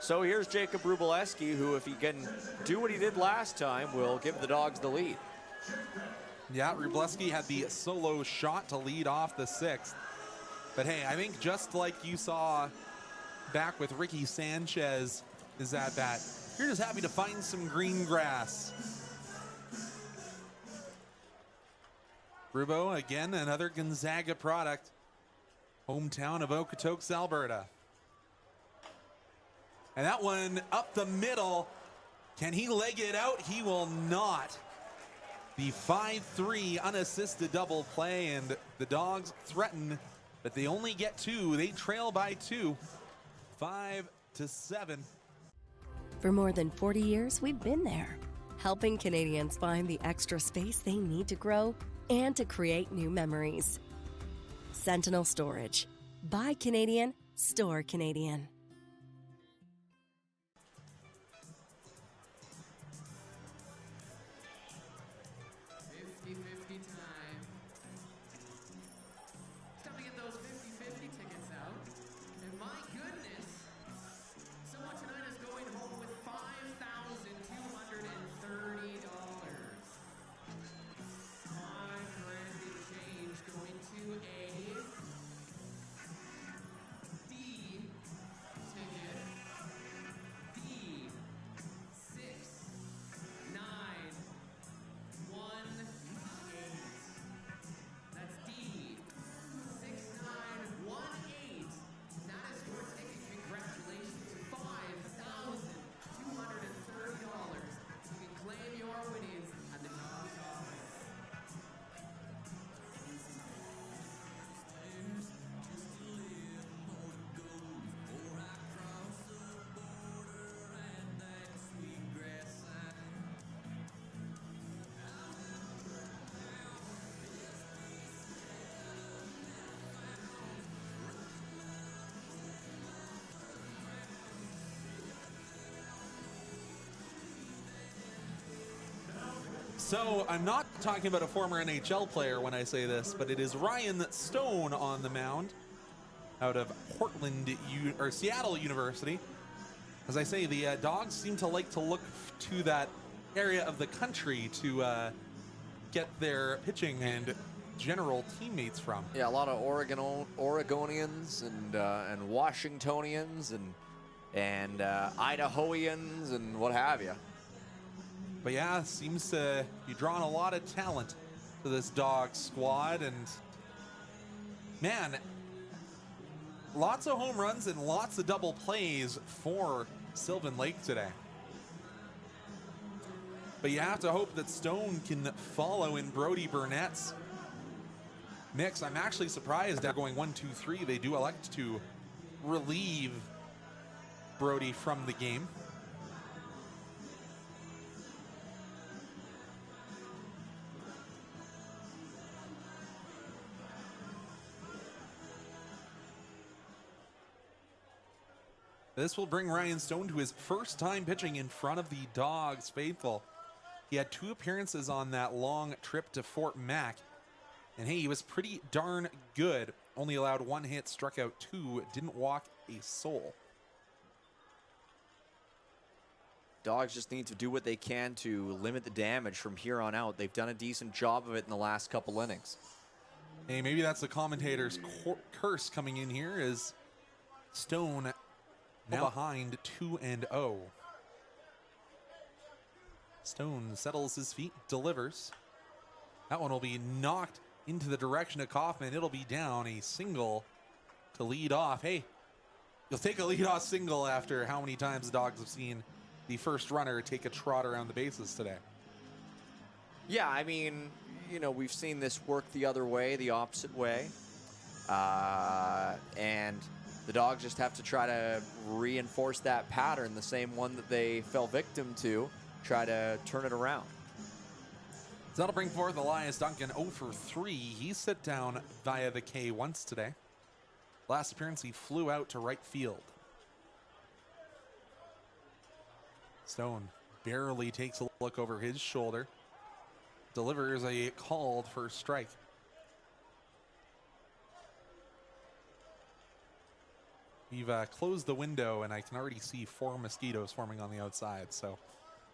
So here's Jacob Rubileski, who, if he can do what he did last time, will give the Dawgs the lead. Yeah, Rubileski had the solo shot to lead off the 6th. But hey, I think just like you saw back with Ricky Sanchez, is that you're just happy to find some green grass. Rubo, again, another Gonzaga product. Hometown of Okotoks, Alberta. And that one up the middle. Can he leg it out? He will not. The 5-3 unassisted double play, and the Dawgs threaten, but they only get 2. They trail by 2, 5-7. For more than 40 years, we've been there, helping Canadians find the extra space they need to grow and to create new memories. Sentinel Storage. Buy Canadian, store Canadian. 50-50 time. It's time to get those 50-50 tickets out. And my goodness, someone tonight is going home with $5,230. $5,000 in change going to A, B, So I'm not talking about a former NHL player when I say this, but it is Ryan Stone on the mound out of Seattle University. As I say, the Dawgs seem to like to look to that area of the country to get their pitching and general teammates from. Yeah, a lot of Oregonians and Washingtonians and Idahoians and what have you. But yeah, seems to be drawing a lot of talent to this Dawgs squad, and man, lots of home runs and lots of double plays for Sylvan Lake today. But you have to hope that Stone can follow in Brody Burnett's mix. I'm actually surprised that going 1-2-3, they do elect to relieve Brody from the game. This will bring Ryan Stone to his first time pitching in front of the Dawgs faithful. He had 2 appearances on that long trip to Fort Mac. And hey, he was pretty darn good. Only allowed 1 hit, struck out 2, didn't walk a soul. Dawgs just need to do what they can to limit the damage from here on out. They've done a decent job of it in the last couple innings. Hey, maybe that's the commentator's curse coming in here, is Stone now behind 2-0. Stone settles his feet, delivers. That one will be knocked into the direction of Kaufman. It'll be down, a single to lead off. Hey, you'll take a leadoff single after how many times the Dawgs have seen the first runner take a trot around the bases today. Yeah, I mean, you know, we've seen this work the other way, the opposite way. And the Dawgs just have to try to reinforce that pattern, the same one that they fell victim to, try to turn it around. So that'll bring forth Elias Duncan 0 for 3. He sit down via the K once today. Last appearance, he flew out to right field. Stone barely takes a look over his shoulder. Delivers a called first strike. We've closed the window, and I can already see 4 mosquitoes forming on the outside. So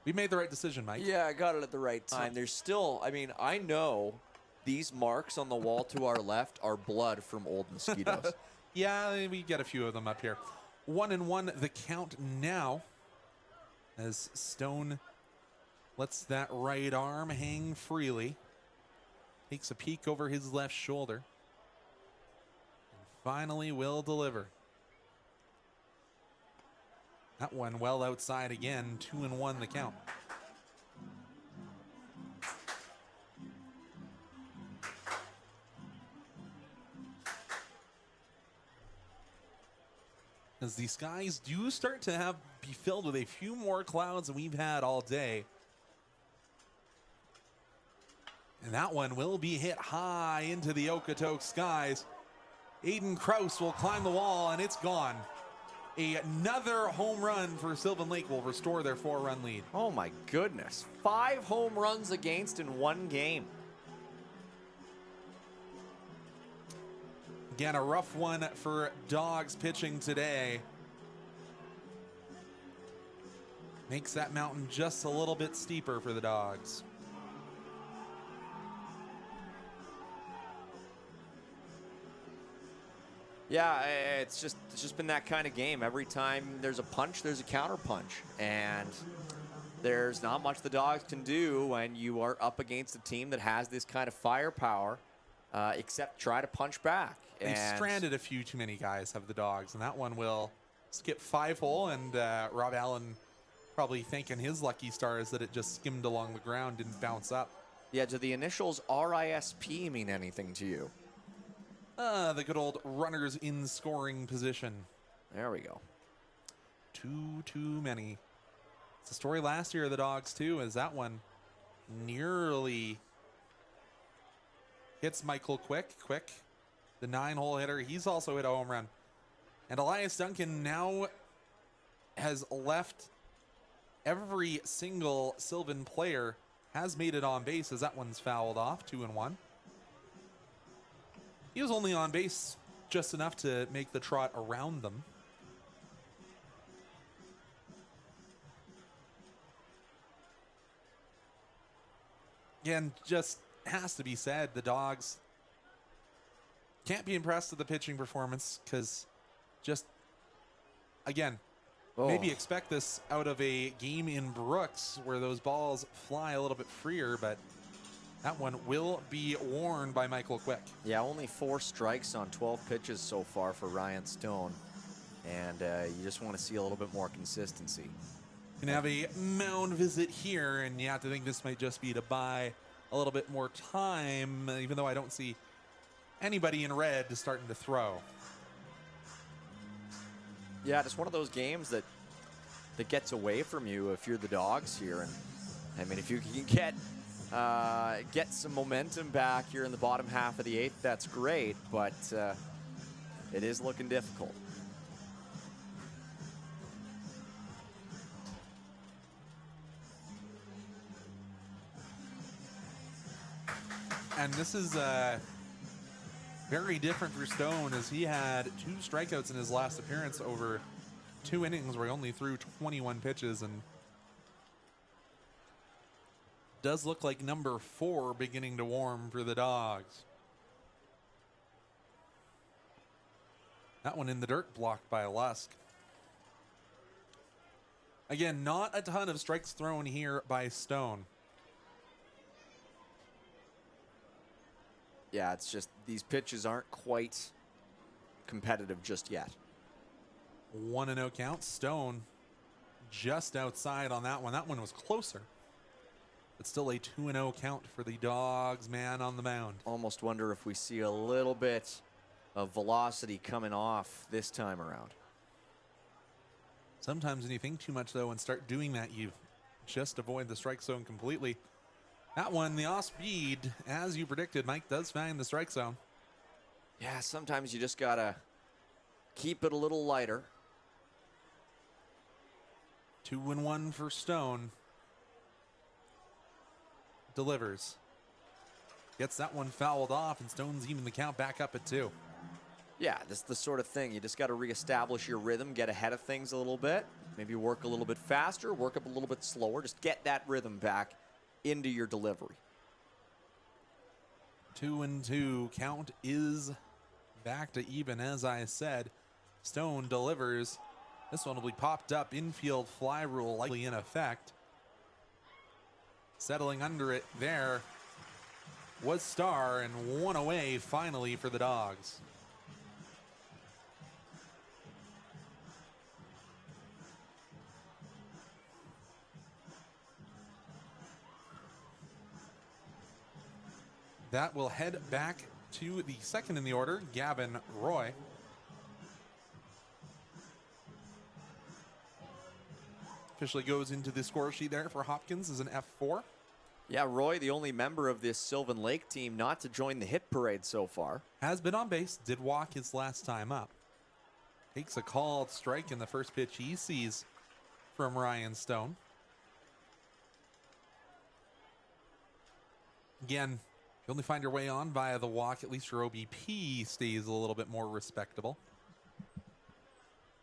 we made the right decision, Mike. Yeah, I got it at the right time. There's still, I mean, I know these marks on the wall to our left are blood from old mosquitoes. Yeah, we get a few of them up here. 1-1 the count now, as Stone lets that right arm hang freely. Takes a peek over his left shoulder. And finally will deliver. That one well outside again. 2-1 the count. As the skies do start to be filled with a few more clouds than we've had all day. And that one will be hit high into the Okotoks skies. Aiden Kraus will climb the wall, and it's gone. Another home run for Sylvan Lake will restore their 4-run lead. Oh my goodness. 5 home runs against in 1 game. Again, a rough one for Dawgs pitching today. Makes that mountain just a little bit steeper for the Dawgs. Yeah, it's just been that kind of game. Every time there's a punch, there's a counter punch, and there's not much the Dawgs can do when you are up against a team that has this kind of firepower, except try to punch back. They've stranded a few too many guys, have the Dawgs, and that one will skip 5-hole, and Rob Allen probably thanking his lucky stars that it just skimmed along the ground, didn't bounce up. Yeah, do the initials RISP mean anything to you? The good old runners in scoring position. There we go. Too many. It's a story last year of the Dawgs too, as that one nearly hits Michael Quick. The 9-hole hitter, he's also hit a home run. And Elias Duncan now has left every single Sylvan player has made it on base as that one's fouled off, 2-1. He was only on base just enough to make the trot around them. Again, just has to be said, the Dawgs can't be impressed with the pitching performance because just, again, maybe expect this out of a game in Brooks where those balls fly a little bit freer, but that one will be warned by Michael Quick. Yeah, only 4 strikes on 12 pitches so far for Ryan Stone, and you just want to see a little bit more consistency. Gonna have a mound visit here, and you have to think this might just be to buy a little bit more time, even though I don't see anybody in red starting to throw. Yeah, just one of those games that gets away from you if you're the Dawgs here. And I mean, if you can get some momentum back here in the bottom half of the 8th, that's great, but it is looking difficult. And this is very different for Stone, as he had 2 strikeouts in his last appearance over 2 innings where he only threw 21 pitches, and does look like number 4 beginning to warm for the Dawgs. That one in the dirt, blocked by Lusk. Again, not a ton of strikes thrown here by Stone. Yeah, it's just these pitches aren't quite competitive just yet. 1-0 count. Stone just outside on that one. That one was closer, but still a 2-0 count for the Dawgs man on the mound. Almost wonder if we see a little bit of velocity coming off this time around. Sometimes when you think too much, though, and start doing that, you just avoid the strike zone completely. That one, the off-speed, as you predicted, Mike does find the strike zone. Yeah, sometimes you just got to keep it a little lighter. 2-1 for Stone. Delivers. Gets that one fouled off, and Stone's even the count back up at 2. Yeah, this is the sort of thing. You just got to reestablish your rhythm, get ahead of things a little bit. Maybe work a little bit faster, work up a little bit slower. Just get that rhythm back into your delivery. 2-2. Count is back to even, as I said. Stone delivers. This one will be popped up. Infield fly rule likely in effect. Settling under it there was Starr, and 1 away finally for the Dawgs. That will head back to the second in the order, Gavin Roy. Officially goes into the score sheet there for Hopkins as an F4. Yeah, Roy, the only member of this Sylvan Lake team not to join the hit parade so far. Has been on base, did walk his last time up. Takes a called strike in the first pitch he sees from Ryan Stone. Again, you only find your way on via the walk. At least your OBP stays a little bit more respectable.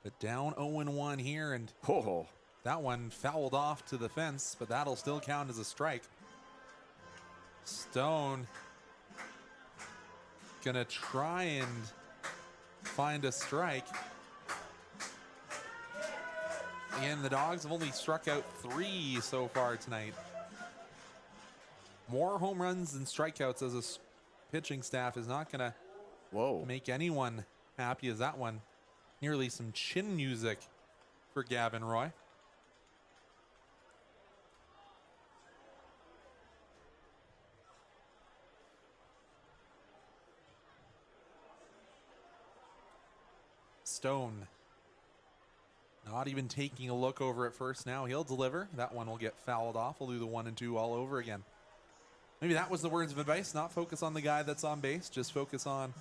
But down 0-1 here, and that one fouled off to the fence, but that'll still count as a strike. Stone gonna try and find a strike. And the Dawgs have only struck out 3 so far tonight. More home runs than strikeouts as a pitching staff is not going to make anyone happy, as that one nearly some chin music for Gavin Roy. Stone not even taking a look over at first now. He'll deliver. That one will get fouled off. We'll do the 1-2 all over again. Maybe that was the words of advice. Not focus on the guy that's on base. Just focus on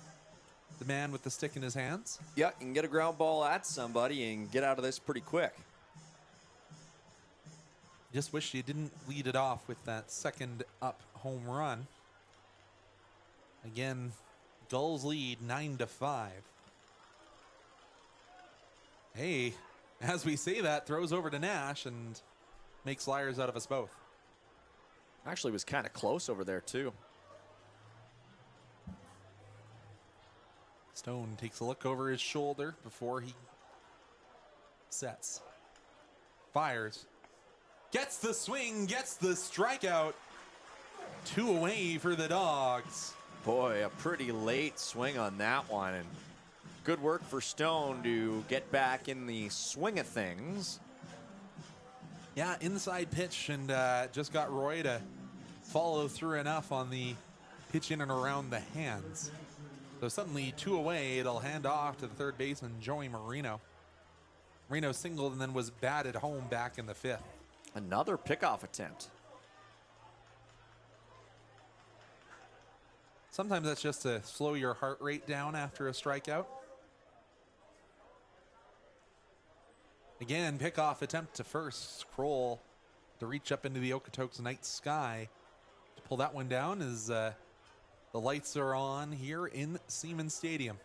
the man with the stick in his hands. Yeah, you can get a ground ball at somebody and get out of this pretty quick. Just wish you didn't lead it off with that second up home run. Again, Gulls lead 9-5. Hey, as we say that, throws over to Nash and makes liars out of us both. Actually was kind of close over there too. Stone takes a look over his shoulder before he sets. Fires. Gets the swing, gets the strikeout. 2 away for the Dawgs. Boy, a pretty late swing on that one. And good work for Stone to get back in the swing of things. Yeah, inside pitch, and just got Roy to follow through enough on the pitch in and around the hands. So suddenly 2 away, it'll hand off to the third baseman, Joey Marino. Marino singled and then was batted home back in the 5th. Another pickoff attempt. Sometimes that's just to slow your heart rate down after a strikeout. Again, pickoff attempt to first. Kroll to reach up into the Okotoks night sky to pull that one down as the lights are on here in Siemens Stadium.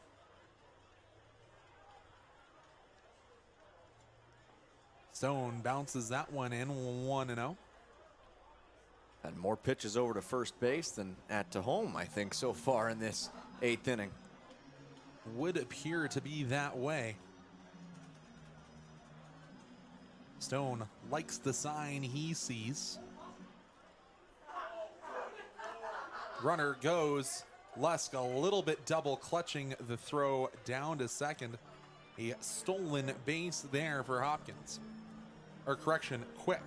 Stone bounces that one in, 1-0. Had more pitches over to first base than to home, I think, so far in this 8th inning. Would appear to be that way. Stone likes the sign he sees. Runner goes. Lusk a little bit double clutching the throw down to second. A stolen base there for Hopkins. Or correction, Quick.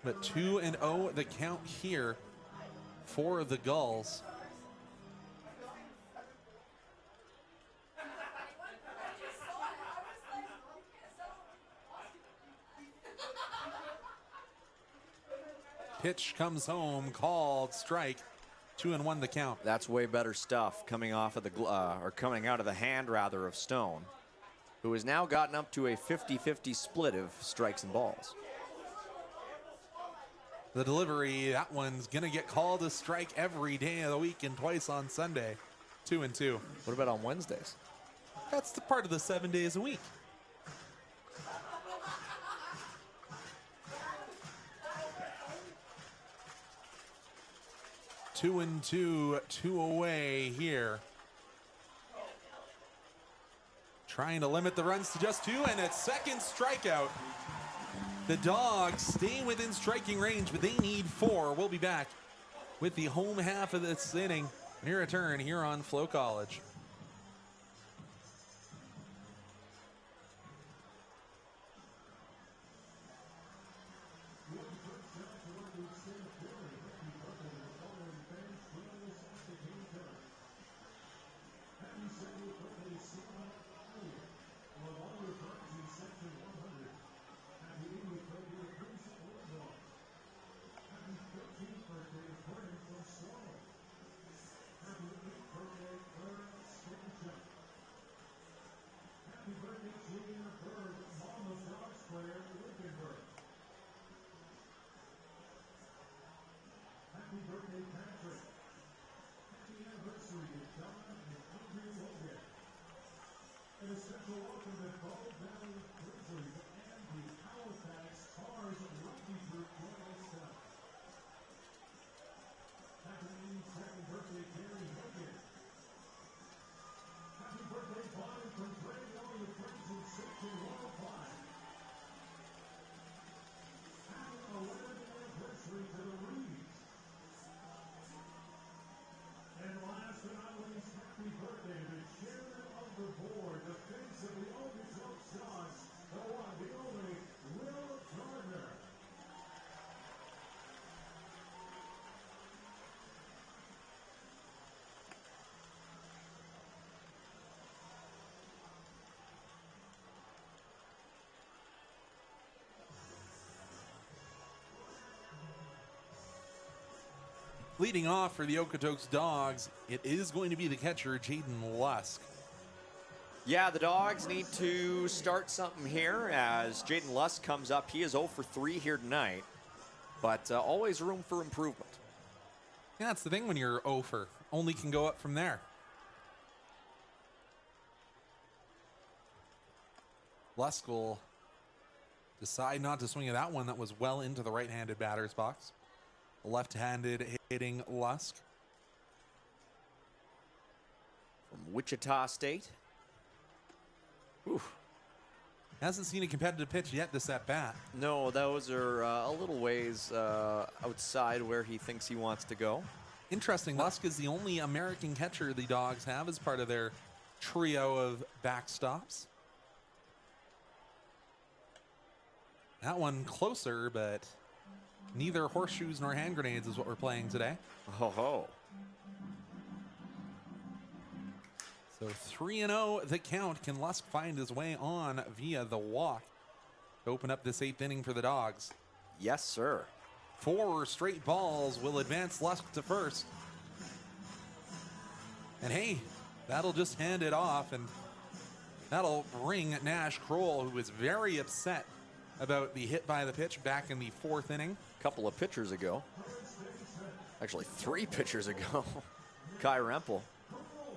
But 2-0 the count here for the Gulls. Pitch comes home, called strike. 2-1 the count. That's way better stuff coming off of the or coming out of the hand rather of Stone, who has now gotten up to a 50-50 split of strikes and balls. The delivery, that one's gonna get called a strike every day of the week and twice on Sunday. 2-2. What about on Wednesdays? That's the part of the 7 days a week. Two and two, 2 away here. Trying to limit the runs to just 2, and a second strikeout. The Dawgs stay within striking range, but they need 4. We'll be back with the home half of this inning near return here on FloCollege. Leading off for the Okotoks Dawgs, it is going to be the catcher, Jaden Lusk. Yeah, the Dogs need to start something here as Jaden Lusk comes up. He is 0 for 3 here tonight, but always room for improvement. Yeah, that's the thing when you're 0 for. Only can go up from there. Lusk will decide not to swing at that one that was well into the right-handed batter's box. Left-handed hitting Lusk. From Wichita State. Oof. Hasn't seen a competitive pitch yet this at-bat. No, those are a little ways outside where he thinks he wants to go. Interesting, Lusk is the only American catcher the Dogs have as part of their trio of backstops. That one closer, but neither horseshoes nor hand grenades is what we're playing today. Ho ho. So 3-0 the count. Can Lusk find his way on via the walk to open up this 8th inning for the Dogs? Yes, sir. 4 straight balls will advance Lusk to first. And hey, that'll just hand it off, and that'll bring Nash Kroll, who is very upset about the hit by the pitch back in the 4th inning. A couple of pitchers ago. Actually, 3 pitchers ago. Kai Rempel.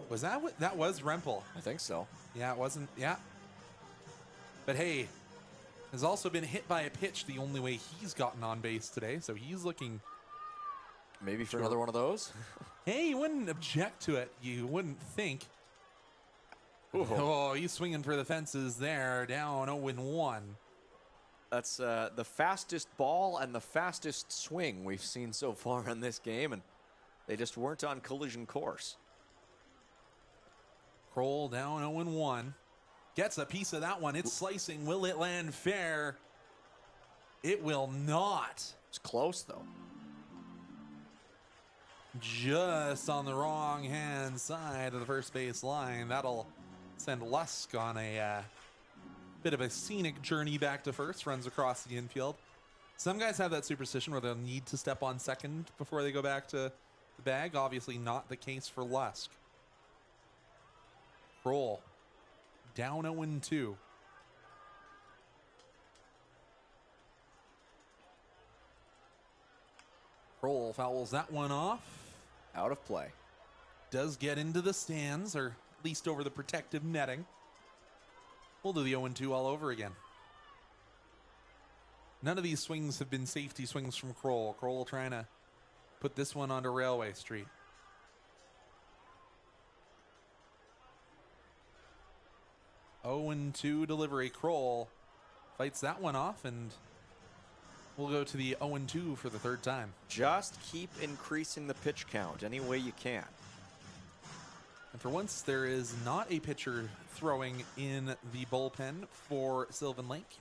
Was that what? That was Rempel. I think so. Yeah, it wasn't. Yeah. But hey, has also been hit by a pitch the only way he's gotten on base today. So he's looking. Maybe for another one of those. Hey, you wouldn't object to it. You wouldn't think. Ooh. Oh, he's swinging for the fences there. Down 0-1. That's the fastest ball and the fastest swing we've seen so far in this game, and they just weren't on collision course. Kroll down 0-1. Gets a piece of that one. It's slicing. Will it land fair? It will not. It's close, though. Just on the wrong hand side of the first base line. That'll send Lusk on a bit of a scenic journey back to first. Runs across the infield. Some guys have that superstition where they'll need to step on second before they go back to the bag. Obviously not the case for Lusk. Kroll down 0-2. Kroll fouls that one off. Out of play. Does get into the stands, or at least over the protective netting. We'll do the 0-2 all over again. None of these swings have been safety swings from Kroll. Kroll trying to put this one onto Railway Street. 0-2 delivery. Kroll fights that one off, and we'll go to the 0-2 for the 3rd time. Just keep increasing the pitch count any way you can. And for once, there is not a pitcher throwing in the bullpen for Sylvan Lake.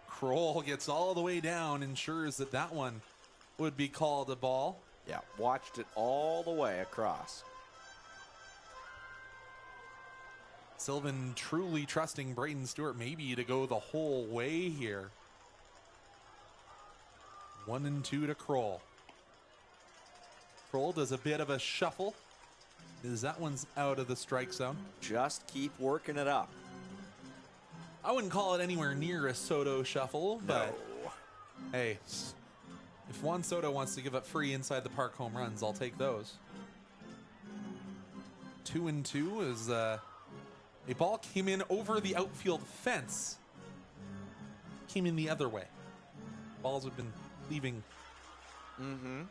Kroll gets all the way down, ensures that that one would be called a ball. Yeah, watched it all the way across. Sylvan truly trusting Braden Stewart maybe to go the whole way here. 1-2 to Kroll. Kroll does a bit of a shuffle. As that one's out of the strike zone. Just keep working it up. I wouldn't call it anywhere near a Soto shuffle, but hey, if Juan Soto wants to give up free inside the park home runs, I'll take those. 2-2 is a ball came in over the outfield fence. Came in the other way. Balls have been leaving. Mm-hmm.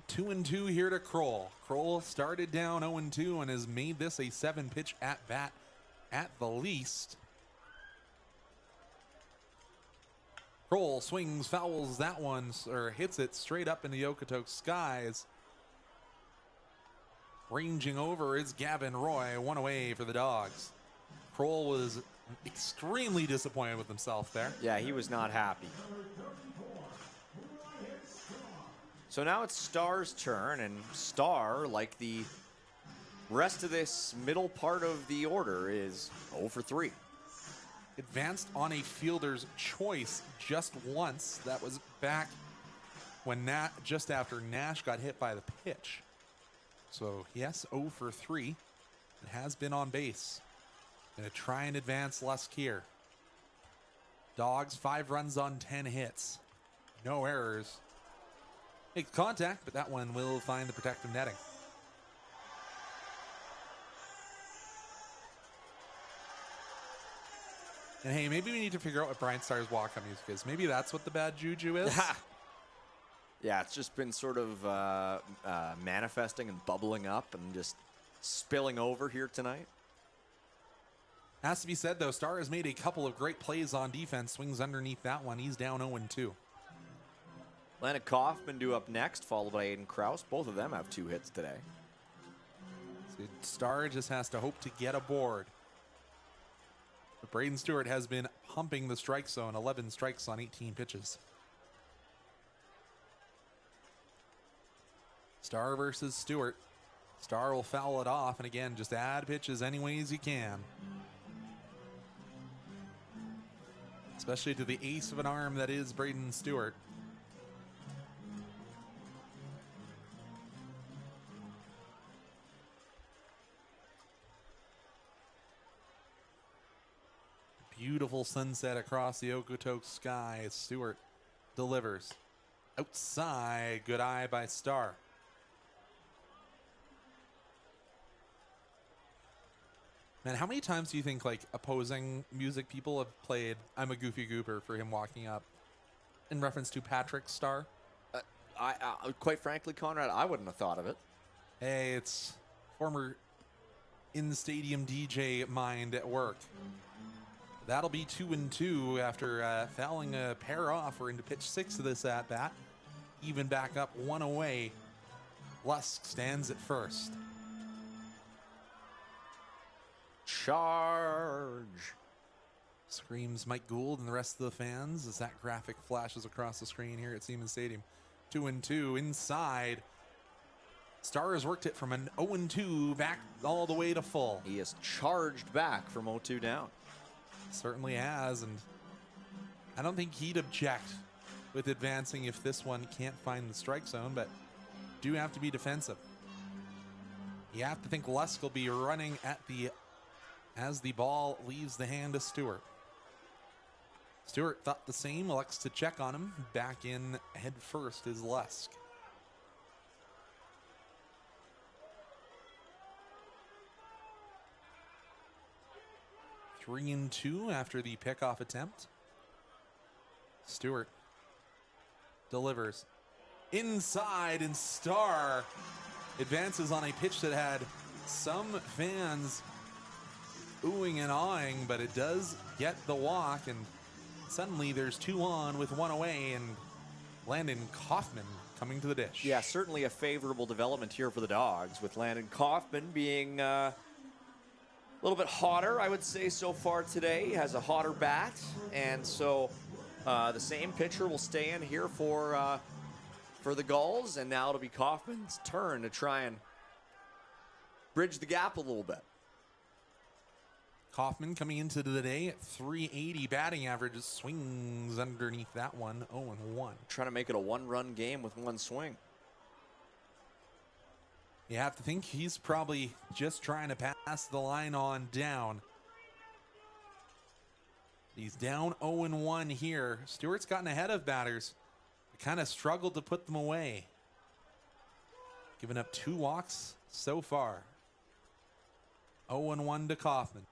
2-2 here to Kroll. Kroll started down 0-2 and has made this a 7-pitch at-bat at the least. Kroll swings, fouls that one, or hits it straight up into the Okotoks skies. Ranging over is Gavin Roy, one away for the Dogs. Kroll was extremely disappointed with himself there. Yeah, he was not happy. So now it's Star's turn, and Star, like the rest of this middle part of the order, is 0 for 3. advanced on a fielder's choice just once. That was back when just after Nash got hit by the pitch. So yes, 0 for 3. It has been on base. Gonna try and advance Lusk here. Dawgs, 5 runs on 10 hits. No errors. Makes contact, but that one will find the protective netting. And hey, maybe we need to figure out what Brian Starr's walk-up music is. Maybe that's what the bad juju is. Yeah, it's just been sort of manifesting and bubbling up and just spilling over here tonight. Has to be said, though, Starr has made a couple of great plays on defense. Swings underneath that one. He's down 0-2. Landon Kaufman due up next, followed by Aiden Krause. Both of them have 2 hits today. So Starr just has to hope to get aboard. But Braden Stewart has been pumping the strike zone. 11 strikes on 18 pitches. Starr versus Stewart. Starr will foul it off, and again, just add pitches any ways you can. Especially to the ace of an arm that is Braden Stewart. Beautiful sunset across the Okotoks sky as Stewart delivers. Outside, good eye by Starr. Man, how many times do you think like opposing music people have played I'm a Goofy Goober for him walking up in reference to Patrick Starr? I quite frankly, Conrad, I wouldn't have thought of it. Hey, it's former in-stadium DJ mind at work. That'll be 2-2 after fouling a pair off. We're into pitch 6 of this at-bat. Even back up 1 away. Lusk stands at first. Charge! Screams Mike Gould and the rest of the fans as that graphic flashes across the screen here at Siemens Stadium. 2-2 inside. Starr has worked it from an 0-2 back all the way to full. He has charged back from 0-2 down. Certainly has, and I don't think he'd object with advancing if this one can't find the strike zone, but do have to be defensive. You have to think Lusk will be running at as the ball leaves the hand of Stewart. Stewart thought the same, elects to check on him. Back in head first is Lusk. Three and 2 after the pickoff attempt. Stewart delivers inside, and Starr advances on a pitch that had some fans oohing and awing, but it does get the walk, and suddenly there's 2 on with 1 away, and Landon Kaufman coming to the dish. Yeah, certainly a favorable development here for the Dawgs, with Landon Kaufman being a little bit hotter, I would say, so far today. He has a hotter bat, and so the same pitcher will stay in here for the Gulls, and now it'll be Kaufman's turn to try and bridge the gap a little bit. Kaufman coming into the day at 380 batting average, swings underneath that one, 0-1. Trying to make it a 1-run game with 1 swing. You have to think he's probably just trying to pass the line on down. He's down 0-1 here. Stewart's gotten ahead of batters, but kind of struggled to put them away. Giving up 2 walks so far. 0-1 to Kaufman.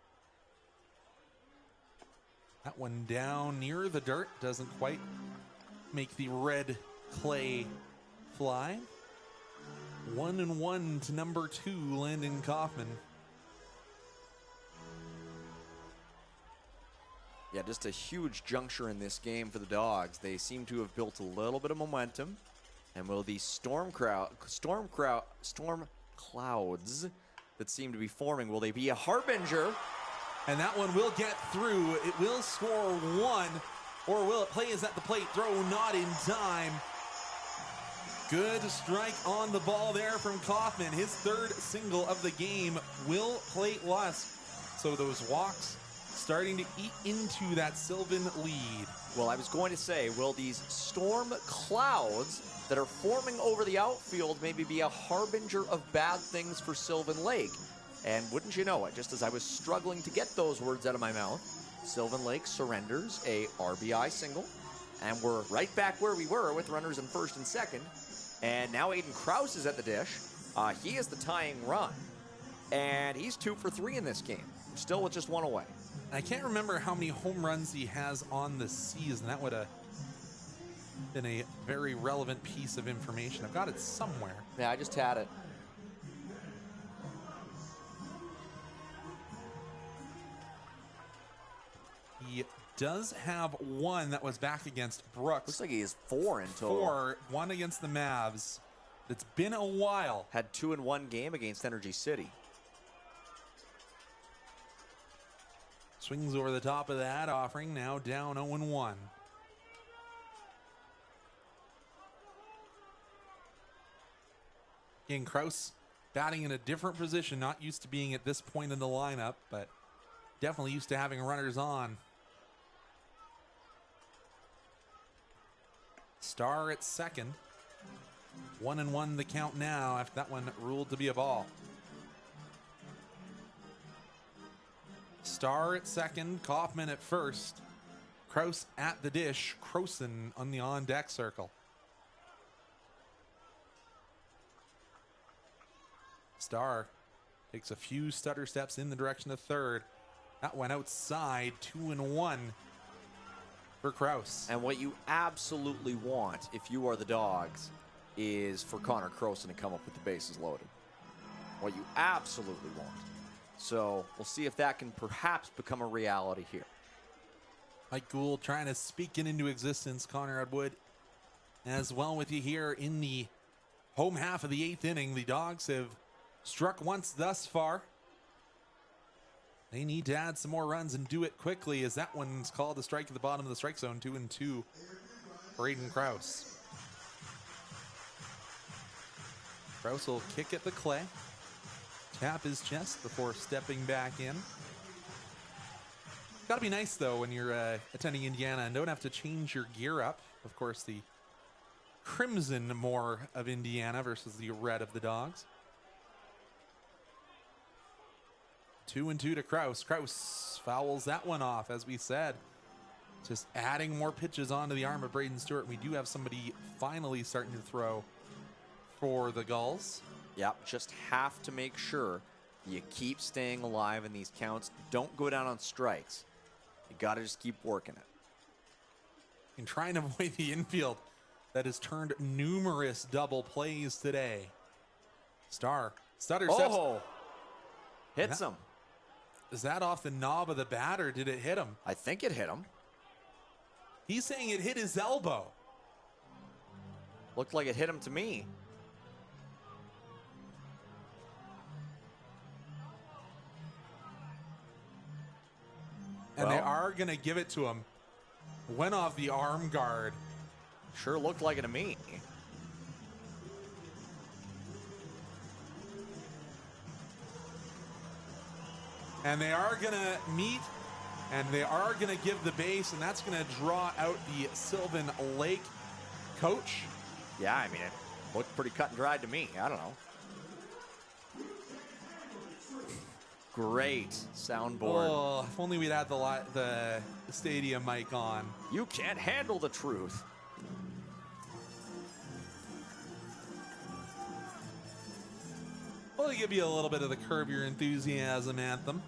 That one down near the dirt, doesn't quite make the red clay fly. 1-1 to number 2, Landon Kaufman. Yeah, just a huge juncture in this game for the Dawgs. They seem to have built a little bit of momentum. And will the storm clouds that seem to be forming, will they be a harbinger? And that one will get through. It will score 1, or will it play as at the plate? Throw not in time. Good strike on the ball there from Kaufman. His 3rd single of the game will plate Lusk. So those walks starting to eat into that Sylvan lead. Well, I was going to say, will these storm clouds that are forming over the outfield maybe be a harbinger of bad things for Sylvan Lake? And wouldn't you know it, just as I was struggling to get those words out of my mouth, Sylvan Lake surrenders a RBI single, and we're right back where we were with runners in first and second. And now Aiden Krause is at the dish. He is the tying run, and he's 2 for 3 in this game, still with just 1 away. I can't remember how many home runs he has on the season. That would have been a very relevant piece of information. I've got it somewhere. Yeah, I just had it. He does have 1 that was back against Brooks. Looks like he has 4 in total. 4, 1 against the Mavs. It's been a while. Had 2 in 1 game against Energy City. Swings over the top of that offering, now down 0-1. Again, Krause batting in a different position, not used to being at this point in the lineup, but definitely used to having runners on. Star at second. 1-1 the count now after that one ruled to be a ball. Star at second, Kaufman at first. Krause at the dish, Croson on the on-deck circle. Star takes a few stutter steps in the direction of third. That went outside, 2-1 for Krause. And what you absolutely want, if you are the Dogs, is for Connor Croson to come up with the bases loaded. What you absolutely want. So we'll see if that can perhaps become a reality here. Mike Gould trying to speak it into existence. Connor Atwood as well with you here in the home half of the 8th inning. The Dogs have struck once thus far. They need to add some more runs and do it quickly, as that one's called a strike at the bottom of the strike zone. 2-2 for Aiden Krause. Krause will kick at the clay, tap his chest before stepping back in. Gotta be nice though when you're attending Indiana and don't have to change your gear up. Of course, the crimson more of Indiana versus the red of the Dogs. 2-2 to Krause. Krause fouls that one off, as we said. Just adding more pitches onto the arm of Braden Stewart. We do have somebody finally starting to throw for the Gulls. Yep, just have to make sure you keep staying alive in these counts. Don't go down on strikes. You got to just keep working it. And trying to avoid the infield that has turned numerous double plays today. Star stutter steps. Oh, hits him. Is that off the knob of the bat, or did it hit him? I think it hit him. He's saying it hit his elbow. Looked like it hit him to me. And they are going to give it to him. Went off the arm guard. Sure looked like it to me. And they are going to meet, and they are going to give the base, and that's going to draw out the Sylvan Lake coach. Yeah, I mean, it looked pretty cut and dried to me. I don't know. Great soundboard. Oh, if only we'd had the stadium mic on. You can't handle the truth. We'll give you a little bit of the Curb Your Enthusiasm anthem.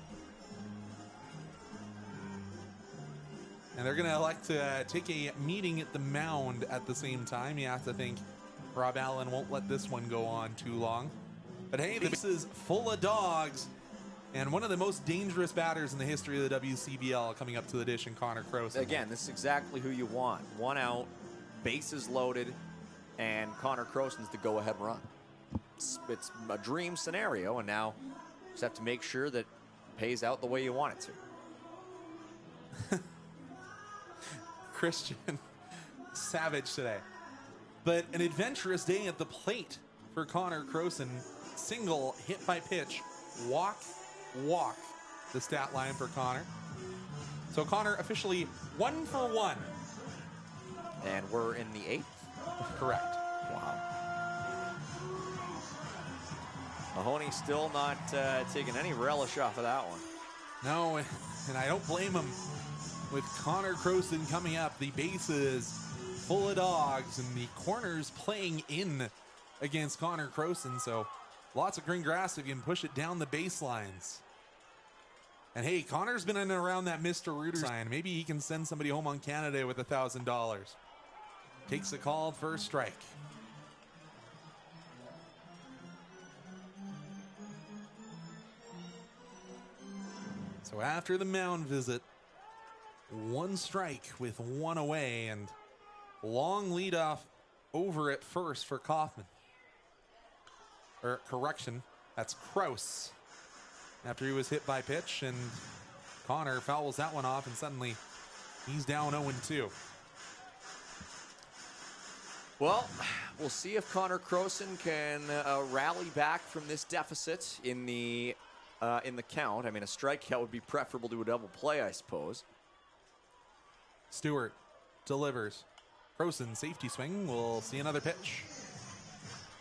And they're going to elect to take a meeting at the mound at the same time. You have to think Rob Allen won't let this one go on too long. But hey, this is full of Dogs. And one of the most dangerous batters in the history of the WCBL coming up to the dish, in Connor Krause. Again, this is exactly who you want. 1 out, bases loaded, and Connor Croson's the go-ahead run. It's a dream scenario, and now just have to make sure that it pays out the way you want it to. Christian savage today. But an adventurous day at the plate for Connor Croson. Single, hit by pitch, walk, the stat line for Connor. So Connor officially 1 for 1. And we're in the 8th? Correct. Wow. Mahoney still not taking any relish off of that one. No, and I don't blame him. With Connor Croson coming up, the bases full of dogs, and the corners playing in against Connor Croson. So lots of green grass if you can push it down the baselines. And hey, Connor's been in and around that Mr. Rooter sign. Maybe he can send somebody home on Canada with $1,000. Takes a call, first strike. So after the mound visit, 1 strike with 1 away, and long leadoff over at first for Kaufman. Or correction, that's Kraus. After he was hit by pitch, and Connor fouls that one off, and suddenly he's down 0-2. Well, we'll see if Connor Croson can rally back from this deficit in the count. I mean, a strikeout would be preferable to a double play, I suppose. Stewart delivers. Croson, safety swing. We'll see another pitch.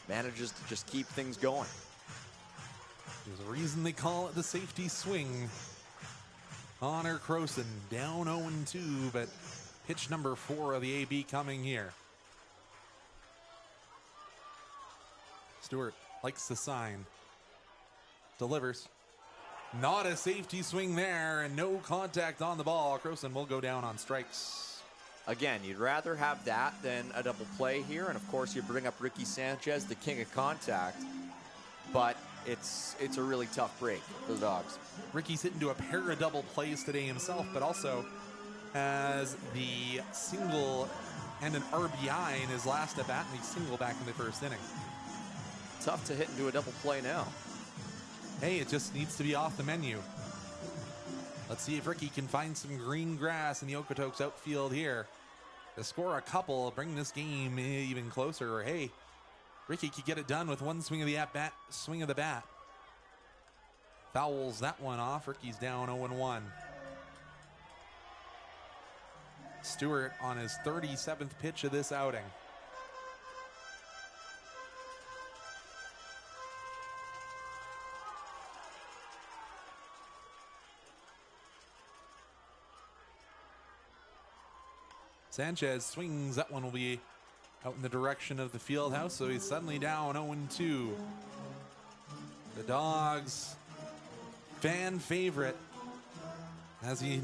Manages to just keep things going. There's a reason they call it the safety swing. Connor Croson down 0-2, but pitch number 4 of the AB coming here. Stewart likes the sign. Delivers. Not a safety swing there, and no contact on the ball. Croson will go down on strikes. Again, you'd rather have that than a double play here, and of course you bring up Ricky Sanchez, the king of contact, but it's a really tough break for the Dogs. Ricky's hit into a pair of double plays today himself, but also has the single and an RBI in his last at bat, and he's single back in the first inning. Tough to hit into a double play now. Hey, it just needs to be off the menu. Let's see if Ricky can find some green grass in the Okotoks outfield here to score a couple, bring this game even closer. Or hey, Ricky could get it done with one swing of the swing of the bat. Fouls that one off. Ricky's down 0-1. Stewart on his 37th pitch of this outing. Sanchez swings. That one will be out in the direction of the field house, so he's suddenly down 0-2. The Dogs fan favorite, as he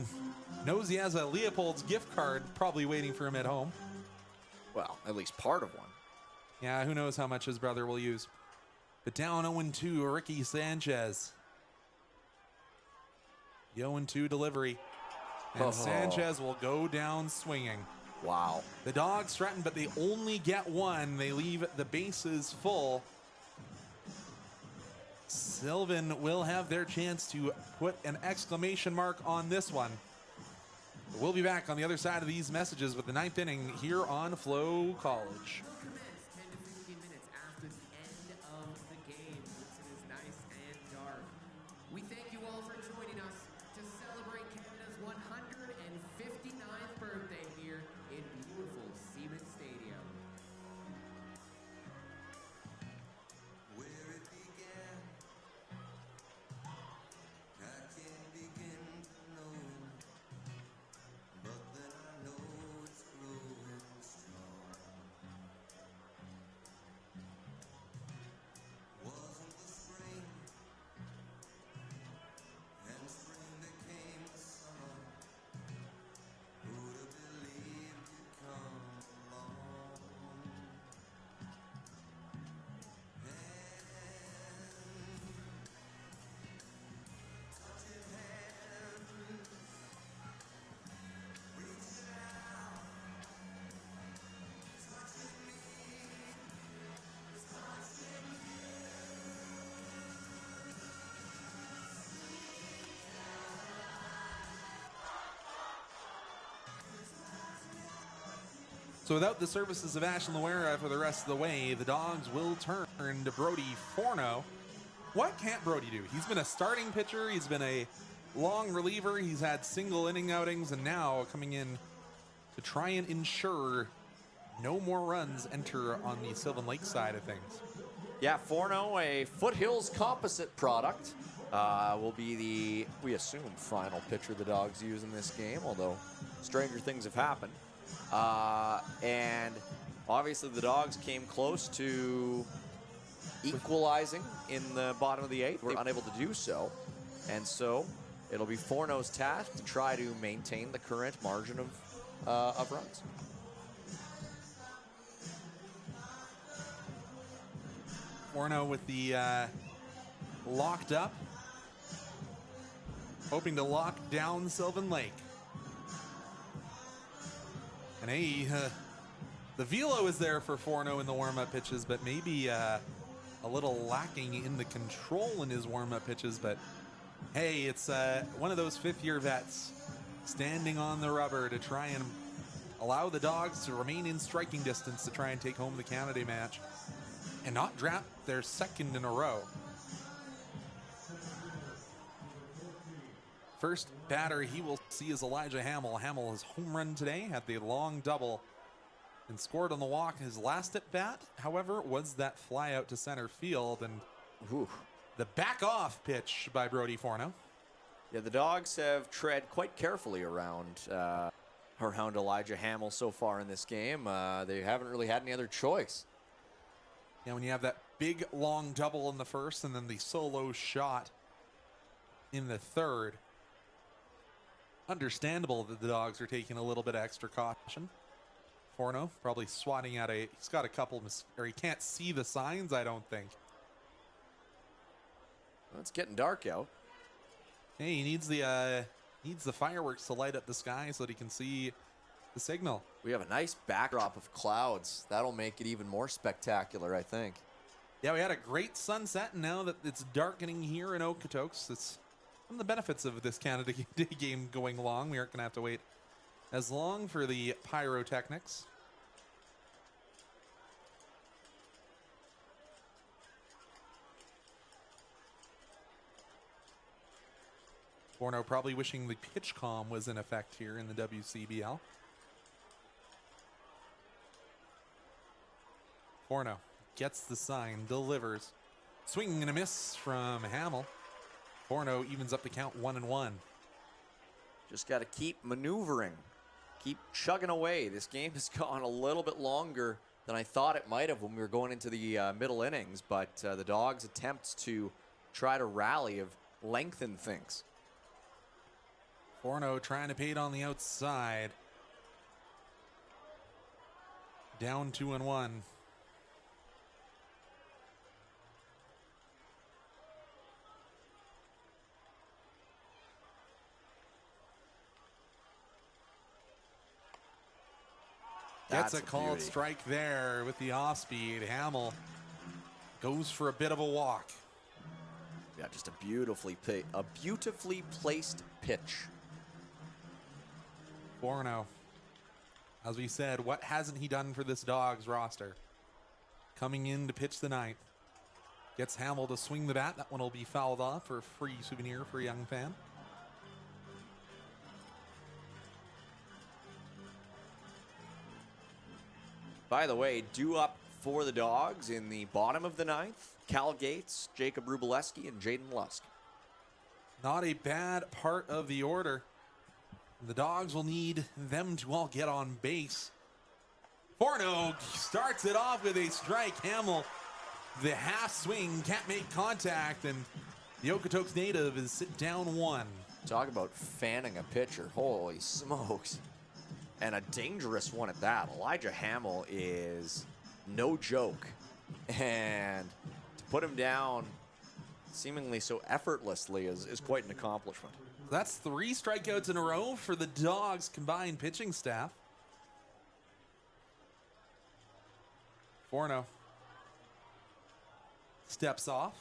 knows he has a Leopold's gift card probably waiting for him at home. Well, at least part of one. Yeah, who knows how much his brother will use. But down 0-2, Ricky Sanchez. The 0-2 delivery. And Sanchez will go down swinging. Wow. The Dogs threaten, but they only get one. They leave the bases full. Sylvan will have their chance to put an exclamation mark on this one. We'll be back on the other side of these messages with the 9th inning here on FloCollege. Commence 10 to 15 minutes after the end of the game, since it is nice and dark. We thank you all for joining us to celebrate Canada's 159th birthday here in beautiful Seaman Stadium. Where it began, I can't begin to know, but then I know it's growing strong. Wasn't the spring, and spring became the summer. Who'd have believed you'd come along? Touching hands, reaching out, touching me, touching So without the services of Ashton Loera for the rest of the way, the Dogs will turn to Brody Forno. What can't Brody do? He's been a starting pitcher. He's been a long reliever. He's had single inning outings, and now coming in to try and ensure no more runs enter on the Sylvan Lake side of things. Yeah, Forno, a Foothills composite product, will be the, we assume, final pitcher the Dogs use in this game, although stranger things have happened. And obviously the Dogs came close to equalizing in the bottom of the 8th. Were unable to do so. And so it'll be Forno's task to try to maintain the current margin of runs. Forno with the locked up, hoping to lock down Sylvan Lake. And hey, the velo is there for Forno in the warm-up pitches, but maybe a little lacking in the control in his warm-up pitches. But hey, it's one of those fifth-year vets standing on the rubber to try and allow the Dogs to remain in striking distance to try and take home the Canada match and not drop their second in a row. First batter he will see is Elijah Hamill. Hamill has home run today, had the long double and scored on the walk. His last at bat, however, was that fly out to center field, and the back off pitch by Brody Forno. Yeah, the Dogs have tread quite carefully around Elijah Hamill so far in this game. They haven't really had any other choice. Yeah, when you have that big long double in the first and then the solo shot in the third, understandable that the Dogs are taking a little bit of extra caution. Forno probably swatting at he's got a couple, or he can't see the signs, I don't think. Well, it's getting dark out. Hey, he needs the fireworks to light up the sky so that he can see the signal. We have a nice backdrop of clouds. That'll make it even more spectacular, I think. Yeah, we had a great sunset, and now that it's darkening here in Okotoks, it's one of the benefits of this Canada Day game going long. We aren't going to have to wait as long for the pyrotechnics. Forno probably wishing the pitch calm was in effect here in the WCBL. Forno gets the sign, delivers. Swing and a miss from Hamill. Forno evens up the count 1-1. Just got to keep maneuvering, keep chugging away. This game has gone a little bit longer than I thought it might have when we were going into the middle innings, but the Dogs' attempts to try to rally have lengthened things. Forno trying to pay it on the outside. Down 2-1. Gets a called strike there with the off speed. Hamill goes for a bit of a walk. Yeah, just a beautifully placed pitch. Forno, as we said, what hasn't he done for this Dogs roster? Coming in to pitch the ninth. Gets Hamill to swing the bat. That one will be fouled off for a free souvenir for a young fan. By the way, due up for the Dogs in the bottom of the ninth, Cal Gates, Jacob Rubaleski, and Jaden Lusk. Not a bad part of the order. The Dogs will need them to all get on base. Forno starts it off with a strike. Hamill, the half swing, can't make contact, and the Okotoks native is sit down 1. Talk about fanning a pitcher. Holy smokes. And a dangerous one at that. Elijah Hamill is no joke. And to put him down seemingly so effortlessly is quite an accomplishment. That's 3 strikeouts in a row for the Dogs' combined pitching staff. Forno steps off.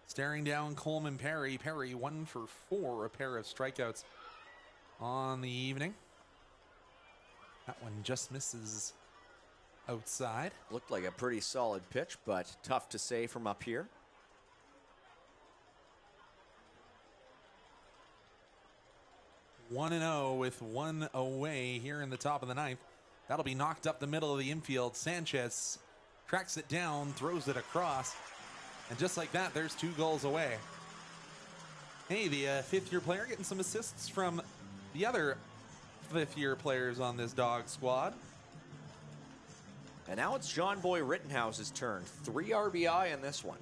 Staring down Coleman Perry. Perry 1 for 4, a pair of strikeouts on the evening. That one just misses outside. Looked like a pretty solid pitch, but tough to say from up here. 1-0 with one away here in the top of the ninth. That'll be knocked up the middle of the infield. Sanchez tracks it down, throws it across, and just like that, there's 2 goals away. Hey, the fifth-year player getting some assists from the other fifth-year players on this Dawgs squad. And now it's John Boy Rittenhouse's turn. 3 RBI in this one.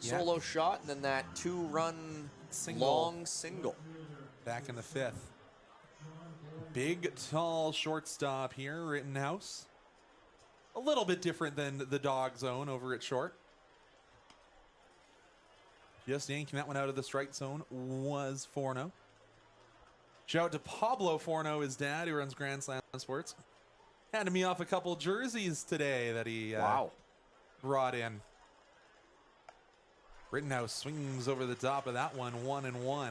Yeah. Solo shot, and then that 2-run long single. Back in the 5th. Big, tall shortstop here, Rittenhouse. A little bit different than the Dawgs zone over at short. Just yanking that one out of the strike zone was Forno. Shout out to Pablo Forno, his dad, who runs Grand Slam Sports. Handed me off a couple jerseys today that he brought in. Rittenhouse swings over the top of that one, 1-1.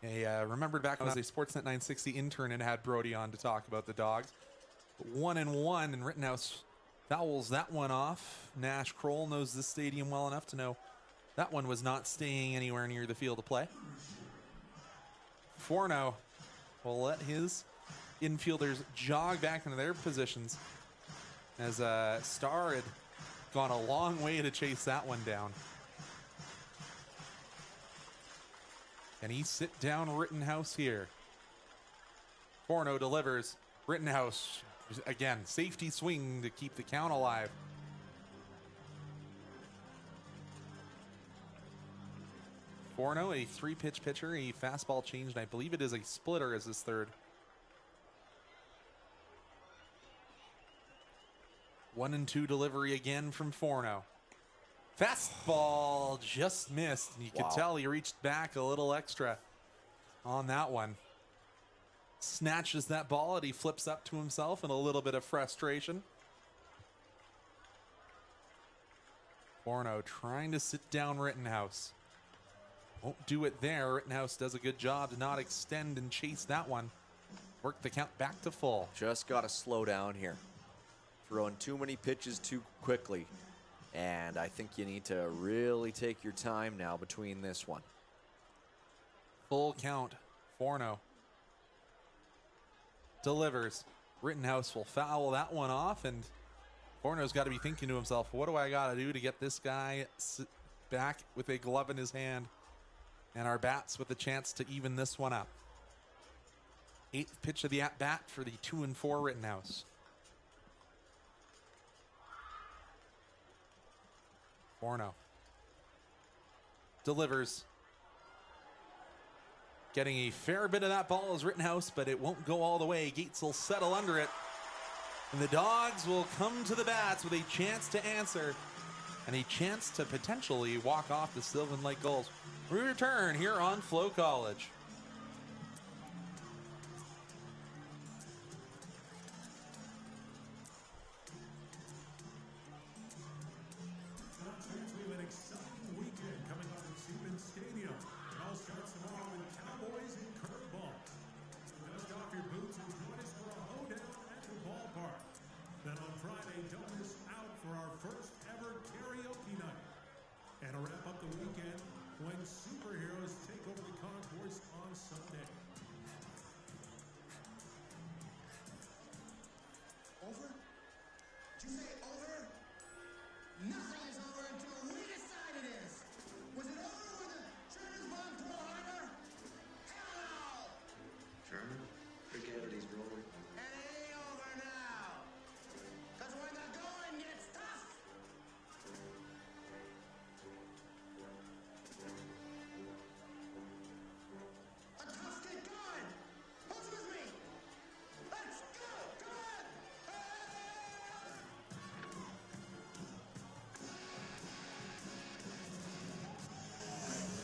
I remembered back when I was a Sportsnet 960 intern and had Brody on to talk about the Dawgs. 1-1, and Rittenhouse fouls that one off. Nash Kroll knows this stadium well enough to know that one was not staying anywhere near the field of play. Forno will let his infielders jog back into their positions as Starr had gone a long way to chase that one down. And he sit down Rittenhouse here. Forno delivers. Rittenhouse, again, safety swing to keep the count alive. Forno, a 3-pitch pitcher, a fastball change, and I believe it is a splitter as his third. 1-2 delivery again from Forno. Fastball just missed. And you could tell he reached back a little extra on that one. Snatches that ball and he flips up to himself in a little bit of frustration. Forno trying to sit down Rittenhouse. Won't do it there. Rittenhouse does a good job to not extend and chase that one. Work the count back to full. Just got to slow down here. Throwing too many pitches too quickly. And I think you need to really take your time now between this one. Full count. Forno delivers. Rittenhouse will foul that one off, and Forno's got to be thinking to himself, what do I got to do to get this guy back with a glove in his hand and our bats with a chance to even this one up. 8th pitch of the at-bat for the 2-4 Rittenhouse. Forno delivers. Getting a fair bit of that ball is Rittenhouse, but it won't go all the way. Gates will settle under it. And the Dawgs will come to the bats with a chance to answer and a chance to potentially walk off the Sylvan Lake Gulls. We return here on FloCollege.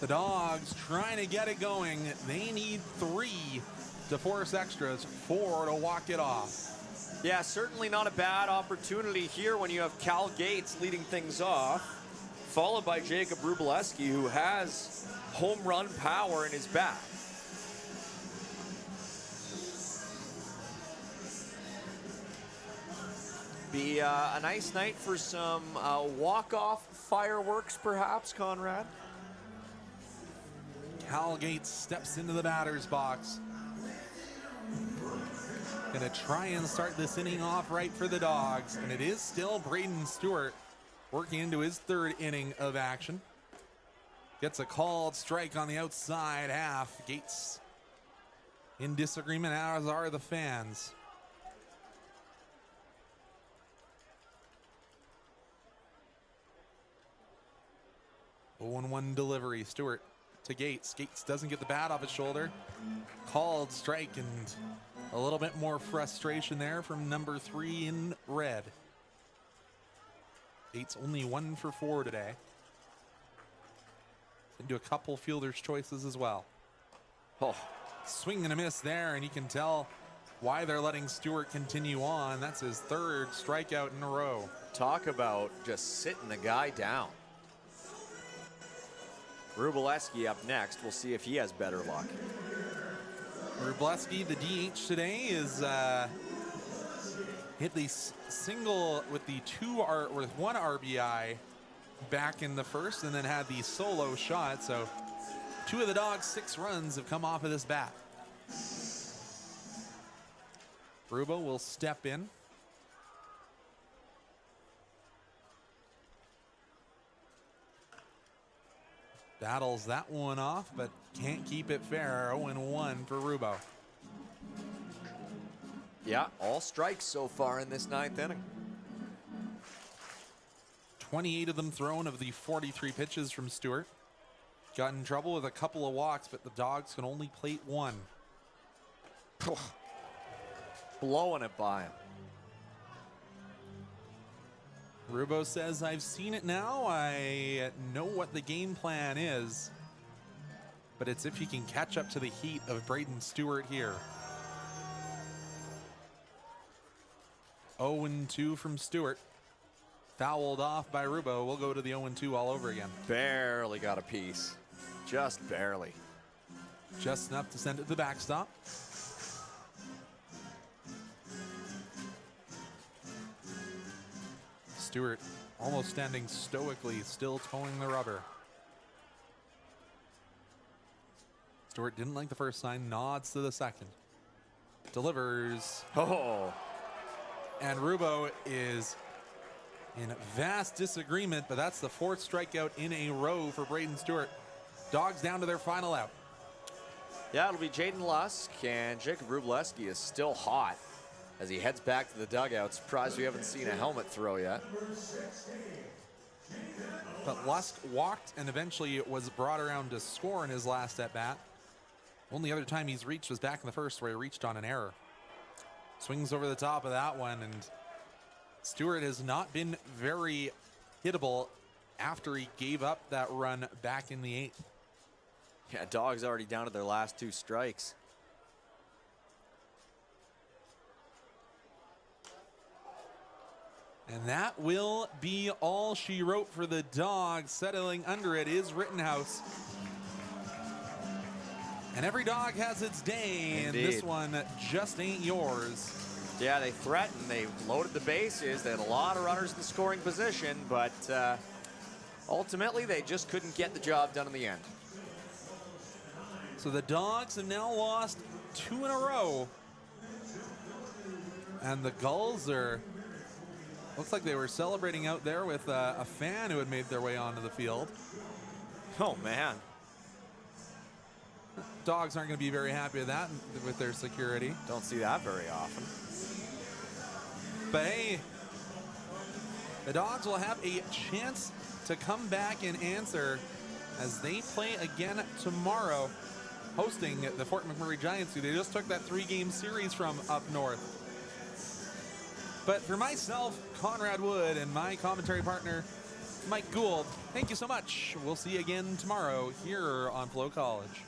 The Dawgs trying to get it going. They need 3 to force extras, 4 to walk it off. Yeah, certainly not a bad opportunity here when you have Cal Gates leading things off, followed by Jacob Rubleski, who has home run power in his bat. Be a nice night for some walk-off fireworks, perhaps, Conrad? Cal Gates steps into the batter's box. Gonna try and start this inning off right for the Dogs, and it is still Braden Stewart working into his third inning of action. Gets a called strike on the outside half. Gates in disagreement, as are the fans. A 1-1 delivery. Stewart to Gates. Gates doesn't get the bat off his shoulder. Called strike, and a little bit more frustration there from number 3 in red. Gates only 1 for 4 today. Into a couple fielder's choices as well. Oh, swing and a miss there, and you can tell why they're letting Stewart continue on. That's his third strikeout in a row. Talk about just sitting the guy down. Wróblewski up next. We'll see if he has better luck. Wróblewski, the DH today, is hit the single with the with 1 RBI back in the first, and then had the solo shot. So 2 of the Dogs' 6 runs have come off of this bat. Rubo will step in. Battles that one off, but can't keep it fair. 0-1 for Rubo. Yeah, all strikes so far in this 9th inning. 28 of them thrown of the 43 pitches from Stewart. Got in trouble with a couple of walks, but the Dogs can only plate 1. Blowing it by him. Rubo says, I've seen it now. I know what the game plan is, but it's if he can catch up to the heat of Braden Stewart here. 0-2 from Stewart. Fouled off by Rubo. We'll go to the 0-2 all over again. Barely got a piece. Just barely. Just enough to send it to the backstop. Stewart almost standing stoically, still towing the rubber. Stewart didn't like the first sign, nods to the second. Delivers. Oh. And Rubo is in vast disagreement, but that's the 4th strikeout in a row for Braden Stewart. Dogs down to their final out. Yeah, it'll be Jaden Lusk, and Jacob Wróblewski is still hot as he heads back to the dugout. Surprised we haven't seen a helmet throw yet. But Lusk walked and eventually was brought around to score in his last at-bat. Only other time he's reached was back in the first, where he reached on an error. Swings over the top of that one, and Stewart has not been very hittable after he gave up that run back in the 8th. Yeah, Dogs already down to their last 2 strikes. And that will be all she wrote for the Dogs. Settling under it is Rittenhouse. And every dog has its day, Indeed. and this one just ain't yours. Yeah, they threatened. They loaded the bases. They had a lot of runners in the scoring position, but ultimately they just couldn't get the job done in the end. So the Dogs have now lost 2 in a row. And the Gulls are, looks like they were celebrating out there with a fan who had made their way onto the field. Oh, man. Dogs aren't going to be very happy with that, with their security. Don't see that very often. But hey, the Dogs will have a chance to come back and answer as they play again tomorrow, hosting the Fort McMurray Giants, who they just took that 3-game series from up north. But for myself, Conrad Wood, and my commentary partner, Mike Gould, thank you so much. We'll see you again tomorrow here on FloCollege.